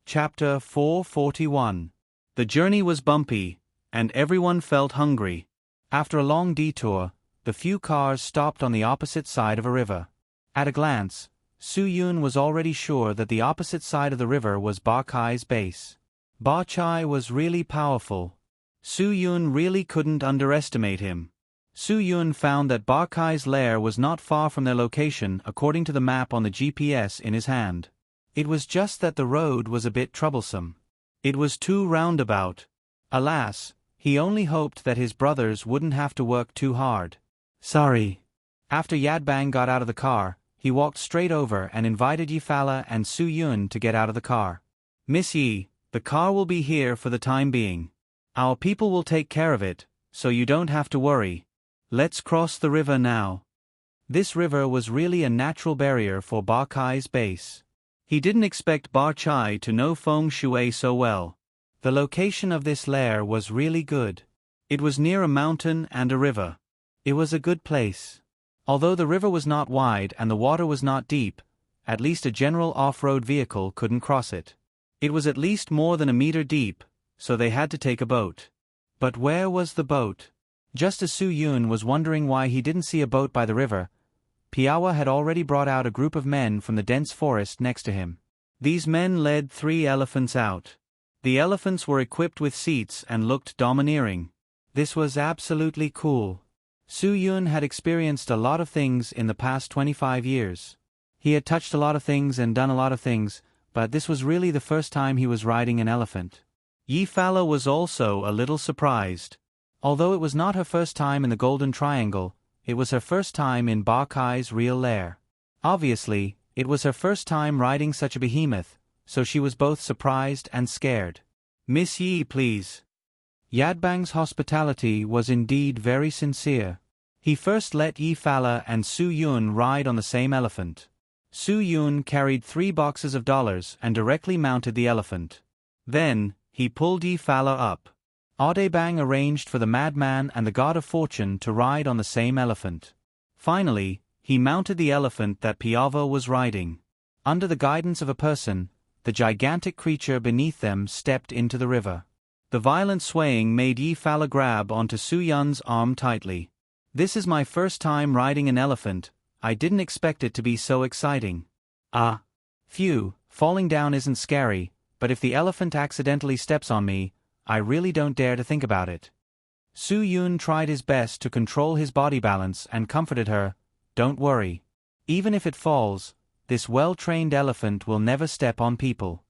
Chapter 441. The journey was bumpy, and everyone felt hungry. After a long detour, the few cars stopped on the opposite side of a river. At a glance, Su Yun was already sure that the opposite side of the river was Ba Chai's base. Ba Chai was really powerful. Su Yun really couldn't underestimate him. Su Yun found that Ba Chai's lair was not far from their location according to the map on the GPS in his hand. It was just that the road was a bit troublesome. It was too roundabout. Alas, he only hoped that his brothers wouldn't have to work too hard. Sorry. After Yadbang got out of the car, he walked straight over and invited Yifala and Su Yun to get out of the car. Miss Yi, the car will be here for the time being. Our people will take care of it, so you don't have to worry. Let's cross the river now. This river was really a natural barrier for Ba Kai's base. He didn't expect Ba Chai to know feng shui so well. The location of this lair was really good. It was near a mountain and a river. It was a good place. Although the river was not wide and the water was not deep, at least a general off-road vehicle couldn't cross it. It was at least more than a meter deep, so they had to take a boat. But where was the boat? Just as Su Yun was wondering why he didn't see a boat by the river, Piawa had already brought out a group of men from the dense forest next to him. These men led 3 elephants out. The elephants were equipped with seats and looked domineering. This was absolutely cool. Su Yun had experienced a lot of things in the past 25 years. He had touched a lot of things and done a lot of things, but this was really the first time he was riding an elephant. Yifala was also a little surprised. Although it was not her first time in the Golden Triangle, it was her first time in Ba Kai's real lair. Obviously, it was her first time riding such a behemoth, so she was both surprised and scared. Miss Yi, please. Yadbang's hospitality was indeed very sincere. He first let Yifala and Su Yun ride on the same elephant. Su Yun carried 3 boxes of dollars and directly mounted the elephant. Then, he pulled Yifala up. Audebang arranged for the madman and the god of fortune to ride on the same elephant. Finally, he mounted the elephant that Piava was riding. Under the guidance of a person, the gigantic creature beneath them stepped into the river. The violent swaying made Yifala grab onto Su Yun's arm tightly. This is my first time riding an elephant. I didn't expect it to be so exciting. Phew, falling down isn't scary, but if the elephant accidentally steps on me, I really don't dare to think about it. Su Yun tried his best to control his body balance and comforted her, don't worry. Even if it falls, this well-trained elephant will never step on people.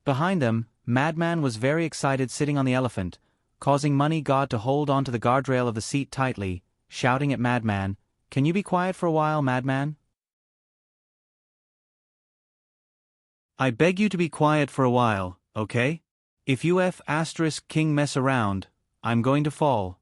Behind them, Madman was very excited sitting on the elephant, causing Money God to hold onto the guardrail of the seat tightly, shouting at Madman, "Can you be quiet for a while, Madman? I beg you to be quiet for a while, okay? If you **King mess around, I'm going to fall."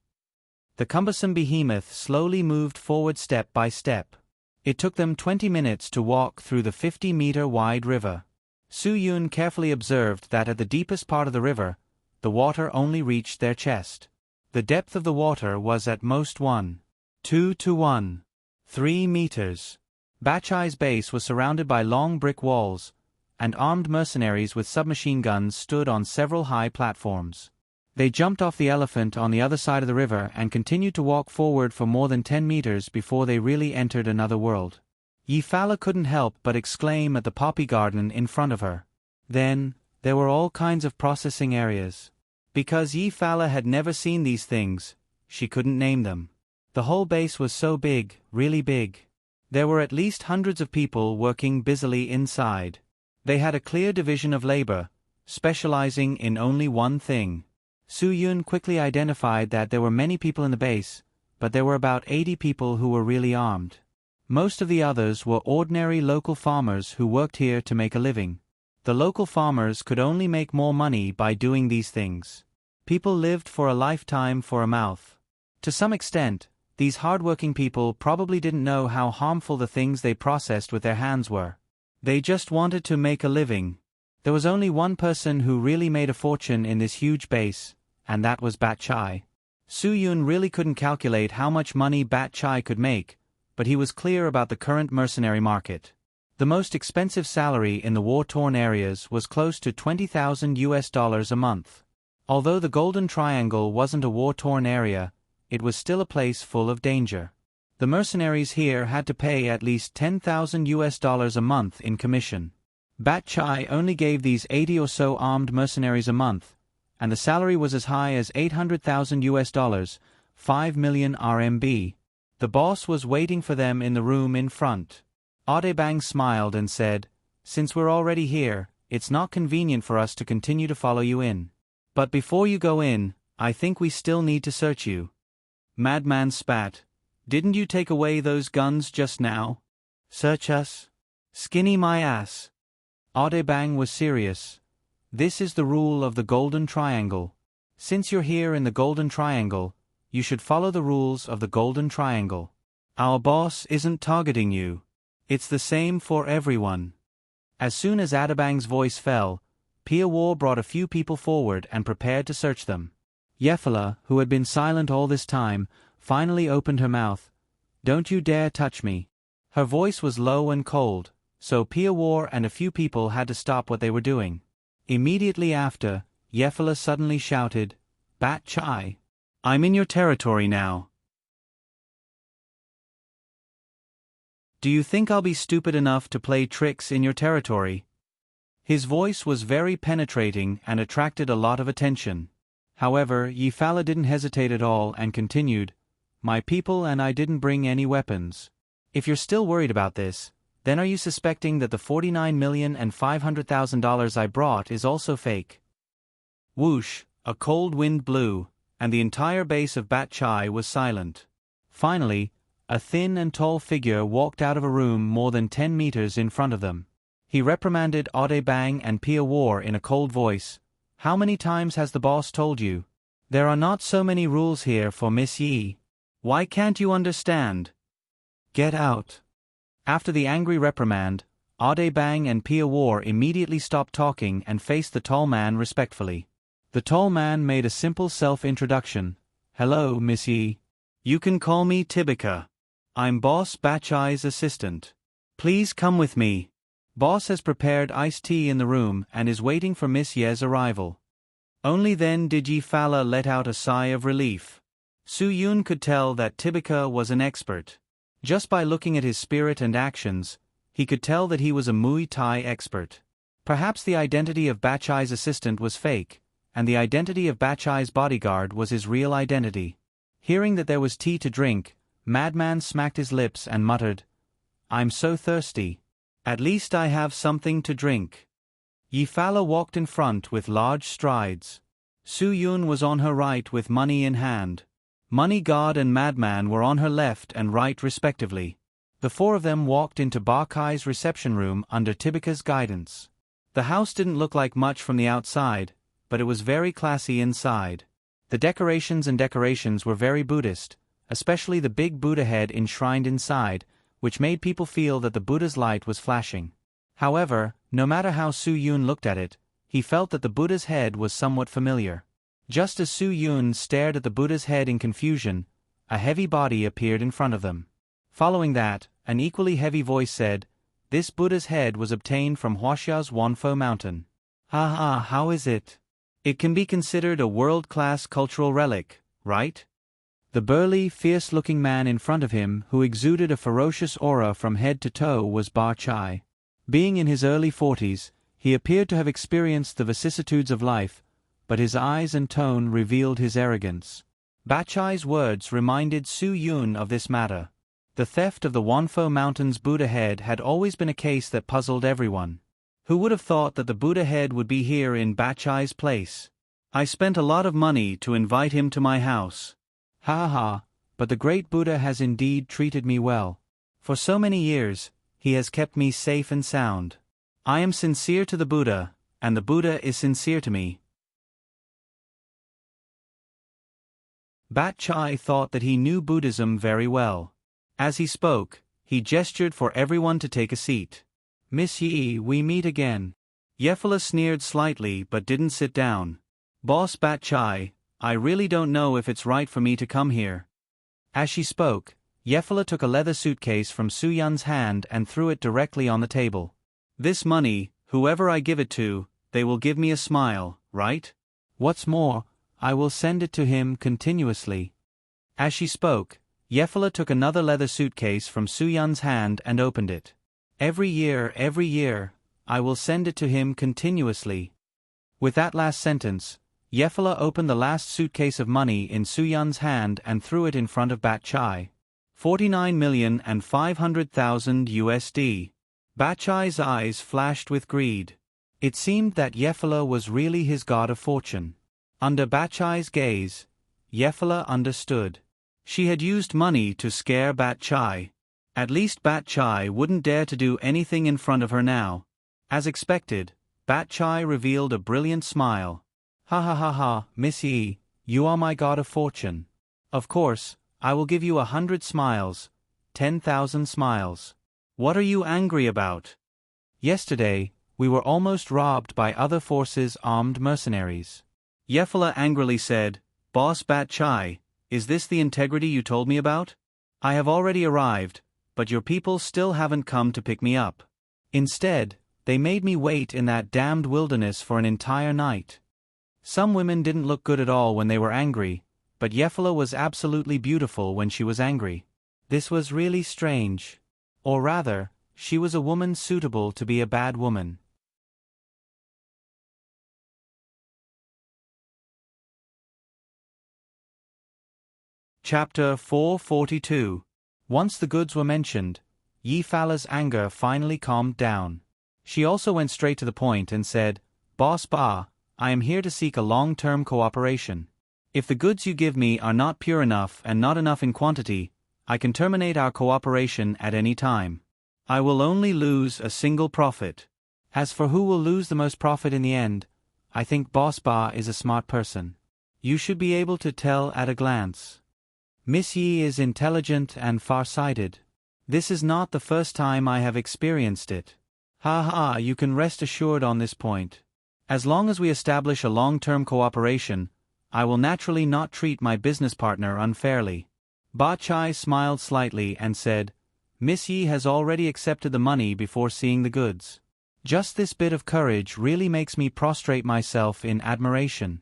The cumbersome behemoth slowly moved forward step by step. It took them 20 minutes to walk through the 50-meter-wide river. Su Yun carefully observed that at the deepest part of the river, the water only reached their chest. The depth of the water was at most 1.2 to 1.3 meters. Bachai's base was surrounded by long brick walls, and armed mercenaries with submachine guns stood on several high platforms. They jumped off the elephant on the other side of the river and continued to walk forward for more than 10 meters before they really entered another world. Yifala couldn't help but exclaim at the poppy garden in front of her. Then, there were all kinds of processing areas. Because Yifala had never seen these things, she couldn't name them. The whole base was so big, really big. There were at least hundreds of people working busily inside. They had a clear division of labor, specializing in only one thing. Su Yun quickly identified that there were many people in the base, but there were about 80 people who were really armed. Most of the others were ordinary local farmers who worked here to make a living. The local farmers could only make more money by doing these things. People lived for a lifetime for a mouth. To some extent, these hardworking people probably didn't know how harmful the things they processed with their hands were. They just wanted to make a living. There was only one person who really made a fortune in this huge base, and that was Bat Chai. Su Yun really couldn't calculate how much money Bat Chai could make, but he was clear about the current mercenary market. The most expensive salary in the war-torn areas was close to $20,000 a month. Although the Golden Triangle wasn't a war-torn area, it was still a place full of danger. The mercenaries here had to pay at least $10,000 a month in commission. Bat Chai only gave these 80 or so armed mercenaries a month, and the salary was as high as $800,000, 5 million RMB. The boss was waiting for them in the room in front. Audebang smiled and said, "Since we're already here, it's not convenient for us to continue to follow you in. But before you go in, I think we still need to search you." Madman spat. Didn't you take away those guns just now? Search us? Skinny my ass. Audebang was serious. This is the rule of the Golden Triangle. Since you're here in the Golden Triangle, you should follow the rules of the Golden Triangle. Our boss isn't targeting you. It's the same for everyone. As soon as Audebang's voice fell, Piawar brought a few people forward and prepared to search them. Yefala, who had been silent all this time, finally opened her mouth. Don't you dare touch me. Her voice was low and cold, so Piawar and a few people had to stop what they were doing. Immediately after, Yefala suddenly shouted, Bat Chai, I'm in your territory now. Do you think I'll be stupid enough to play tricks in your territory? His voice was very penetrating and attracted a lot of attention. However, Yefala didn't hesitate at all and continued, My people and I didn't bring any weapons. If you're still worried about this, then are you suspecting that the $49,500,000 I brought is also fake? Whoosh, a cold wind blew, and the entire base of Bat Chai was silent. Finally, a thin and tall figure walked out of a room more than 10 meters in front of them. He reprimanded Audebang and Piawar in a cold voice. How many times has the boss told you? There are not so many rules here for Miss Yi. Why can't you understand? Get out. After the angry reprimand, Audebang and Piawar immediately stopped talking and faced the tall man respectfully. The tall man made a simple self-introduction. Hello, Miss Yi. You can call me Tibika. I'm Boss Bat Chai's assistant. Please come with me. Boss has prepared iced tea in the room and is waiting for Miss Ye's arrival. Only then did Yefala let out a sigh of relief. Su Yun could tell that Tibika was an expert. Just by looking at his spirit and actions, he could tell that he was a Muay Thai expert. Perhaps the identity of Bat Chai's assistant was fake, and the identity of Bat Chai's bodyguard was his real identity. Hearing that there was tea to drink, Madman smacked his lips and muttered, I'm so thirsty. At least I have something to drink. Yefala walked in front with large strides. Su Yun was on her right with money in hand. Money God and Madman were on her left and right respectively. The four of them walked into Bar Kai's reception room under Tibika's guidance. The house didn't look like much from the outside, but it was very classy inside. The decorations were very Buddhist, especially the big Buddha head enshrined inside, which made people feel that the Buddha's light was flashing. However, no matter how Su Yun looked at it, he felt that the Buddha's head was somewhat familiar. Just as Su Yun stared at the Buddha's head in confusion, a heavy body appeared in front of them. Following that, an equally heavy voice said, This Buddha's head was obtained from Huaxia's Wanfo mountain. How is it? It can be considered a world-class cultural relic, right? The burly, fierce-looking man in front of him who exuded a ferocious aura from head to toe was Bar Chai. Being in his early 40s, he appeared to have experienced the vicissitudes of life, but his eyes and tone revealed his arrogance. Bat Chai's words reminded Su Yun of this matter. The theft of the Wanfo Mountain's Buddha head had always been a case that puzzled everyone. Who would have thought that the Buddha head would be here in Bat Chai's place? I spent a lot of money to invite him to my house. But the great Buddha has indeed treated me well. For so many years, he has kept me safe and sound. I am sincere to the Buddha, and the Buddha is sincere to me. Bat Chai thought that he knew Buddhism very well. As he spoke, he gestured for everyone to take a seat. Miss Yi, we meet again. Yefala sneered slightly but didn't sit down. Boss Bat Chai, I really don't know if it's right for me to come here. As she spoke, Yefala took a leather suitcase from Su Yun's hand and threw it directly on the table. This money, whoever I give it to, they will give me a smile, right? What's more, I will send it to him continuously. As she spoke, Yefala took another leather suitcase from Su Yun's hand and opened it. Every year, I will send it to him continuously. With that last sentence, Yefala opened the last suitcase of money in Su Yun's hand and threw it in front of Bat Chai. 49,500,000 USD. Bat Chai's eyes flashed with greed. It seemed that Yefala was really his god of fortune. Under Bat Chai's gaze, Yefala understood. She had used money to scare Bat Chai. At least Bat Chai wouldn't dare to do anything in front of her now. As expected, Bat Chai revealed a brilliant smile. Ha ha ha ha, Miss Yi, you are my god of fortune. Of course, I will give you 100 smiles, 10,000 smiles. What are you angry about? Yesterday, we were almost robbed by other forces' armed mercenaries. Yefala angrily said, Boss Bat Chai, is this the integrity you told me about? I have already arrived, but your people still haven't come to pick me up. Instead, they made me wait in that damned wilderness for an entire night. Some women didn't look good at all when they were angry, but Yefala was absolutely beautiful when she was angry. This was really strange. Or rather, she was a woman suitable to be a bad woman. Chapter 442. Once the goods were mentioned, Yi Fala's anger finally calmed down. She also went straight to the point and said, Boss Ba, I am here to seek a long-term cooperation. If the goods you give me are not pure enough and not enough in quantity, I can terminate our cooperation at any time. I will only lose a single profit. As for who will lose the most profit in the end, I think Boss Ba is a smart person. You should be able to tell at a glance. Miss Yi is intelligent and far-sighted. This is not the first time I have experienced it. Ha ha, you can rest assured on this point. As long as we establish a long-term cooperation, I will naturally not treat my business partner unfairly. Ba Chai smiled slightly and said, Miss Yi has already accepted the money before seeing the goods. Just this bit of courage really makes me prostrate myself in admiration.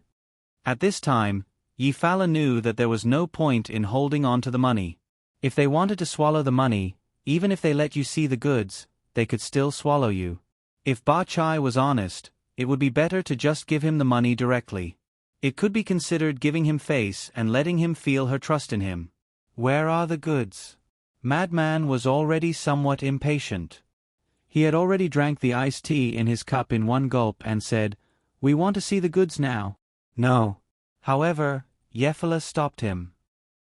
At this time, Yi Fala knew that there was no point in holding on to the money. If they wanted to swallow the money, even if they let you see the goods, they could still swallow you. If Ba Chai was honest, it would be better to just give him the money directly. It could be considered giving him face and letting him feel her trust in him. Where are the goods? Madman was already somewhat impatient. He had already drank the iced tea in his cup in one gulp and said, We want to see the goods now. No. However, Yefala stopped him.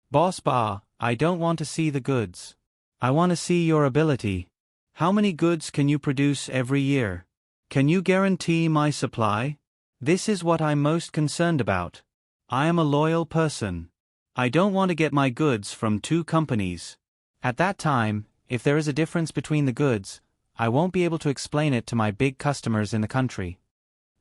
Boss Ba, I don't want to see the goods. I want to see your ability. How many goods can you produce every year? Can you guarantee my supply? This is what I'm most concerned about. I am a loyal person. I don't want to get my goods from two companies. At that time, if there is a difference between the goods, I won't be able to explain it to my big customers in the country.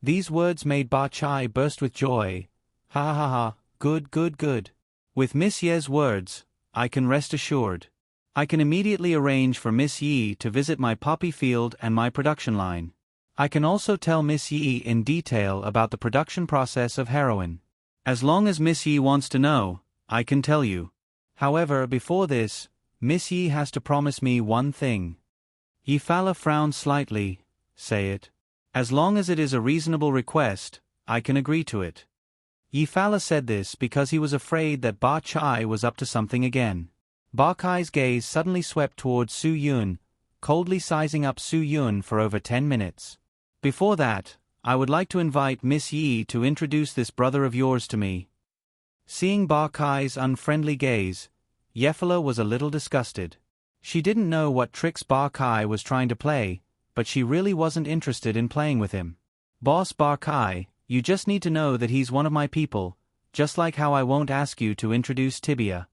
These words made Ba Chai burst with joy. Ha ha ha, good good good. With Miss Ye's words, I can rest assured. I can immediately arrange for Miss Yi to visit my poppy field and my production line. I can also tell Miss Yi in detail about the production process of heroin. As long as Miss Yi wants to know, I can tell you. However, before this, Miss Yi has to promise me one thing. Yi Fala frowned slightly. Say it. As long as it is a reasonable request, I can agree to it. Yi Fala said this because he was afraid that Ba Chai was up to something again. Ba Chai's gaze suddenly swept towards Su Yun, coldly sizing up Su Yun for over 10 minutes. Before that, I would like to invite Miss Yi to introduce this brother of yours to me. Seeing Ba Chai's unfriendly gaze, Yefala was a little disgusted. She didn't know what tricks Ba Chai was trying to play, but she really wasn't interested in playing with him. Boss Ba Chai, you just need to know that he's one of my people, just like how I won't ask you to introduce Tibia.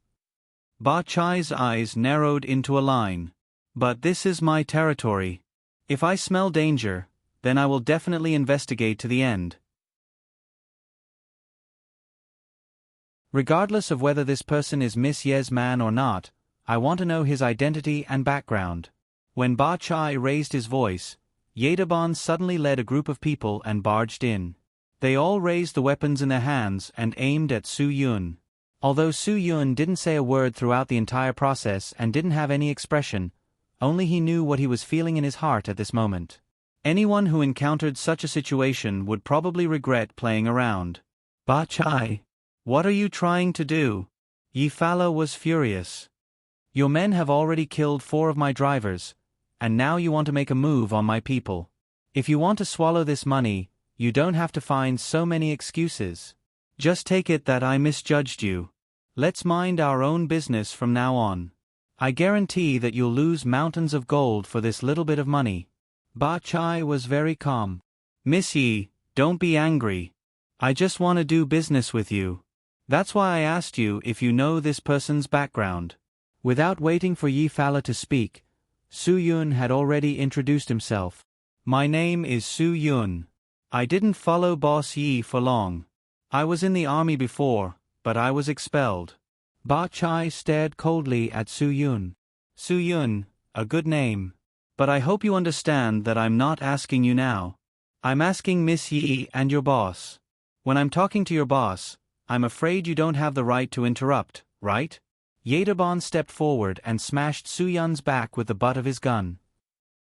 Ba Chai's eyes narrowed into a line. But this is my territory. If I smell danger, then I will definitely investigate to the end. Regardless of whether this person is Miss Ye's man or not, I want to know his identity and background. When Ba Chai raised his voice, Yedaban suddenly led a group of people and barged in. They all raised the weapons in their hands and aimed at Su Yun. Although Su Yun didn't say a word throughout the entire process and didn't have any expression, only he knew what he was feeling in his heart at this moment. Anyone who encountered such a situation would probably regret playing around. Ba Chai, what are you trying to do? Yi Fala was furious. Your men have already killed 4 of my drivers, and now you want to make a move on my people. If you want to swallow this money, you don't have to find so many excuses. Just take it that I misjudged you. Let's mind our own business from now on. I guarantee that you'll lose mountains of gold for this little bit of money." Ba Chai was very calm. "Miss Yi, don't be angry. I just want to do business with you. That's why I asked you if you know this person's background." Without waiting for Yi Fala to speak, Su Yun had already introduced himself. "My name is Su Yun. I didn't follow Boss Yi for long. I was in the army before, but I was expelled." Ba Chai stared coldly at Su Yun. "Su Yun, a good name. But I hope you understand that I'm not asking you now. I'm asking Miss Yi and your boss. When I'm talking to your boss, I'm afraid you don't have the right to interrupt, right?" Yedabon stepped forward and smashed Su Yun's back with the butt of his gun.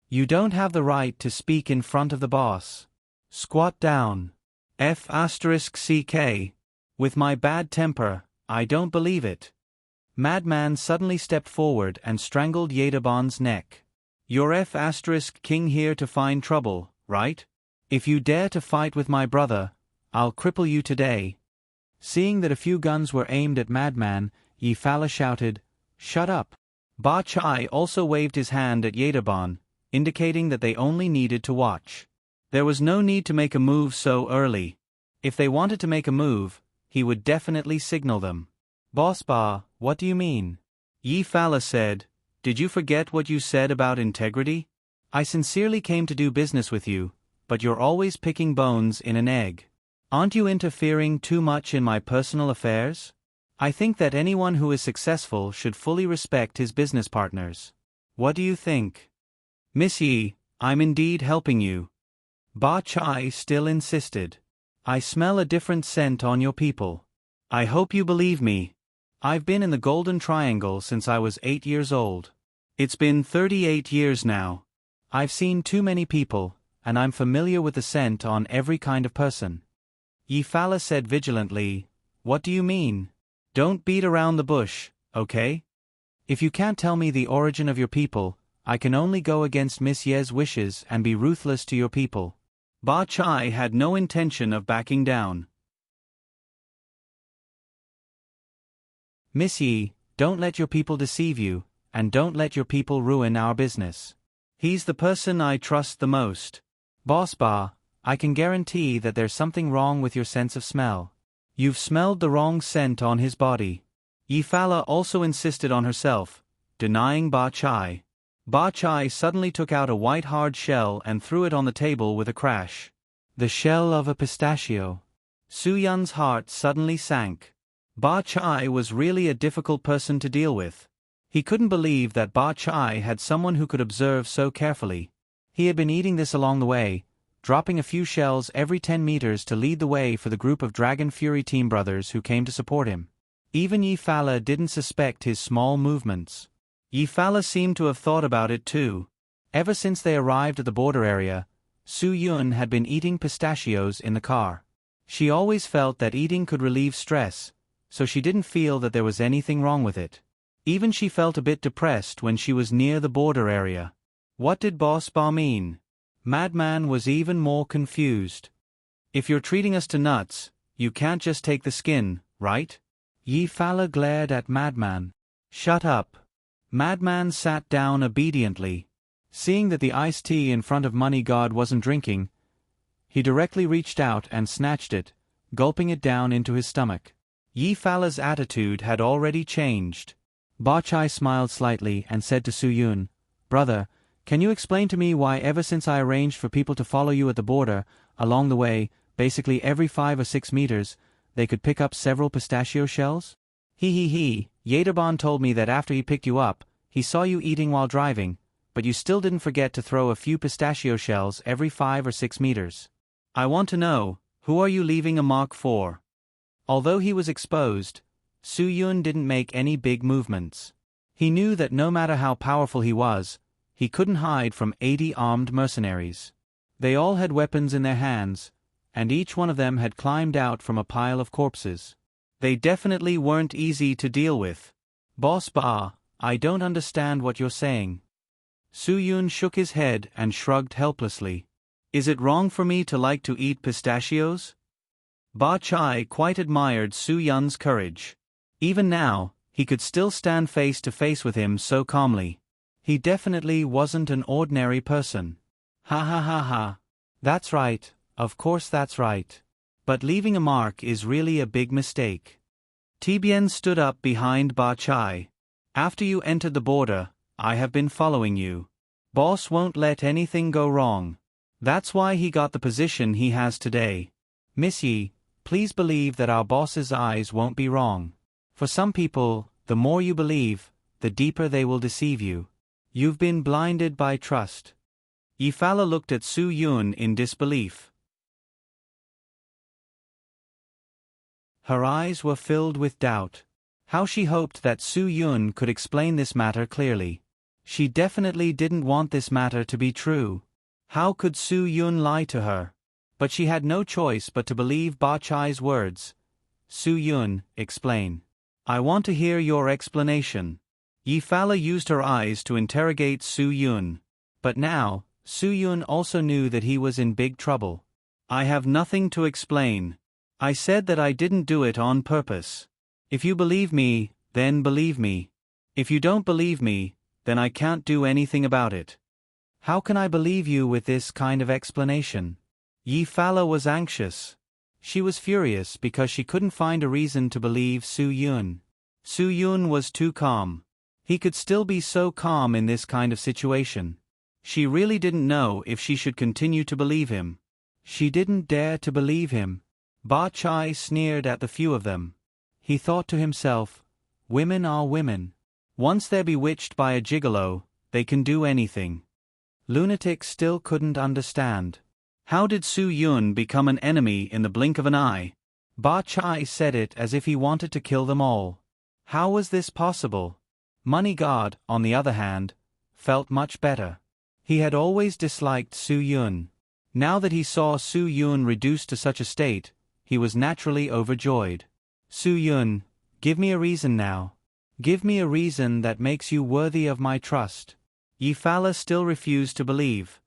"You don't have the right to speak in front of the boss. Squat down. F***ck. With my bad temper, I don't believe it." Madman suddenly stepped forward and strangled Yedabon's neck. "You're F***king here to find trouble, right? If you dare to fight with my brother, I'll cripple you today." Seeing that a few guns were aimed at Madman, Yi Fala shouted, "Shut up." Ba Chai also waved his hand at Yedabon, indicating that they only needed to watch. There was no need to make a move so early. If they wanted to make a move, he would definitely signal them. "Boss Ba, what do you mean?" Yi Fala said, "Did you forget what you said about integrity? I sincerely came to do business with you, but you're always picking bones in an egg. Aren't you interfering too much in my personal affairs? I think that anyone who is successful should fully respect his business partners. What do you think?" "Miss Yi, I'm indeed helping you." Ba Chai still insisted. "I smell a different scent on your people. I hope you believe me. I've been in the Golden Triangle since I was 8 years old. It's been 38 years now. I've seen too many people, and I'm familiar with the scent on every kind of person." Yi Fala said vigilantly, "What do you mean? Don't beat around the bush, okay? If you can't tell me the origin of your people, I can only go against Miss Ye's wishes and be ruthless to your people." Ba Chai had no intention of backing down. "Miss Yi, don't let your people deceive you, and don't let your people ruin our business. He's the person I trust the most. Boss Ba, I can guarantee that there's something wrong with your sense of smell. You've smelled the wrong scent on his body." Yi Fala also insisted on herself, denying Ba Chai. Ba Chai suddenly took out a white hard shell and threw it on the table with a crash. The shell of a pistachio. Su Yun's heart suddenly sank. Ba Chai was really a difficult person to deal with. He couldn't believe that Ba Chai had someone who could observe so carefully. He had been eating this along the way, dropping a few shells every 10 meters to lead the way for the group of Dragon Fury team brothers who came to support him. Even Yi Fala didn't suspect his small movements. Yi Fala seemed to have thought about it too. Ever since they arrived at the border area, Su Yun had been eating pistachios in the car. She always felt that eating could relieve stress, so she didn't feel that there was anything wrong with it. Even she felt a bit depressed when she was near the border area. What did Boss Ba mean? Madman was even more confused. "If you're treating us to nuts, you can't just take the skin, right?" Yi Fala glared at Madman. "Shut up." Madman sat down obediently. Seeing that the iced tea in front of Money God wasn't drinking, he directly reached out and snatched it, gulping it down into his stomach. Yi Fala's attitude had already changed. Ba Chai smiled slightly and said to Su Yun, "Brother, can you explain to me why ever since I arranged for people to follow you at the border, along the way, basically every 5 or 6 meters, they could pick up several pistachio shells?" Yedabon told me that after he picked you up, he saw you eating while driving, but you still didn't forget to throw a few pistachio shells every 5 or 6 meters. I want to know, who are you leaving a mark for? Although he was exposed, Su Yun didn't make any big movements. He knew that no matter how powerful he was, he couldn't hide from 80 armed mercenaries. They all had weapons in their hands, and each one of them had climbed out from a pile of corpses. They definitely weren't easy to deal with. "Boss Ba, I don't understand what you're saying." Su Yun shook his head and shrugged helplessly. "Is it wrong for me to like to eat pistachios?" Ba Chai quite admired Su Yun's courage. Even now, he could still stand face to face with him so calmly. He definitely wasn't an ordinary person. Ha ha ha ha. That's right, of course that's right. But leaving a mark is really a big mistake. Tibian stood up behind Ba Chai. After you entered the border, I have been following you. Boss won't let anything go wrong. That's why he got the position he has today. Miss Yi, please believe that our boss's eyes won't be wrong. For some people, the more you believe, the deeper they will deceive you. You've been blinded by trust. Yi Fala looked at Su Yun in disbelief. Her eyes were filled with doubt. How she hoped that Su Yun could explain this matter clearly. She definitely didn't want this matter to be true. How could Su Yun lie to her? But she had no choice but to believe Ba Chai's words. Su Yun, explain. I want to hear your explanation. Yi Fala used her eyes to interrogate Su Yun. But now, Su Yun also knew that he was in big trouble. I have nothing to explain. I said that I didn't do it on purpose. If you believe me, then believe me. If you don't believe me, then I can't do anything about it. How can I believe you with this kind of explanation? Yi Fala was anxious. She was furious because she couldn't find a reason to believe Su Yun. Su Yun was too calm. He could still be so calm in this kind of situation. She really didn't know if she should continue to believe him. She didn't dare to believe him. Ba Chai sneered at the few of them. He thought to himself, women are women. Once they're bewitched by a gigolo, they can do anything. Lunatic still couldn't understand. How did Su Yun become an enemy in the blink of an eye? Ba Chai said it as if he wanted to kill them all. How was this possible? Money God, on the other hand, felt much better. He had always disliked Su Yun. Now that he saw Su Yun reduced to such a state, he was naturally overjoyed. Su Yun, give me a reason now. Give me a reason that makes you worthy of my trust. Yi Fala still refused to believe.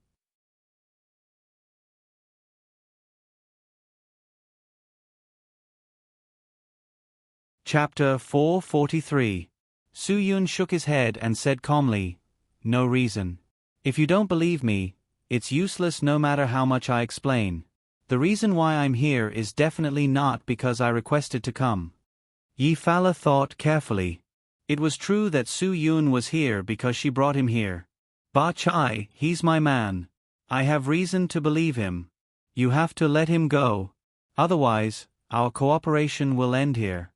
Chapter 443. Su Yun shook his head and said calmly, no reason. If you don't believe me, it's useless no matter how much I explain. The reason why I'm here is definitely not because I requested to come. Yi Fala thought carefully. It was true that Su Yun was here because she brought him here. Ba Chai, he's my man. I have reason to believe him. You have to let him go. Otherwise, our cooperation will end here.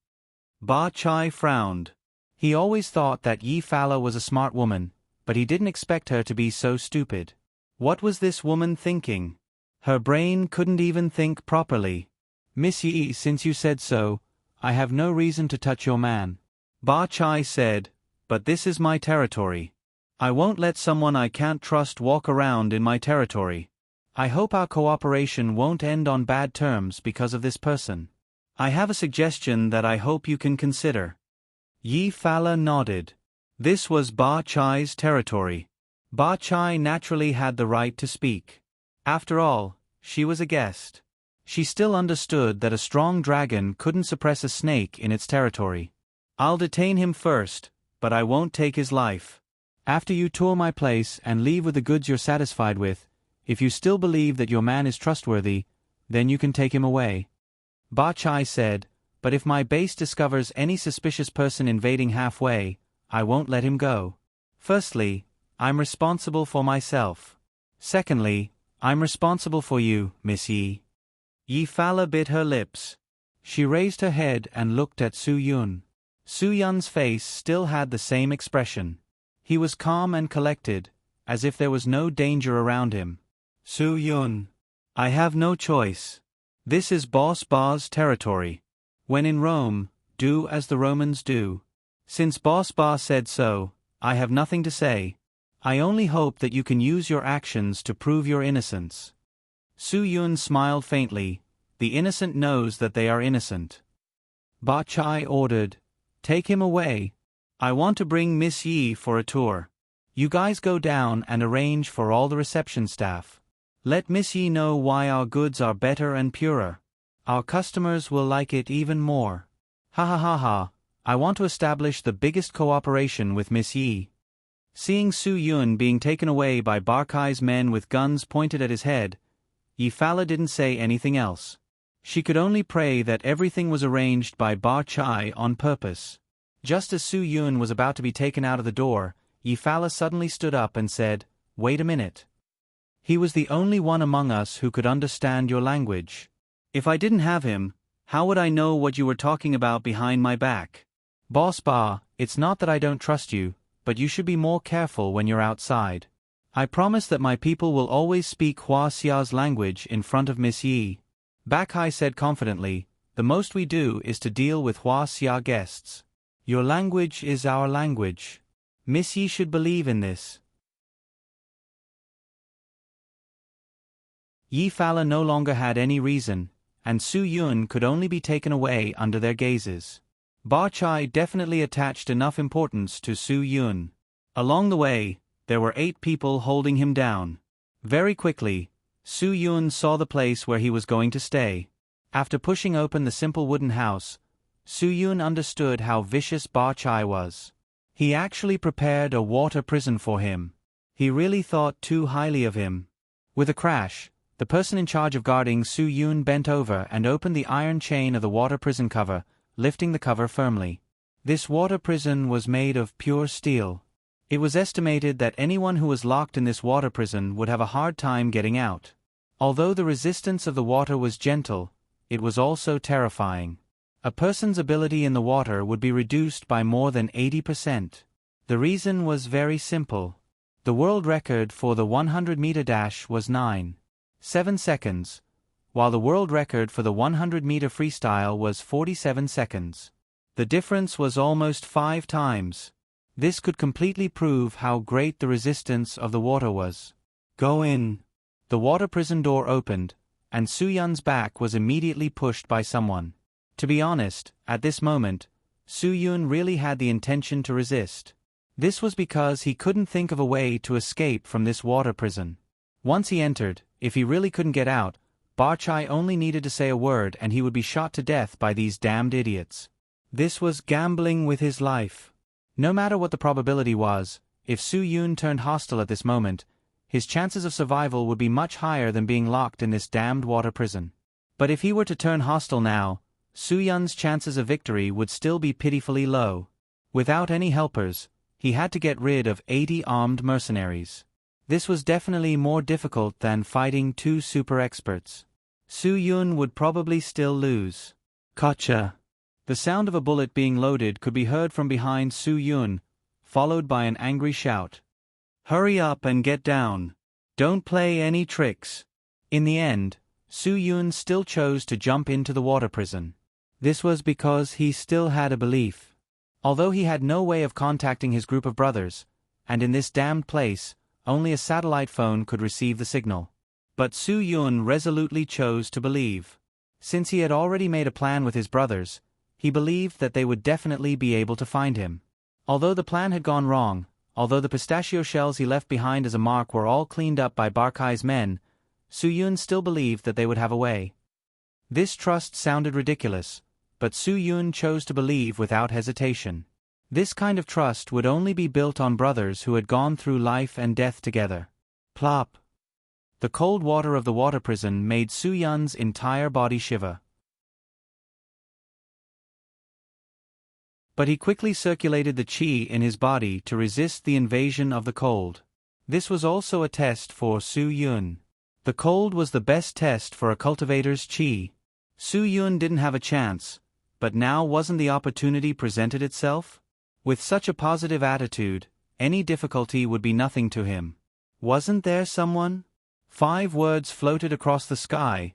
Ba Chai frowned. He always thought that Yi Fala was a smart woman, but he didn't expect her to be so stupid. What was this woman thinking? Her brain couldn't even think properly. Miss Yi, since you said so, I have no reason to touch your man. Ba Chai said, but this is my territory. I won't let someone I can't trust walk around in my territory. I hope our cooperation won't end on bad terms because of this person. I have a suggestion that I hope you can consider. Yi Fala nodded. This was Ba Chai's territory. Ba Chai naturally had the right to speak. After all, she was a guest. She still understood that a strong dragon couldn't suppress a snake in its territory. I'll detain him first, but I won't take his life. After you tour my place and leave with the goods you're satisfied with, if you still believe that your man is trustworthy, then you can take him away. Ba Chai said, but if my base discovers any suspicious person invading halfway, I won't let him go. Firstly, I'm responsible for myself. Secondly, I'm responsible for you, Miss Yi. Yi Fala bit her lips. She raised her head and looked at Su Yun. Su Yun's face still had the same expression. He was calm and collected, as if there was no danger around him. Su Yun. I have no choice. This is Boss Ba's territory. When in Rome, do as the Romans do. Since Boss Ba said so, I have nothing to say. I only hope that you can use your actions to prove your innocence. Su Yun smiled faintly. The innocent knows that they are innocent. Ba Chai ordered, take him away. I want to bring Miss Yi for a tour. You guys go down and arrange for all the reception staff. Let Miss Yi know why our goods are better and purer. Our customers will like it even more. Ha ha ha ha, I want to establish the biggest cooperation with Miss Yi. Seeing Su Yun being taken away by Bar Kai's men with guns pointed at his head, Yi Fala didn't say anything else. She could only pray that everything was arranged by Bar Chai on purpose. Just as Su Yun was about to be taken out of the door, Yi Fala suddenly stood up and said, "Wait a minute. He was the only one among us who could understand your language. If I didn't have him, how would I know what you were talking about behind my back? Boss Ba, it's not that I don't trust you, but you should be more careful when you're outside. I promise that my people will always speak Hua Xia's language in front of Miss Yi." Bakai said confidently, "The most we do is to deal with Hua Xia guests. Your language is our language. Miss Yi should believe in this." Yi Fala no longer had any reason, and Su Yun could only be taken away under their gazes. Bar Chai definitely attached enough importance to Su Yun. Along the way, there were 8 people holding him down. Very quickly, Su Yun saw the place where he was going to stay. After pushing open the simple wooden house, Su Yun understood how vicious Bar Chai was. He actually prepared a water prison for him. He really thought too highly of him. With a crash, the person in charge of guarding Su Yun bent over and opened the iron chain of the water prison cover, lifting the cover firmly. This water prison was made of pure steel. It was estimated that anyone who was locked in this water prison would have a hard time getting out. Although the resistance of the water was gentle, it was also terrifying. A person's ability in the water would be reduced by more than 80%. The reason was very simple. The world record for the 100-meter dash was 9.7 seconds, while the world record for the 100-meter freestyle was 47 seconds. The difference was almost 5 times. This could completely prove how great the resistance of the water was. "Go in." The water prison door opened, and Su Yun's back was immediately pushed by someone. To be honest, at this moment, Su Yun really had the intention to resist. This was because he couldn't think of a way to escape from this water prison. Once he entered, if he really couldn't get out, Bar Chai only needed to say a word and he would be shot to death by these damned idiots. This was gambling with his life. No matter what the probability was, if Su Yun turned hostile at this moment, his chances of survival would be much higher than being locked in this damned water prison. But if he were to turn hostile now, Su Yun's chances of victory would still be pitifully low. Without any helpers, he had to get rid of 80 armed mercenaries. This was definitely more difficult than fighting 2 super experts. Su Yun would probably still lose. Gotcha. The sound of a bullet being loaded could be heard from behind Su Yun, followed by an angry shout. "Hurry up and get down. Don't play any tricks." In the end, Su Yun still chose to jump into the water prison. This was because he still had a belief. Although he had no way of contacting his group of brothers, and in this damned place, only a satellite phone could receive the signal. But Su Yun resolutely chose to believe. Since he had already made a plan with his brothers, he believed that they would definitely be able to find him. Although the plan had gone wrong, although the pistachio shells he left behind as a mark were all cleaned up by Bar Kai's men, Su Yun still believed that they would have a way. This trust sounded ridiculous, but Su Yun chose to believe without hesitation. This kind of trust would only be built on brothers who had gone through life and death together. Plop. The cold water of the water prison made Su Yun's entire body shiver. But he quickly circulated the qi in his body to resist the invasion of the cold. This was also a test for Su Yun. The cold was the best test for a cultivator's qi. Su Yun didn't have a chance, but now wasn't the opportunity presented itself? With such a positive attitude, any difficulty would be nothing to him. Wasn't there someone? 5 words floated across the sky.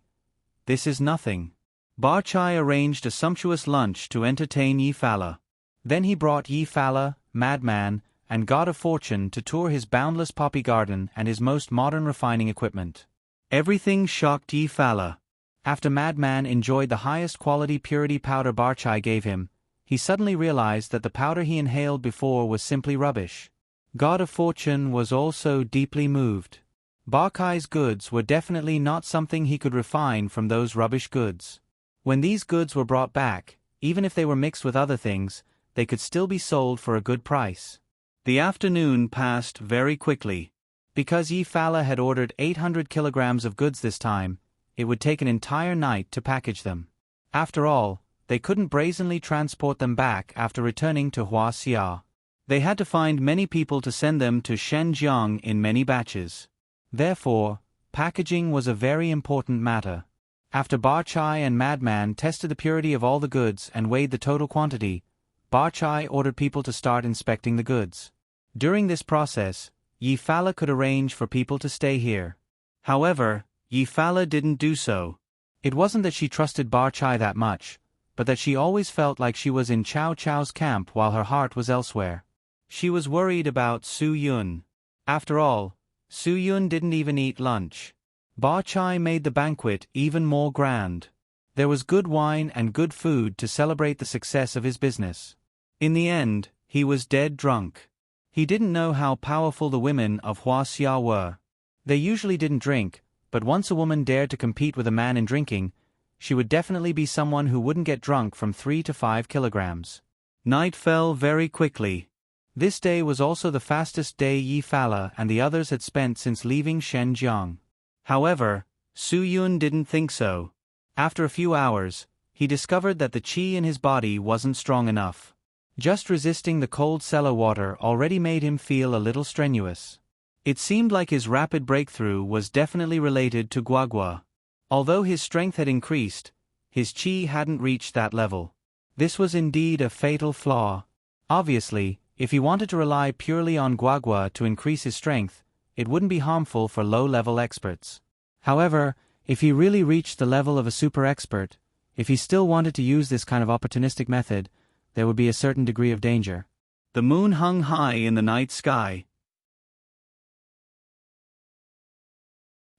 "This is nothing." Bar Chai arranged a sumptuous lunch to entertain Yi Fala. Then he brought Yi Fala, Madman, and God of Fortune to tour his boundless poppy garden and his most modern refining equipment. Everything shocked Yi Fala. After Madman enjoyed the highest quality purity powder Bar Chai gave him, he suddenly realized that the powder he inhaled before was simply rubbish. God of Fortune was also deeply moved. Bar Kai's goods were definitely not something he could refine from those rubbish goods. When these goods were brought back, even if they were mixed with other things, they could still be sold for a good price. The afternoon passed very quickly. Because Yi Fala had ordered 800 kilograms of goods this time, it would take an entire night to package them. After all, they couldn't brazenly transport them back after returning to Huaxia. They had to find many people to send them to Shenzhen in many batches. Therefore, packaging was a very important matter. After Bar Chai and Madman tested the purity of all the goods and weighed the total quantity, Bar Chai ordered people to start inspecting the goods. During this process, Yi Fala could arrange for people to stay here. However, Yi Fala didn't do so. It wasn't that she trusted Bar Chai that much, but that she always felt like she was in Chow Chow's camp while her heart was elsewhere. She was worried about Su Yun. After all, Su Yun didn't even eat lunch. Bar Chai made the banquet even more grand. There was good wine and good food to celebrate the success of his business. In the end, he was dead drunk. He didn't know how powerful the women of Huaxia were. They usually didn't drink, but once a woman dared to compete with a man in drinking, she would definitely be someone who wouldn't get drunk from 3 to 5 kilograms. Night fell very quickly. This day was also the fastest day Yi Fala and the others had spent since leaving Shenzhen. However, Su Yun didn't think so. After a few hours, he discovered that the qi in his body wasn't strong enough. Just resisting the cold cellar water already made him feel a little strenuous. It seemed like his rapid breakthrough was definitely related to Guagua. Although his strength had increased, his qi hadn't reached that level. This was indeed a fatal flaw. Obviously, if he wanted to rely purely on Guagua to increase his strength, it wouldn't be harmful for low-level experts. However, if he really reached the level of a super expert, if he still wanted to use this kind of opportunistic method, there would be a certain degree of danger. The moon hung high in the night sky.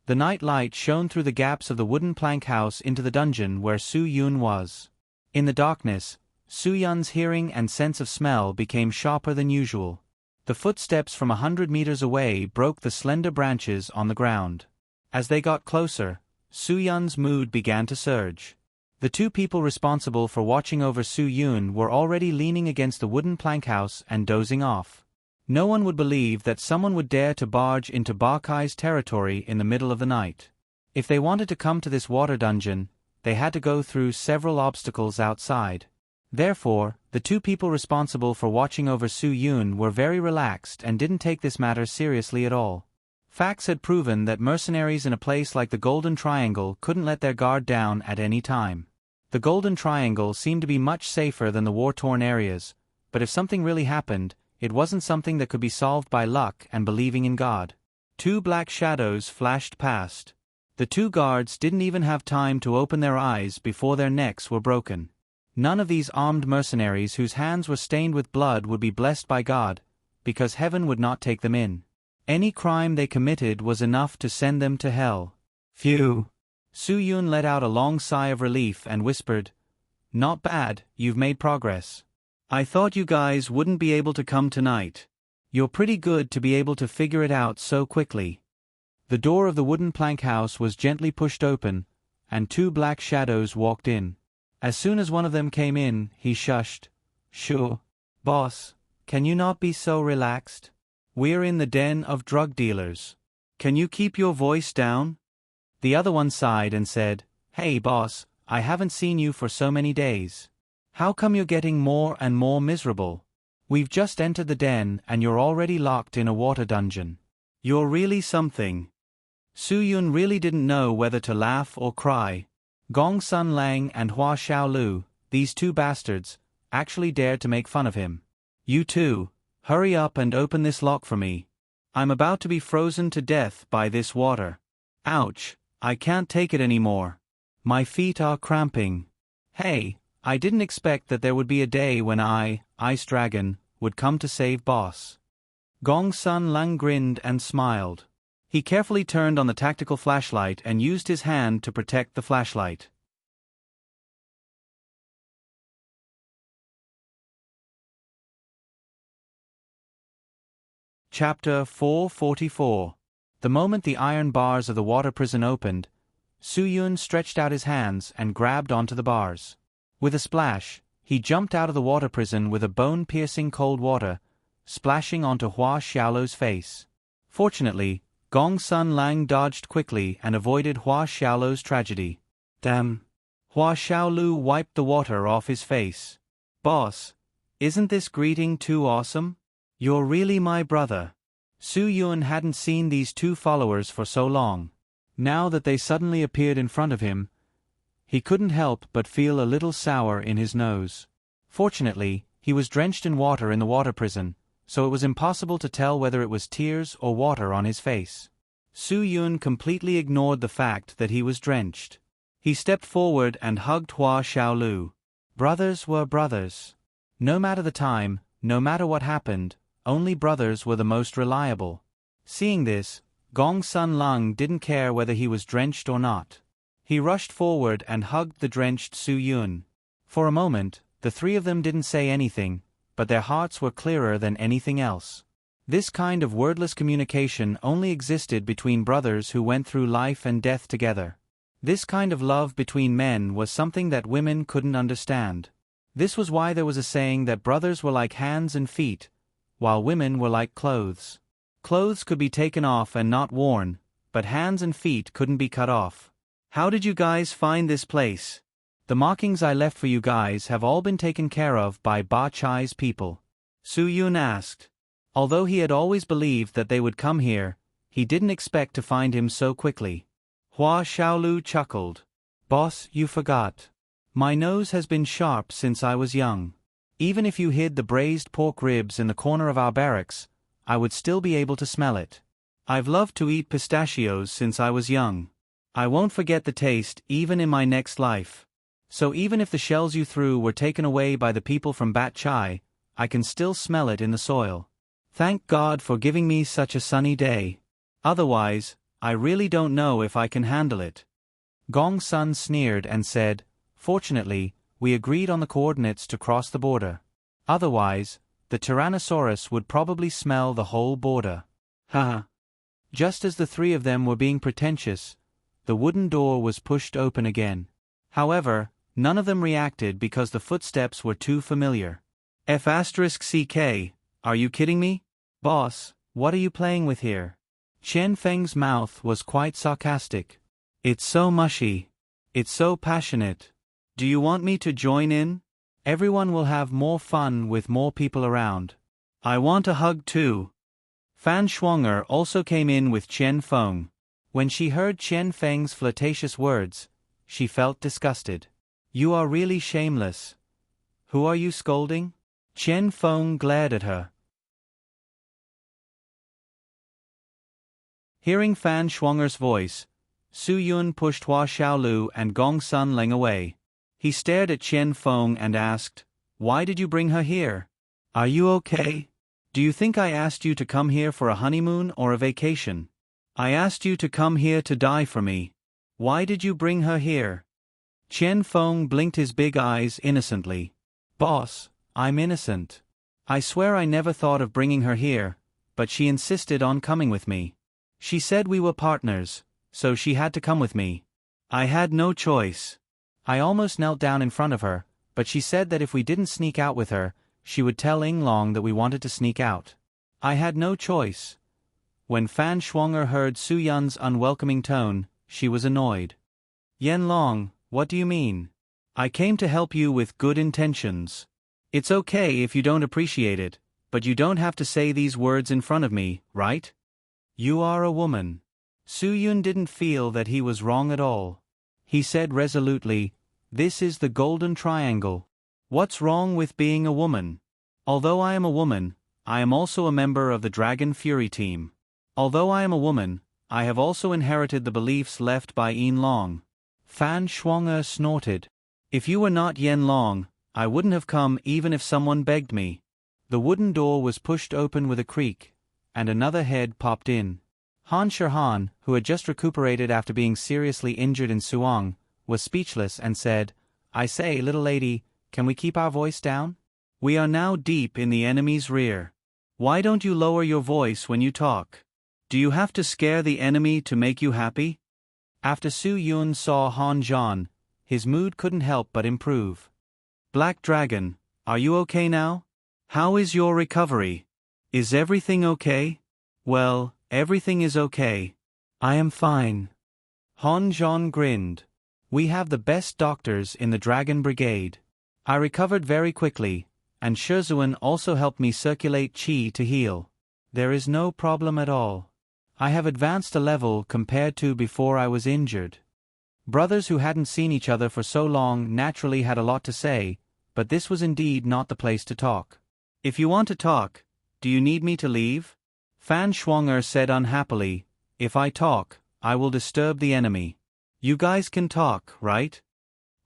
The night light shone through the gaps of the wooden plank house into the dungeon where Su Yun was. In the darkness, Su Yun's hearing and sense of smell became sharper than usual. The footsteps from 100 meters away broke the slender branches on the ground. As they got closer, Su Yun's mood began to surge. The two people responsible for watching over Su Yun were already leaning against the wooden plank house and dozing off. No one would believe that someone would dare to barge into Ba Kai's territory in the middle of the night. If they wanted to come to this water dungeon, they had to go through several obstacles outside. Therefore, the two people responsible for watching over Su Yun were very relaxed and didn't take this matter seriously at all. Facts had proven that mercenaries in a place like the Golden Triangle couldn't let their guard down at any time. The Golden Triangle seemed to be much safer than the war-torn areas, but if something really happened, it wasn't something that could be solved by luck and believing in God. 2 black shadows flashed past. The 2 guards didn't even have time to open their eyes before their necks were broken. None of these armed mercenaries whose hands were stained with blood would be blessed by God, because heaven would not take them in. Any crime they committed was enough to send them to hell. Phew! Su Yun let out a long sigh of relief and whispered, "Not bad, you've made progress. I thought you guys wouldn't be able to come tonight. You're pretty good to be able to figure it out so quickly." The door of the wooden plank house was gently pushed open, and 2 black shadows walked in. As soon as one of them came in, he shushed. "Sure. Boss, can you not be so relaxed? We're in the den of drug dealers. Can you keep your voice down?" The other one sighed and said, "Hey boss, I haven't seen you for so many days. How come you're getting more and more miserable? We've just entered the den and you're already locked in a water dungeon. You're really something." Su Yun really didn't know whether to laugh or cry. Gong Sun Lang and Hua Xiaolu, these 2 bastards, actually dared to make fun of him. "You two, hurry up and open this lock for me. I'm about to be frozen to death by this water. Ouch, I can't take it anymore. My feet are cramping. Hey, I didn't expect that there would be a day when Ice Dragon, would come to save boss." Gong Sun Lang grinned and smiled. He carefully turned on the tactical flashlight and used his hand to protect the flashlight. Chapter 444. The moment the iron bars of the water prison opened, Su Yun stretched out his hands and grabbed onto the bars. With a splash, He jumped out of the water prison with a bone-piercing cold water, splashing onto Hua Xiaolu's face. Fortunately, Gong Sun Lang dodged quickly and avoided Hua Xiaolu's tragedy. Damn! Hua Xiaolu wiped the water off his face. Boss, isn't this greeting too awesome? You're really my brother. Su Yun hadn't seen these two followers for so long. Now that they suddenly appeared in front of him, he couldn't help but feel a little sour in his nose. Fortunately, he was drenched in water in the water prison, so it was impossible to tell whether it was tears or water on his face. Su Yun completely ignored the fact that he was drenched. He stepped forward and hugged Hua Xiaolu. Brothers were brothers. No matter the time, no matter what happened, only brothers were the most reliable. Seeing this, Gong Sun Lang didn't care whether he was drenched or not. He rushed forward and hugged the drenched Su Yun. For a moment, the three of them didn't say anything, but their hearts were clearer than anything else. This kind of wordless communication only existed between brothers who went through life and death together. This kind of love between men was something that women couldn't understand. This was why there was a saying that brothers were like hands and feet, while women were like clothes. Clothes could be taken off and not worn, but hands and feet couldn't be cut off. How did you guys find this place? The markings I left for you guys have all been taken care of by Ba Chai's people. Su Yun asked. Although he had always believed that they would come here, he didn't expect to find him so quickly. Hua Xiaolu chuckled. Boss, you forgot. My nose has been sharp since I was young. Even if you hid the braised pork ribs in the corner of our barracks, I would still be able to smell it. I've loved to eat pistachios since I was young. I won't forget the taste even in my next life. So even if the shells you threw were taken away by the people from Bat Chai, I can still smell it in the soil. Thank God for giving me such a sunny day. Otherwise, I really don't know if I can handle it. Gong Sun sneered and said, Fortunately, we agreed on the coordinates to cross the border. Otherwise, the Tyrannosaurus would probably smell the whole border. Haha. Just as the three of them were being pretentious, the wooden door was pushed open again. However, none of them reacted because the footsteps were too familiar. F*CK, are you kidding me? Boss, what are you playing with here? Chen Feng's mouth was quite sarcastic. It's so mushy. It's so passionate. Do you want me to join in? Everyone will have more fun with more people around. I want a hug too. Fan Shuanger also came in with Chen Feng. When she heard Chen Feng's flirtatious words, she felt disgusted. You are really shameless. Who are you scolding? Chen Feng glared at her. Hearing Fan Shuanger's voice, Su Yun pushed Hua Xiaolu and Gong Sun Lang away. He stared at Chen Feng and asked, Why did you bring her here? Are you okay? Do you think I asked you to come here for a honeymoon or a vacation? I asked you to come here to die for me. Why did you bring her here? Chen Feng blinked his big eyes innocently. Boss, I'm innocent. I swear I never thought of bringing her here, but she insisted on coming with me. She said we were partners, so she had to come with me. I had no choice. I almost knelt down in front of her, but she said that if we didn't sneak out with her, she would tell Ying Long that we wanted to sneak out. I had no choice. When Fan Shuanger heard Su Yun's unwelcoming tone, she was annoyed. Yen Long, what do you mean? I came to help you with good intentions. It's okay if you don't appreciate it, but you don't have to say these words in front of me, right? You are a woman. Su Yun didn't feel that he was wrong at all. He said resolutely, This is the Golden Triangle. What's wrong with being a woman? Although I am a woman, I am also a member of the Dragon Fury team. Although I am a woman, I have also inherited the beliefs left by Yin Long. Fan Shuanger snorted. If you were not Yen Long, I wouldn't have come even if someone begged me. The wooden door was pushed open with a creak, and another head popped in. Han Shirhan, who had just recuperated after being seriously injured in Suang, was speechless and said, I say, little lady, can we keep our voice down? We are now deep in the enemy's rear. Why don't you lower your voice when you talk? Do you have to scare the enemy to make you happy? After Su Yun saw Han Zhan, his mood couldn't help but improve. Black Dragon, are you okay now? How is your recovery? Is everything okay? Well, everything is okay. I am fine. Han Zhong grinned. We have the best doctors in the Dragon Brigade. I recovered very quickly, and Shizuan also helped me circulate qi to heal. There is no problem at all. I have advanced a level compared to before I was injured. Brothers who hadn't seen each other for so long naturally had a lot to say, but this was indeed not the place to talk. If you want to talk, do you need me to leave? Fan Shuang'er said unhappily, if I talk, I will disturb the enemy. You guys can talk, right?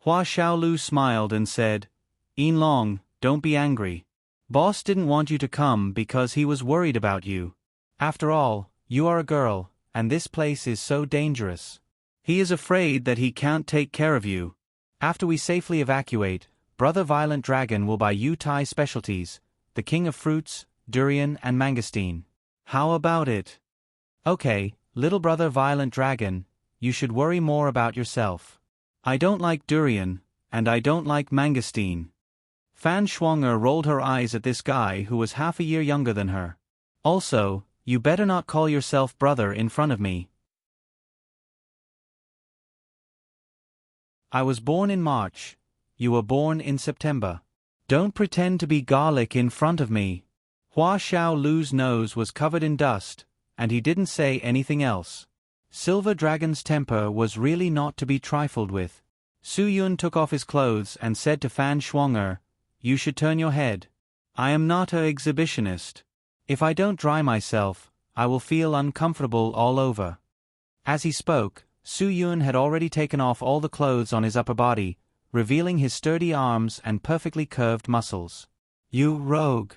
Hua Xiaolu smiled and said, Yin Long, don't be angry. Boss didn't want you to come because he was worried about you. After all, you are a girl, and this place is so dangerous. He is afraid that he can't take care of you. After we safely evacuate, Brother Violent Dragon will buy you Thai specialties, the king of fruits, durian and mangosteen. How about it? Okay, little brother Violent Dragon, you should worry more about yourself. I don't like durian, and I don't like mangosteen. Fan Shuang'er rolled her eyes at this guy who was half a year younger than her. Also, you better not call yourself brother in front of me. I was born in March. You were born in September. Don't pretend to be garlic in front of me. Hua Xiaolu's nose was covered in dust, and he didn't say anything else. Silver Dragon's temper was really not to be trifled with. Su Yun took off his clothes and said to Fan Shuang'er, You should turn your head. I am not an exhibitionist. If I don't dry myself, I will feel uncomfortable all over. As he spoke, Su Yun had already taken off all the clothes on his upper body, revealing his sturdy arms and perfectly curved muscles. You rogue.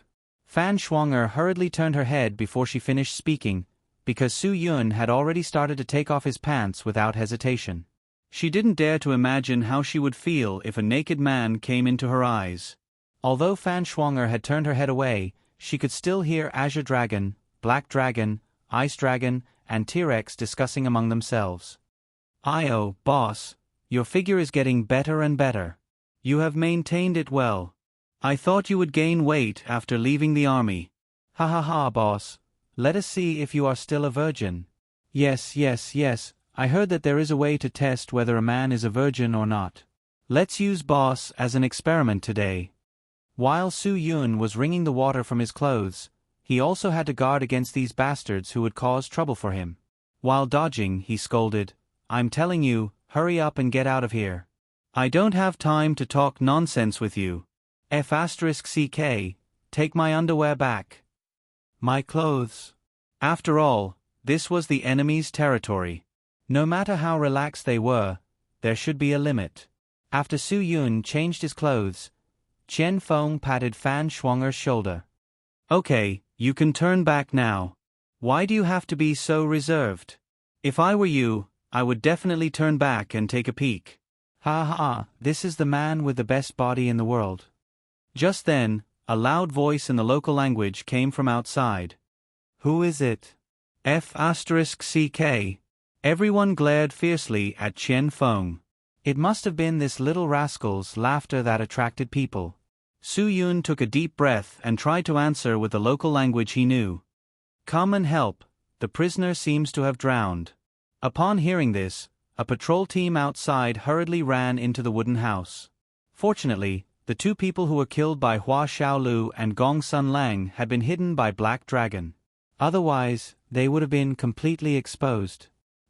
Fan Shuang'er hurriedly turned her head before she finished speaking, because Su Yun had already started to take off his pants without hesitation. She didn't dare to imagine how she would feel if a naked man came into her eyes. Although Fan Shuang'er had turned her head away, she could still hear Azure Dragon, Black Dragon, Ice Dragon, and T-Rex discussing among themselves. Io, boss, your figure is getting better and better. You have maintained it well. I thought you would gain weight after leaving the army. Ha ha ha, boss. Let us see if you are still a virgin. Yes, I heard that there is a way to test whether a man is a virgin or not. Let's use boss as an experiment today. While Su Yun was wringing the water from his clothes, he also had to guard against these bastards who would cause trouble for him. While dodging, he scolded, I'm telling you, hurry up and get out of here. I don't have time to talk nonsense with you. F***CK, take my underwear back. My clothes. After all, this was the enemy's territory. No matter how relaxed they were, there should be a limit. After Su Yun changed his clothes, Qian Feng patted Fan Shuang'er's shoulder. Okay, you can turn back now. Why do you have to be so reserved? If I were you, I would definitely turn back and take a peek. Ha ha, this is the man with the best body in the world. Just then, a loud voice in the local language came from outside. Who is it? F***CK. Everyone glared fiercely at Qian Feng. It must have been this little rascal's laughter that attracted people. Su Yun took a deep breath and tried to answer with the local language he knew. Come and help, the prisoner seems to have drowned. Upon hearing this, a patrol team outside hurriedly ran into the wooden house. Fortunately, the two people who were killed by Hua Xiaolu and Gong Sun Lang had been hidden by Black Dragon. Otherwise, they would have been completely exposed.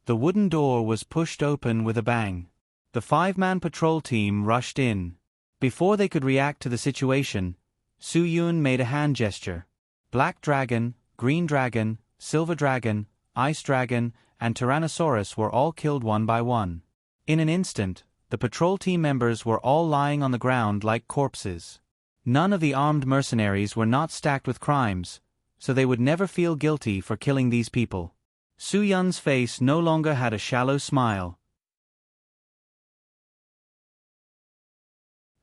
The wooden door was pushed open with a bang. The 5-man patrol team rushed in. Before they could react to the situation, Su Yun made a hand gesture. Black Dragon, Green Dragon, Silver Dragon, Ice Dragon, and Tyrannosaurus were all killed one by one. In an instant, the patrol team members were all lying on the ground like corpses. None of the armed mercenaries were not stacked with crimes, so they would never feel guilty for killing these people. Su Yun's face no longer had a shallow smile.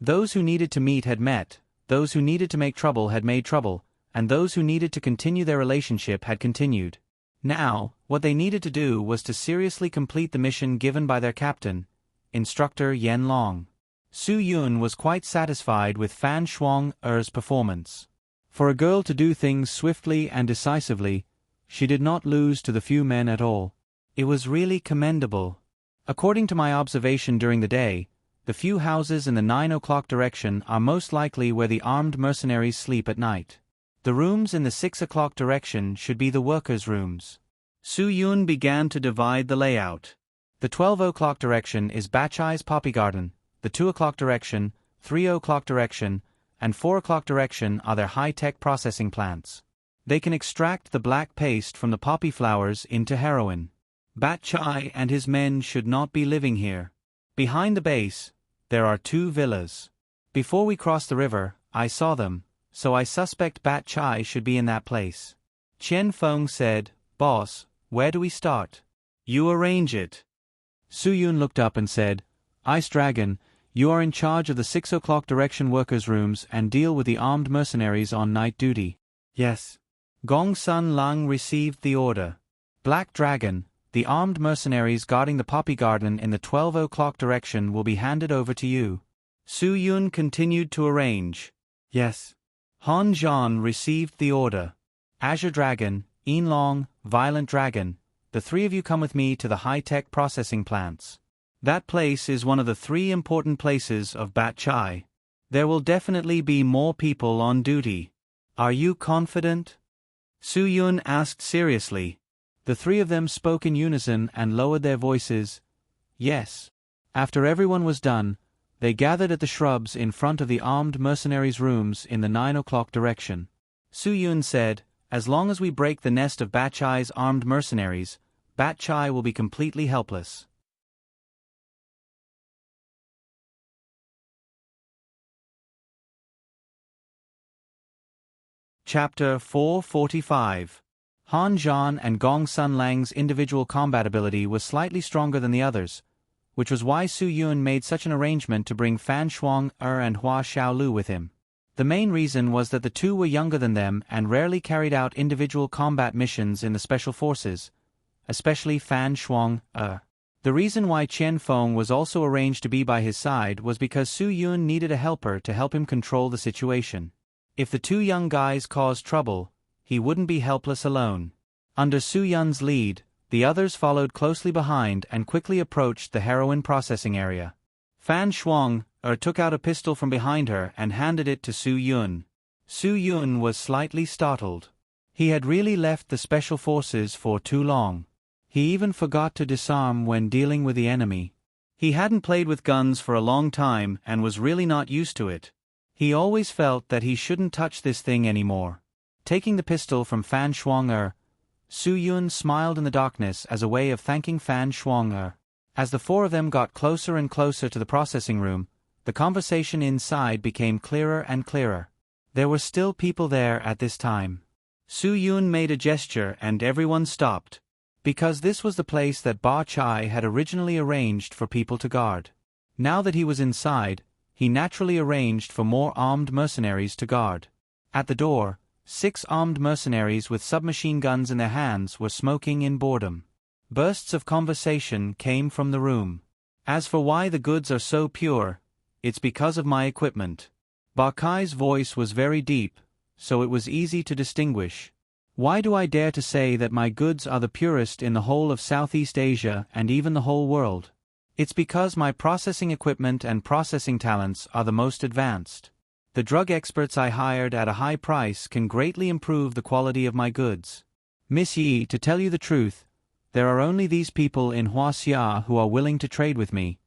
Those who needed to meet had met, those who needed to make trouble had made trouble, and those who needed to continue their relationship had continued. Now, what they needed to do was to seriously complete the mission given by their captain, Instructor Yen Long. Su Yun was quite satisfied with Fan Shuang-er's performance. For a girl to do things swiftly and decisively, she did not lose to the few men at all. It was really commendable. According to my observation during the day, the few houses in the 9 o'clock direction are most likely where the armed mercenaries sleep at night. The rooms in the 6 o'clock direction should be the workers' rooms. Su Yun began to divide the layout. The 12 o'clock direction is Bachai's poppy garden, the 2 o'clock direction, 3 o'clock direction, and 4 o'clock direction are their high-tech processing plants. They can extract the black paste from the poppy flowers into heroin. Bachai and his men should not be living here. Behind the base, there are 2 villas. Before we crossed the river, I saw them, so I suspect Bachai should be in that place. Chen Feng said, "Boss, where do we start?" "You arrange it." Su Yun looked up and said, "Ice Dragon, you are in charge of the 6 o'clock direction workers' rooms and deal with the armed mercenaries on night duty." "Yes." Gong Sun Lang received the order. Black Dragon, the armed mercenaries guarding the poppy garden in the 12 o'clock direction will be handed over to you. Su Yun continued to arrange. "Yes." Han Zhan received the order. Azure Dragon, Yin Long, Violent Dragon, the 3 of you come with me to the high-tech processing plants. That place is one of the 3 important places of Bachai. There will definitely be more people on duty. Are you confident? Su Yun asked seriously. The 3 of them spoke in unison and lowered their voices. Yes. After everyone was done, they gathered at the shrubs in front of the armed mercenaries' rooms in the 9 o'clock direction. Su Yun said, "As long as we break the nest of Bachai's armed mercenaries, Bachai will be completely helpless." Chapter 445. Han Zhan and Gong Sun Lang's individual combat ability was slightly stronger than the others, which was why Su Yun made such an arrangement to bring Fan Shuang-er and Hua Xiaolu with him. The main reason was that the 2 were younger than them and rarely carried out individual combat missions in the special forces, especially Fan Shuang-er. The reason why Chen Feng was also arranged to be by his side was because Su Yun needed a helper to help him control the situation. If the 2 young guys caused trouble, he wouldn't be helpless alone. Under Su Yun's lead, the others followed closely behind and quickly approached the heroin processing area. Fan Shuang-er took out a pistol from behind her and handed it to Su Yun. Su Yun was slightly startled. He had really left the special forces for too long. He even forgot to disarm when dealing with the enemy. He hadn't played with guns for a long time and was really not used to it. He always felt that he shouldn't touch this thing anymore. Taking the pistol from Fan Shuang-er, Su Yun smiled in the darkness as a way of thanking Fan Shuang-er. As the 4 of them got closer and closer to the processing room, the conversation inside became clearer and clearer. There were still people there at this time. Su Yun made a gesture and everyone stopped. Because this was the place that Bachai had originally arranged for people to guard. Now that he was inside, he naturally arranged for more armed mercenaries to guard. At the door, 6 armed mercenaries with submachine guns in their hands were smoking in boredom. Bursts of conversation came from the room. As for why the goods are so pure, it's because of my equipment. Bachai's voice was very deep, so it was easy to distinguish. Why do I dare to say that my goods are the purest in the whole of Southeast Asia and even the whole world? It's because my processing equipment and processing talents are the most advanced. The drug experts I hired at a high price can greatly improve the quality of my goods. Miss Yi, to tell you the truth, there are only these people in Huaxia who are willing to trade with me.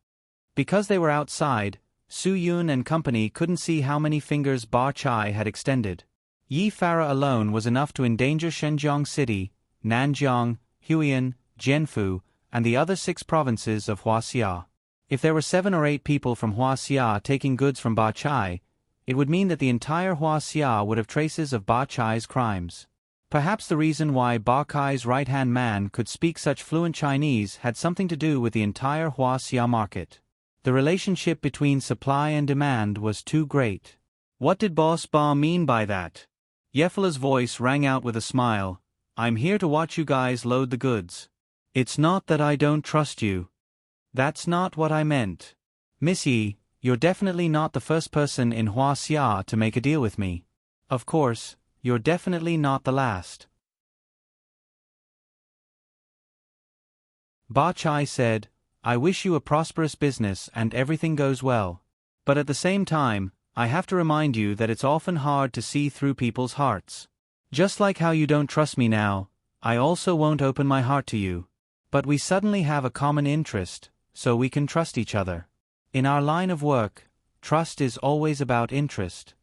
Because they were outside, Su Yun and company couldn't see how many fingers Bachai had extended. Yi Farah alone was enough to endanger Shenzhong City, Nanjiang, Huiyan, Jianfu, and the other 6 provinces of Huaxia. If there were 7 or 8 people from Huaxia taking goods from Bachai, it would mean that the entire Huaxia would have traces of Bachai's crimes. Perhaps the reason why Bachai's right-hand man could speak such fluent Chinese had something to do with the entire Huaxia market. The relationship between supply and demand was too great. What did Boss Ba mean by that? Yefala's voice rang out with a smile. I'm here to watch you guys load the goods. It's not that I don't trust you. That's not what I meant. Miss Yi, You're definitely not the first person in Huaxia to make a deal with me. Of course, you're definitely not the last. Ba Chai said, I wish you a prosperous business and everything goes well. But at the same time, I have to remind you that it's often hard to see through people's hearts. Just like how you don't trust me now, I also won't open my heart to you. But we suddenly have a common interest, so we can trust each other. In our line of work, trust is always about interest.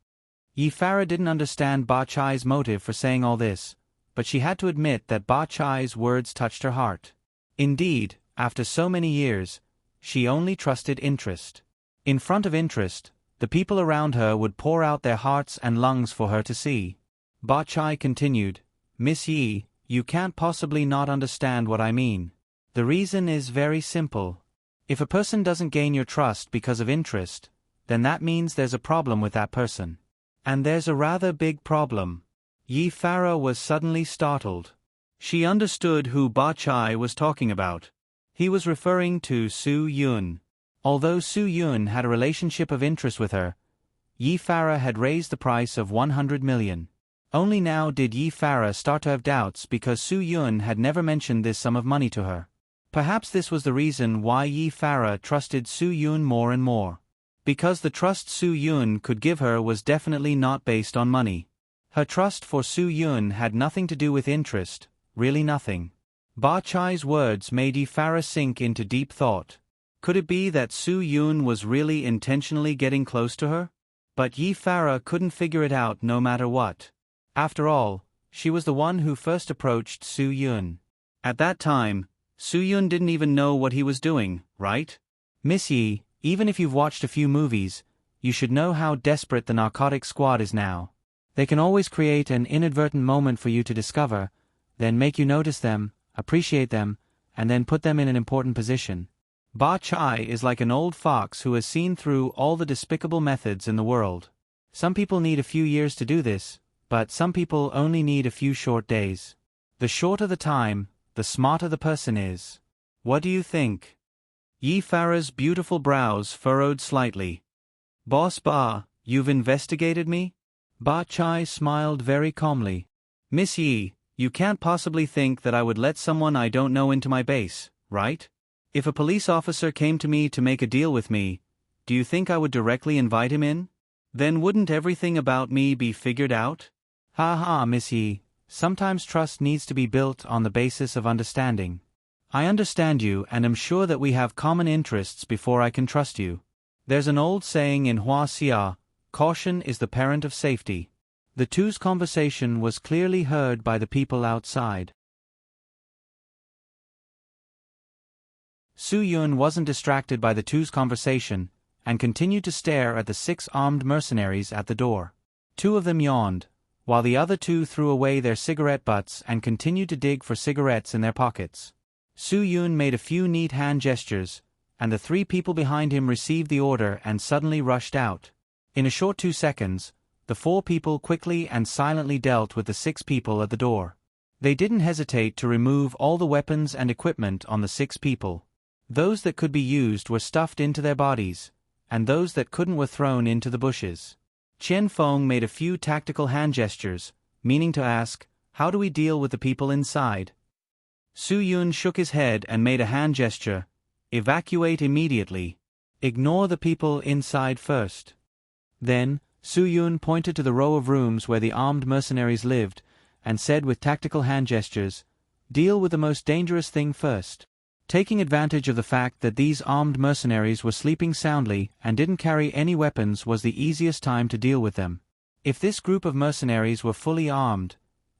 Yi Farah didn't understand Ba Chai's motive for saying all this, but she had to admit that Ba Chai's words touched her heart. Indeed, after so many years, she only trusted interest. In front of interest, the people around her would pour out their hearts and lungs for her to see. Ba Chai continued, Miss Yi, you can't possibly not understand what I mean. The reason is very simple. If a person doesn't gain your trust because of interest, then that means there's a problem with that person. And there's a rather big problem. Yi Farah was suddenly startled. She understood who Ba Chai was talking about. He was referring to Su Yun. Although Su Yun had a relationship of interest with her, Yi Farah had raised the price of 100 million. Only now did Yi Farah start to have doubts because Su Yun had never mentioned this sum of money to her. Perhaps this was the reason why Yi Farah trusted Su Yun more and more. Because the trust Su Yun could give her was definitely not based on money. Her trust for Su Yun had nothing to do with interest, really nothing. Ba Chai's words made Yi Farah sink into deep thought. Could it be that Su Yun was really intentionally getting close to her? But Yi Farah couldn't figure it out no matter what. After all, she was the one who first approached Su Yun. At that time, Su Yun didn't even know what he was doing, right? Miss Yi, even if you've watched a few movies, you should know how desperate the narcotic squad is now. They can always create an inadvertent moment for you to discover, then make you notice them, appreciate them, and then put them in an important position. Ba Chai is like an old fox who has seen through all the despicable methods in the world. Some people need a few years to do this, but some people only need a few short days. The shorter the time, the smarter the person is. What do you think? Yi Farah's beautiful brows furrowed slightly. Boss Ba, you've investigated me? Ba Chai smiled very calmly. Miss Yi, you can't possibly think that I would let someone I don't know into my base, right? If a police officer came to me to make a deal with me, do you think I would directly invite him in? Then wouldn't everything about me be figured out? Ha ha, Miss Yi, sometimes trust needs to be built on the basis of understanding. I understand you and am sure that we have common interests before I can trust you. There's an old saying in Huaxia, caution is the parent of safety. The two's conversation was clearly heard by the people outside. Su Yun wasn't distracted by the two's conversation, and continued to stare at the 6 armed mercenaries at the door. 2 of them yawned, while the other 2 threw away their cigarette butts and continued to dig for cigarettes in their pockets. Su Yun made a few neat hand gestures, and the 3 people behind him received the order and suddenly rushed out. In a short 2 seconds, the 4 people quickly and silently dealt with the 6 people at the door. They didn't hesitate to remove all the weapons and equipment on the 6 people. Those that could be used were stuffed into their bodies, and those that couldn't were thrown into the bushes. Qian Feng made a few tactical hand gestures, meaning to ask, how do we deal with the people inside? Su Yun shook his head and made a hand gesture, evacuate immediately. Ignore the people inside first. Then, Su Yun pointed to the row of rooms where the armed mercenaries lived, and said with tactical hand gestures, deal with the most dangerous thing first. Taking advantage of the fact that these armed mercenaries were sleeping soundly and didn't carry any weapons was the easiest time to deal with them. If this group of mercenaries were fully armed,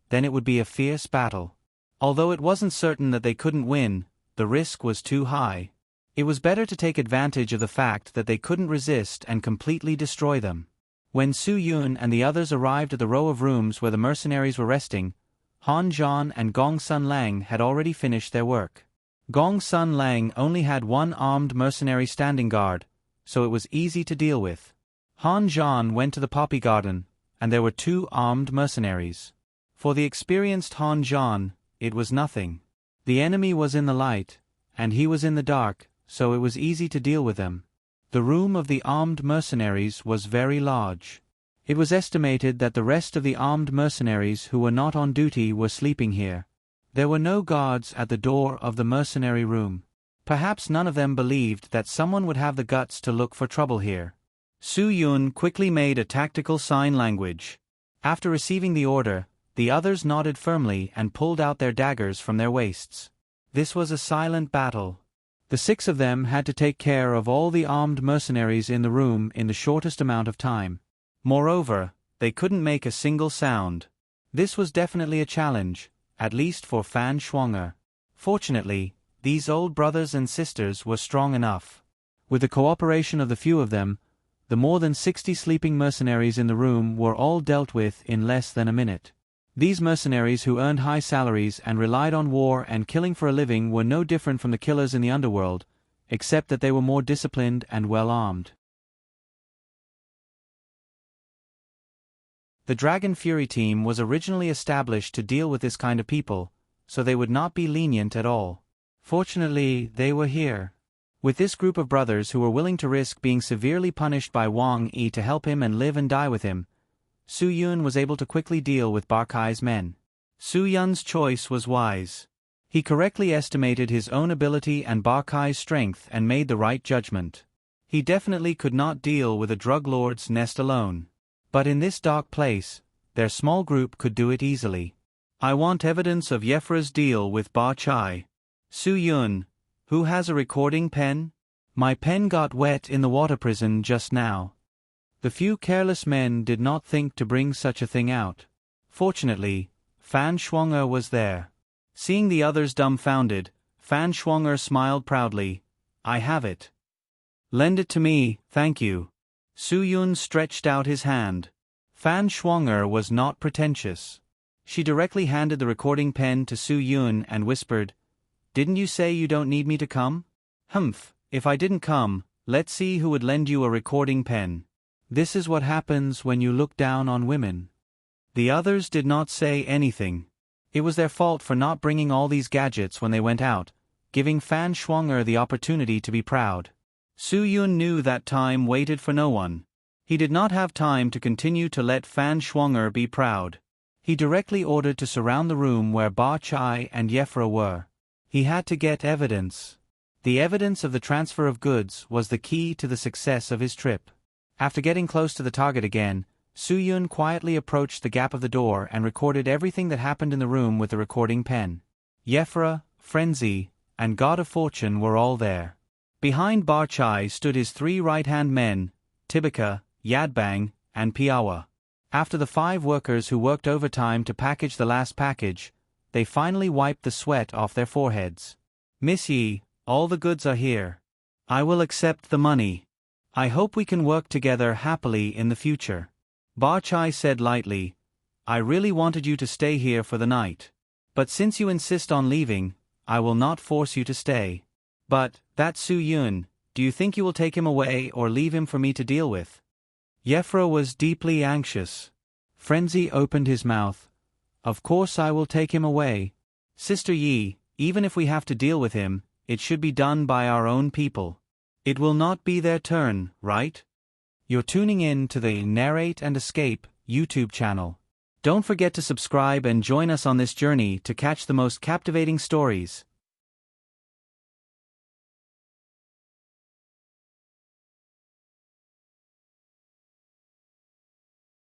then it would be a fierce battle. Although it wasn't certain that they couldn't win, the risk was too high. It was better to take advantage of the fact that they couldn't resist and completely destroy them. When Su Yun and the others arrived at the row of rooms where the mercenaries were resting, Han Zhan and Gong Sun Lang had already finished their work. Gong Sun Lang only had 1 armed mercenary standing guard, so it was easy to deal with. Han Zhan went to the poppy garden, and there were 2 armed mercenaries. For the experienced Han Zhan, it was nothing. The enemy was in the light, and he was in the dark, so it was easy to deal with them. The room of the armed mercenaries was very large. It was estimated that the rest of the armed mercenaries who were not on duty were sleeping here. There were no guards at the door of the mercenary room. Perhaps none of them believed that someone would have the guts to look for trouble here. Su Yun quickly made a tactical sign language. After receiving the order, the others nodded firmly and pulled out their daggers from their waists. This was a silent battle. The 6 of them had to take care of all the armed mercenaries in the room in the shortest amount of time. Moreover, they couldn't make a single sound. This was definitely a challenge, at least for Fan Shuang'er. Fortunately, these old brothers and sisters were strong enough. With the cooperation of the few of them, the more than 60 sleeping mercenaries in the room were all dealt with in less than a minute. These mercenaries who earned high salaries and relied on war and killing for a living were no different from the killers in the underworld, except that they were more disciplined and well armed. The Dragon Fury team was originally established to deal with this kind of people, so they would not be lenient at all. Fortunately, they were here. With this group of brothers who were willing to risk being severely punished by Wang Yi to help him and live and die with him, Su Yun was able to quickly deal with Bar Kai's men. Su Yun's choice was wise. He correctly estimated his own ability and Bar Kai's strength and made the right judgment. He definitely could not deal with a drug lord's nest alone. But in this dark place, their small group could do it easily. I want evidence of Yefra's deal with Bar Chai. Su Yun, who has a recording pen? My pen got wet in the water prison just now. The few careless men did not think to bring such a thing out. Fortunately, Fan Shuang'er was there. Seeing the others dumbfounded, Fan Shuang'er smiled proudly. I have it. Lend it to me, thank you. Su Yun stretched out his hand. Fan Shuang'er was not pretentious. She directly handed the recording pen to Su Yun and whispered, "Didn't you say you don't need me to come?" "Humph, if I didn't come, let's see who would lend you a recording pen." This is what happens when you look down on women. The others did not say anything. It was their fault for not bringing all these gadgets when they went out, giving Fan Shuang'er the opportunity to be proud. Su Yun knew that time waited for no one. He did not have time to continue to let Fan Shuang'er be proud. He directly ordered to surround the room where Ba Chai and Yefra were. He had to get evidence. The evidence of the transfer of goods was the key to the success of his trip. After getting close to the target again, Su Yun quietly approached the gap of the door and recorded everything that happened in the room with the recording pen. Yefra, Frenzy, and God of Fortune were all there. Behind Bar Chai stood his 3 right-hand men, Tibika, Yadbang, and Piawa. After the 5 workers who worked overtime to package the last package, they finally wiped the sweat off their foreheads. "Miss Yi, all the goods are here. I will accept the money. I hope we can work together happily in the future." Bar Chai said lightly, "I really wanted you to stay here for the night. But since you insist on leaving, I will not force you to stay. But, that Su Yun, do you think you will take him away or leave him for me to deal with?" Yefra was deeply anxious. Frenzy opened his mouth. "Of course I will take him away. Sister Yi, even if we have to deal with him, it should be done by our own people. It will not be their turn, right?" You're tuning in to the Narrate and Escape YouTube channel. Don't forget to subscribe and join us on this journey to catch the most captivating stories.